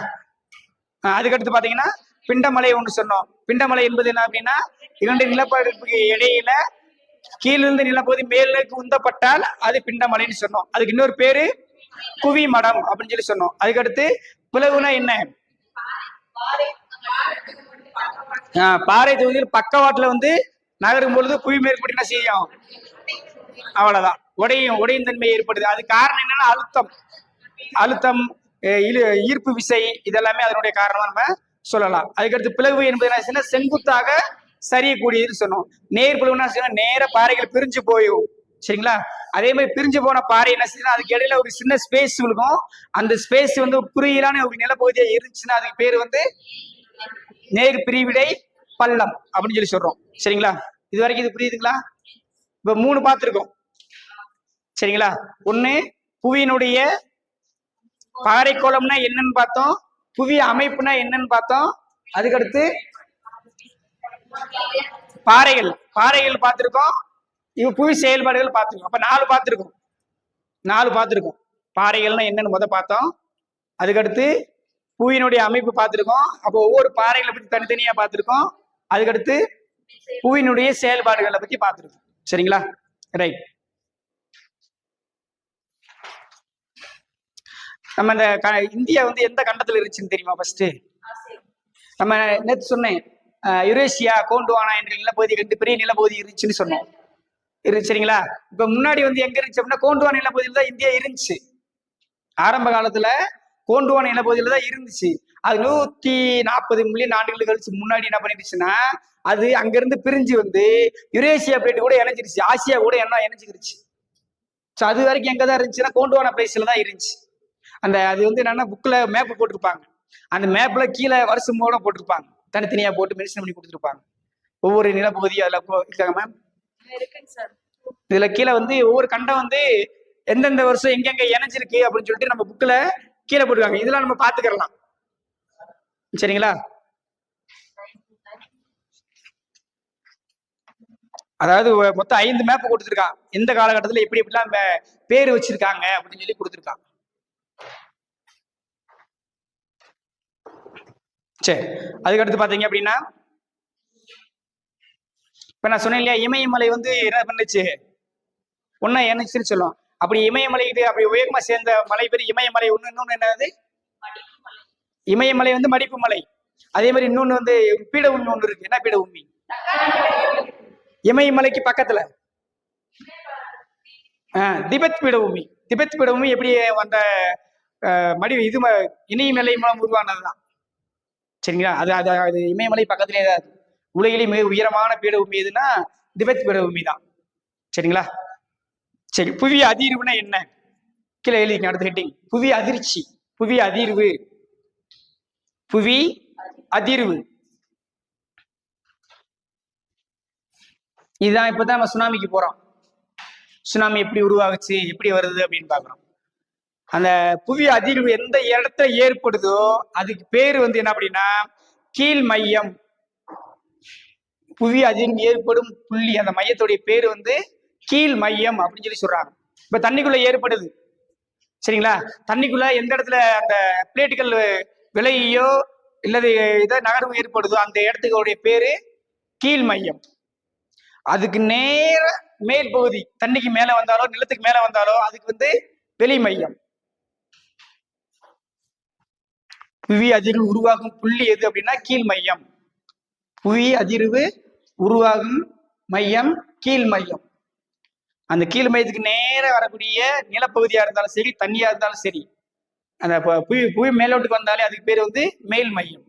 அதுக்கடுத்து பாத்தீங்கன்னா பிண்டமலை ஒன்று சொன்னோம். பிண்டமலை என்பது என்ன அப்படின்னா இரண்டு நிலப்பரப்புக்கு இடையில கீழிருந்து நிலப்பகுதி மேலுக்கு உந்தப்பட்டால் அது பிண்டமலைன்னு சொன்னோம். அதுக்கு இன்னொரு பேரு குவி மடம் அப்படின்னு சொல்லி சொன்னோம். அதுக்கடுத்து பிளவுனா என்ன, பாறை தொகுதியில் பக்கவாட்டுல வந்து நகரும் பொழுது குவி மேற்பட்டு என்ன செய்யும், அவ்வளவுதான், உடையும் தன்மை ஏற்படுது. அது காரணம் என்னன்னா அழுத்தம் ஈர்ப்பு விசை, இதெல்லாமே அதனுடைய காரணமா நம்ம சொல்லலாம். அதுக்கடுத்து பிளவு என்பது என்ன, செங்குத்தாக சரியக்கூடியதுன்னு சொன்னோம். நேர் பிளவுனா நேர பாறைகள் பிரிஞ்சு போயும், சரிங்களா. அதே மாதிரி பிரிஞ்சு போன பாறை என்ன செய்யணும், அதுக்கு இடையில ஒரு சின்ன ஸ்பேஸ் இருக்கும். அந்த ஸ்பேஸ் வந்து குறுகியலான ஒரு நிலப்பகுதியா இருந்துச்சுன்னா அதுக்கு பேர் வந்து நேர் பிரிவிடை பள்ளம் அப்படின்னு சொல்லி சொல்றோம், சரிங்களா. இது வரைக்கும் இது புரியுதுங்களா. இப்ப 3 பார்த்திருக்கோம், சரிங்களா. ஒண்ணு புவியினுடைய பாறைக்கோளம்னா என்னன்னு பார்த்தோம், புவி அமைப்புனா என்னன்னு பார்த்தோம். அதுக்கடுத்து பாறைகள் பார்த்திருக்கோம், இவ புவி செயல்பாடுகள் பார்த்திருக்கோம். அப்ப 4 பார்த்திருக்கோம். பாறைகள்னா என்னன்னு பார்த்தோம். அதுக்கடுத்து புவியினுடைய அமைப்பு பார்த்திருக்கோம். அப்போ ஒவ்வொரு பாறைகளை பத்தி தனித்தனியா பார்த்திருக்கோம். அதுக்கடுத்து புவியினுடைய செயல்பாடுகளை பத்தி பார்த்திருக்கோம், சரிங்களா. ரைட். நம்ம இந்த இந்தியா வந்து எந்த கண்டத்துல இருந்துச்சுன்னு தெரியுமா? ஃபர்ஸ்ட் நம்ம நேற்று சொன்னேன், யுரேசியா கோண்டுவானா என்ற நிலப்பகுதி 2 பெரிய நிலப்பகுதி இருந்துச்சுன்னு சொன்னோம், சரிங்களா. இப்ப முன்னாடி வந்து எங்க இருந்துச்சு அப்படின்னா கோண்டுவான நிலப்பகுதியில தான் இந்தியா இருந்துச்சு. ஆரம்ப காலத்துல கோண்டுவான நிலப்பகுதியில தான் இருந்துச்சு. அது 140 மில்லியன் ஆண்டுகள் கழிச்சு முன்னாடி என்ன பண்ணிடுச்சுன்னா அது அங்கிருந்து பிரிஞ்சு வந்து யுரேசியா பிளேட் கூட இணைஞ்சிருச்சு, ஆசியா கூட என்ன இணைஞ்சிருச்சு. ஸோ அது வரைக்கும் எங்கதான் இருந்துச்சுன்னா கோண்டுவான பிளேஸ்ல தான் இருந்துச்சு. அந்த அது வந்து என்னன்னா புக்ல மேப் போட்டிருப்பாங்க, அந்த மேப்ல கீழே வருஷமோட போட்டிருப்பாங்க, தனித்தனியா போட்டு மென்ஷன் பண்ணி கொடுத்துருப்பாங்க ஒவ்வொரு நிலப்பகுதியும். அதுல இருக்காங்க மேம், இதுல கீழே வந்து ஒவ்வொரு கண்டம் வந்து எந்தெந்த வருஷம் எங்கெங்க இணைஞ்சிருக்கு அப்படின்னு சொல்லிட்டு நம்ம புக்ல கீழே போட்டுருக்காங்க. இதெல்லாம் நம்ம பாத்துக்கலாம், சரிங்களா. அதாவது மொத்தம் 5 மேப் கொடுத்துருக்கான், எந்த காலகட்டத்துல எப்படி எப்படிலாம் பேர் வச்சிருக்காங்க அப்படின்னு சொல்லி கொடுத்துருக்கான். சரி, அதுக்கடுத்து பாத்தீங்க அப்படின்னா இப்ப நான் சொன்னேன் இல்லையா, இமயமலை வந்து என்ன பண்ணுச்சு, ஒன்னா இணைச்சுன்னு சொல்லுவோம். அப்படி இமயமலை அப்படி உயர்மா சேர்ந்த மலை பேர் இமயமலை. இன்னொன்னு என்னது, இமயமலை வந்து மடிப்பு மலை. அதே மாதிரி இன்னொன்னு வந்து பீடபூமி ஒண்ணு இருக்கு. என்ன பீடபூமி? இமயமலைக்கு பக்கத்துல திபெத் பீடபூமி. திபெத் பீடபூமி எப்படி அந்த இது இமயமலை மூலம் உருவானதுதான், சரிங்களா. அது இமயமலை பக்கத்திலே தான். உலகிலே மிக உயரமான பீடபூமி எதுன்னா திபெத் பீடபூமி தான், சரிங்களா. சரி, புவி அதிர்வுனா என்ன கீழே எழுதிங்க. அடுத்த ஹெட்டிங் புவி அதிர்ச்சி, புவி அதிர்வு, புவி அதிர்வு. இதுதான் இப்பதான் நம்ம சுனாமிக்கு போறோம். சுனாமி எப்படி உருவாகுச்சு, எப்படி வருது அப்படின்னு பாக்குறோம். அந்த புவி அதிர்வு எந்த இடத்துல ஏற்படுதோ அதுக்கு பேரு வந்து என்ன அப்படின்னா கீழ் மையம். புவி அதிர்வு ஏற்படும் புள்ளி, அந்த மையத்துடைய பேரு வந்து கீழ் மையம் அப்படின்னு சொல்லி சொல்றாங்க. இப்ப தண்ணிக்குள்ள ஏற்படுது, சரிங்களா. தண்ணிக்குள்ள எந்த இடத்துல அந்த பிளேட்டுகள் விலையோ இல்லது இதை நகர்வு ஏற்படுதோ அந்த இடத்துக்கு பேரு கீழ் மையம். அதுக்கு நேர மேல் பகுதி, தண்ணிக்கு மேல வந்தாலோ நிலத்துக்கு மேல வந்தாலோ அதுக்கு வந்து வெளி மையம். புவி அதிர்வு உருவாகும் புள்ளி எது அப்படின்னா கீழ் மையம். புவி அதிர்வு உருவாகும் மையம் கீழ் மையம். அந்த கீழ் மையத்துக்கு நேர வரக்கூடிய நிலப்பகுதியா இருந்தாலும் சரி, தண்ணியா இருந்தாலும் சரி, அந்த புவி புவி மேலோட்டுக்கு வந்தாலே அதுக்கு பேர் வந்து மேல் மையம்.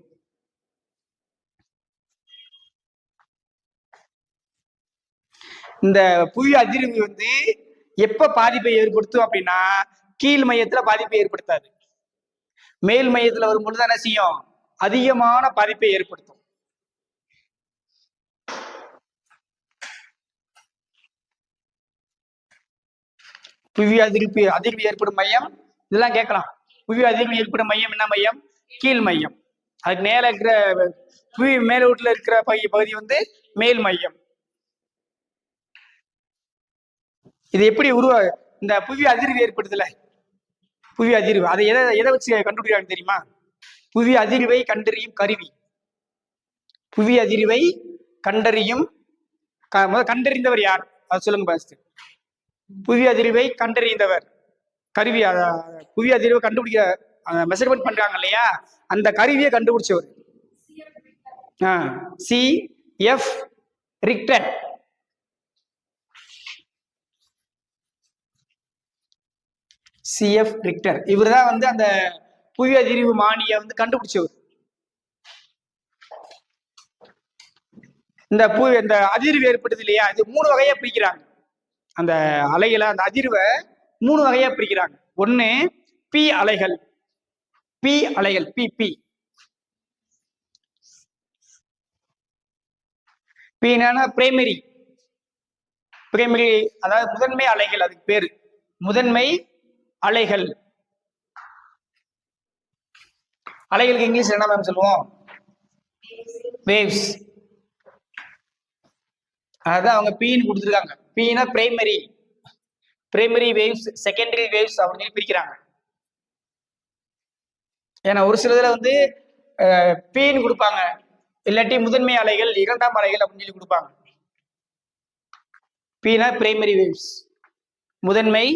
இந்த புவி அதிர்வு வந்து எப்ப பாதிப்பை ஏற்படுத்தும் அப்படின்னா, கீழ் மையத்துல பாதிப்பை ஏற்படுத்தாது. மேல் மையத்துல வரும்பொழுது என்ன செய்யும்? அதிகமான பாதிப்பை ஏற்படுத்தும். புவி அதிர்வு ஏற்படும் மையம் இதெல்லாம் கேட்கலாம். புவி அதிர்வு ஏற்படும் மையம் என்ன மையம்? கீழ் மையம். அதுக்கு மேல இருக்கிற புவி மேலோட்டுல இருக்கிற பகுதி வந்து மேல் மையம். இது எப்படி இந்த புவி அதிர்வு ஏற்படுதுல, புவி அதிர்வு அதை எதை வச்சு கண்டுபிடிக்கிறாங்க தெரியுமா? புவி அதிர்வை கண்டறியும் கருவி. புவி அதிர்வை கண்டறியும் கண்டறிந்தவர் யார்? அது சொல்லுங்க பாஸ்ட். புவி அதிர்வை கண்டறிந்தவர் கருவி. புவி அதிர்வை கண்டுபிடிக்க மெஷர்மெண்ட் பண்றாங்க இல்லையா, அந்த கருவியை கண்டுபிடிச்சவர் CF ரிக்டர். CF ரிக்டர் இவர் தான் வந்து அந்த புவி அதிர்வு மானியை வந்து கண்டுபிடிச்சவர். இந்த அதிர்வு ஏற்படுது இல்லையா, இது 3 வகையா பிரிக்கிறாங்க. அந்த அலைகளை, அந்த அதிர்வை 3 வகையா பிரிக்கிறாங்க. ஒண்ணு பி அலைகள். பி அலைகள் பி என்னன்னா பிரைமரி, அதாவது முதன்மை அலைகள். அதுக்கு பேரு முதன்மை அலைகள். அலைகளுக்கு இங்கிலீஷ் என்ன மேம் சொல்லுவோம்? வேவ்ஸ். அதான் அவங்க பீன்னு கொடுத்துருக்காங்க. Beena primary waves, secondary waves அப்படின்னு சொல்லி பிரிக்கிறாங்க. ஏன்னா ஒரு சிலதுல வந்து பீன்னு கொடுப்பாங்க, இல்லாட்டி முதன்மை அலைகள், இரண்டாம் அலைகள் அப்படின்னு சொல்லி கொடுப்பாங்க. பீனா பிரைமரி வேவ்ஸ், முதன்மை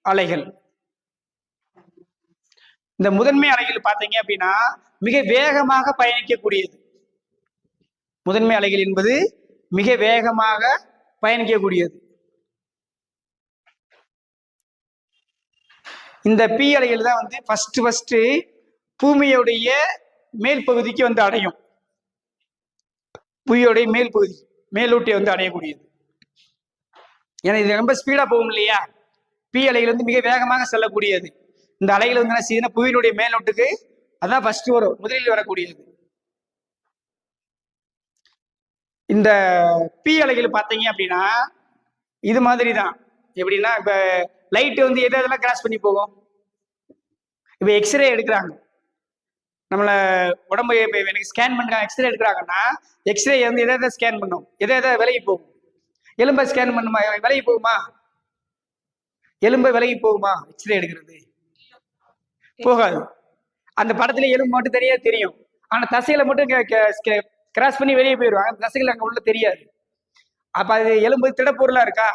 அலைகள். இந்த முதன்மை அலைகள் பார்த்தீங்க அப்படின்னா மிக வேகமாக பயணிக்கக்கூடியது. முதன்மை அலைகள் என்பது மிக வேகமாக பயணிக்கக்கூடியது. இந்த பி அலைகள் தான் வந்து ஃபர்ஸ்ட் பூமியுடைய மேல் பகுதிக்கு வந்து அடையும். புவியோடைய மேல் பகுதி, மேலூட்டியை வந்து அடையக்கூடியது. ஏன்னா இது ரொம்ப ஸ்பீடா போகும் இல்லையா, பி அலைகள் வந்து மிக வேகமாக செல்லக்கூடியது. இந்த அலைகள் வந்து என்ன செய்யுதுன்னா புவியினுடைய மேலோட்டுக்கு அதான் ஃபர்ஸ்ட் வரும், முதலில் வரக்கூடியது. இந்த பி அலைகள் பார்த்தீங்க அப்படின்னா இது மாதிரி தான். எப்படின்னா இப்ப லைட் வந்து எதெல்லாம் கிராஸ் பண்ணி போகும்? இப்ப எக்ஸ்ரே எடுக்கிறாங்க, நம்மள உடம்பு எனக்கு ஸ்கேன் பண்றாங்க, எக்ஸ்ரே எடுக்கிறாங்கன்னா எக்ஸ்ரே வந்து எதை ஸ்கேன் பண்ணும்? எதை விலகி போகும்? எலும்பை ஸ்கேன் பண்ணுமா? விலகி போகுமா? எலும்பை விலகி போகுமா எக்ஸ்ரே எடுக்கிறது? போகாது. அந்த படத்துல எலும்பு மட்டும் தெரியும், ஆனா தசைகளை மட்டும் கிராஸ் பண்ணி வெளியே போயிடுவாங்க. அந்த தசைகள் அங்க உள்ள தெரியாது. அப்ப அது எலும்பு திடப்பொருளா இருக்கா?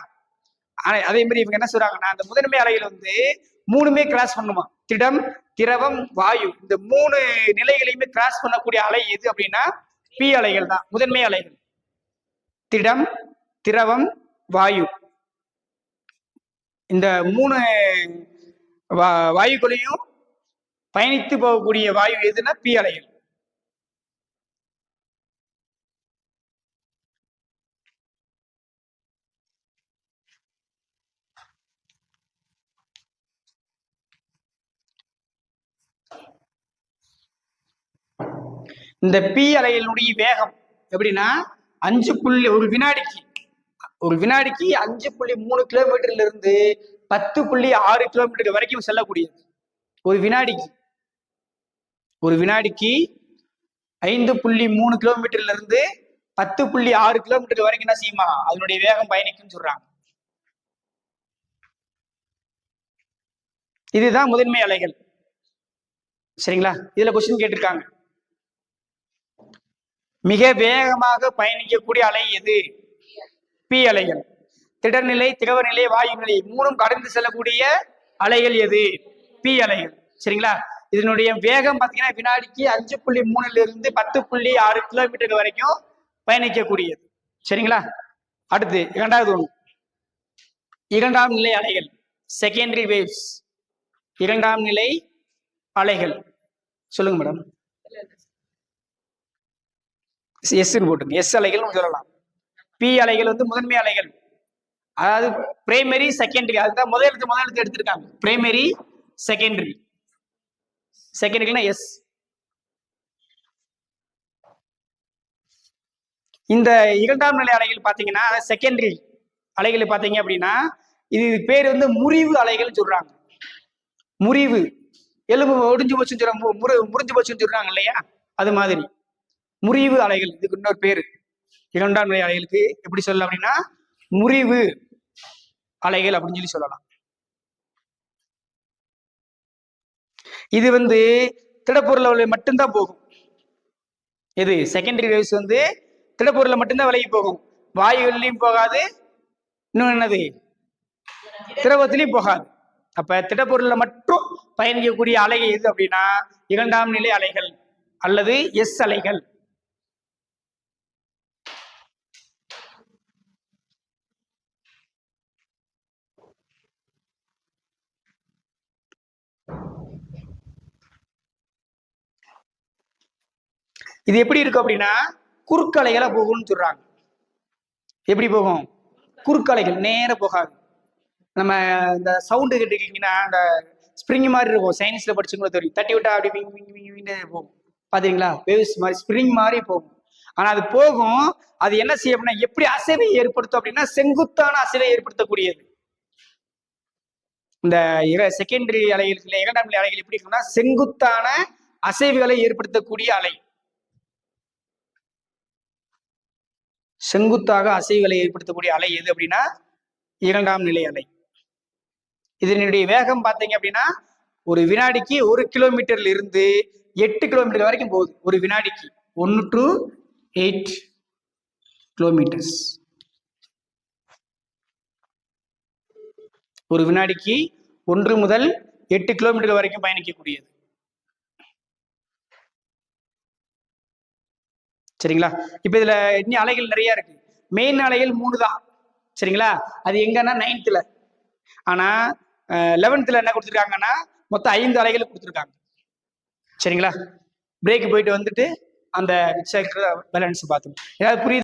அதே மாதிரி இவங்க என்ன சொல்றாங்கன்னா அந்த முதன்மை அலைகள் வந்து 3மே கிராஸ் பண்ணுமா, திடம், திரவம், வாயு. இந்த 3 நிலைகளையுமே கிராஸ் பண்ணக்கூடிய அலை எது அப்படின்னா பி அலைகள் தான், முதன்மை அலைகள். திடம், திரவம், வாயு. இந்த 3 வாயுக்களையும் பயணித்து போகக்கூடிய வாயு எதுன்னா பி அலைகள். இந்த பி அலைகளுடைய வேகம் எப்படின்னா ஒரு வினாடிக்கு 5.3 கிலோமீட்டர்ல இருந்து 10.6 கிலோமீட்டர் வரைக்கும் செல்லக்கூடியது. ஒரு வினாடிக்கு 5.3 கிலோமீட்டர்ல இருந்து 10.6 கிலோமீட்டர் வரைக்கும் என்ன செய்யுமா அதனுடைய வேகம் பயணிக்கும்னு சொல்றாங்க. இதுதான் முதன்மை அலைகள். சரிங்களா? இதுல கொஸ்டின் கேட்டிருக்காங்க, மிக வேகமாக பயணிக்கக்கூடிய அலை எது? பி அலைகள். திடநிலை, திரவநிலை, வாயு நிலை 3ம் கடந்து செல்லக்கூடிய அலைகள் எது? பி அலைகள். சரிங்களா? இதனுடைய வேகம் பார்த்தீங்கன்னா வினாடிக்கு 5.3 இருந்து 10.6 கிலோமீட்டர் வரைக்கும் பயணிக்கக்கூடியது. சரிங்களா? அடுத்து இரண்டாவது ஒன்று, இரண்டாம் நிலை அலைகள், செகண்டரி வேவ்ஸ். இரண்டாம் நிலை அலைகள் சொல்லுங்க மேடம். எஸ் போட்டுங்க. எஸ் அலைகள் சொல்லலாம். பி அலைகள் வந்து முதன்மை அலைகள், அதாவது பிரைமரி செகண்டரி. அதுதான் முதல் எழுத்து எடுத்திருக்காங்க. Primary secondary. செகண்டரினா எஸ். இந்த இரண்டாம் நிலை அலைகள் பாத்தீங்கன்னா, செகண்டரி அலைகள் பாத்தீங்க அப்படின்னா, இது பேர் வந்து முறிவு அலைகள் சொல்றாங்க. முறிவு, எலும்பு ஒடிஞ்சு போச்சுன்னு சொல்றாங்க, முறிஞ்சு போச்சுன்னு சொல்றாங்க இல்லையா, அது மாதிரி முறிவு அலைகள். இதுக்கு இன்னொரு பேரு இரண்டாம் நிலை அலைகளுக்கு எப்படி சொல்லலாம் அப்படின்னா, முறிவு அலைகள் அப்படின்னு சொல்லி சொல்லலாம். இது வந்து திடப்பொருள் மட்டும்தான் போகும். இது செகண்டரி வேவ்ஸ் வந்து திடப்பொருள் மட்டும்தான் விலகி போகும். வாயுகள்லையும் போகாது, இன்னும் என்னது திரவத்திலையும் போகாது. அப்ப திடப்பொருள்ல மட்டும் பயணிக்கக்கூடிய அலை எது அப்படின்னா இரண்டாம் நிலை அலைகள் அல்லது எஸ் அலைகள். இது எப்படி இருக்கும் அப்படின்னா குறுக்கலைகளா போகும்னு சொல்றாங்க. எப்படி போகும்? குறுக்கலைகள் நேர போகாது. நம்ம இந்த சவுண்டு கேட்டுக்கிட்டீங்கன்னா அந்த ஸ்ப்ரிங் மாதிரி இருக்கும். சயின்ஸ்ல படிச்சுங்களோ தெரியும். தட்டி விட்டா அப்படி போகும். பாத்தீங்களா? வேவ்ஸ் மாதிரி ஸ்ப்ரிங் மாதிரி போகும். ஆனா அது போகும். அது என்ன செய்யும் அப்படின்னா, எப்படி அசைவை ஏற்படுத்தும் அப்படின்னா செங்குத்தான அசைவை ஏற்படுத்தக்கூடியது. இந்த செகண்டரி அலைகள், இரண்டாம் நிலை அலைகள் எப்படி இருக்குன்னா செங்குத்தான அசைவுகளை ஏற்படுத்தக்கூடிய அலை. செங்குத்தாக அசைவுகளை ஏற்படுத்தக்கூடிய அலை எது அப்படின்னா இரண்டாம் நிலை அலை. இதனுடைய வேகம் பார்த்தீங்க அப்படின்னா ஒரு வினாடிக்கு 1 கிலோமீட்டர்ல இருந்து 8 கிலோமீட்டர் வரைக்கும் போகுது. ஒரு வினாடிக்கு 1 to 8 கிலோமீட்டர்ஸ். ஒரு வினாடிக்கு 1 முதல் 8 கிலோமீட்டர் வரைக்கும் பயணிக்கக்கூடியது. சரிங்களா? இப்ப இதுல இன்னும் அலைகள் நிறைய இருக்கு. மெயின் அலைகள் 3 தான். சரிங்களா? அது எங்கன்னா 9th. ஆனா 11th என்ன கொடுத்துருக்காங்கன்னா மொத்தம் 5 அலைகள் கொடுத்துருக்காங்க. சரிங்களா? பிரேக் போயிட்டு வந்துட்டு அந்த பேலன்ஸ் பார்த்தோம். ஏதாவது புரியுது?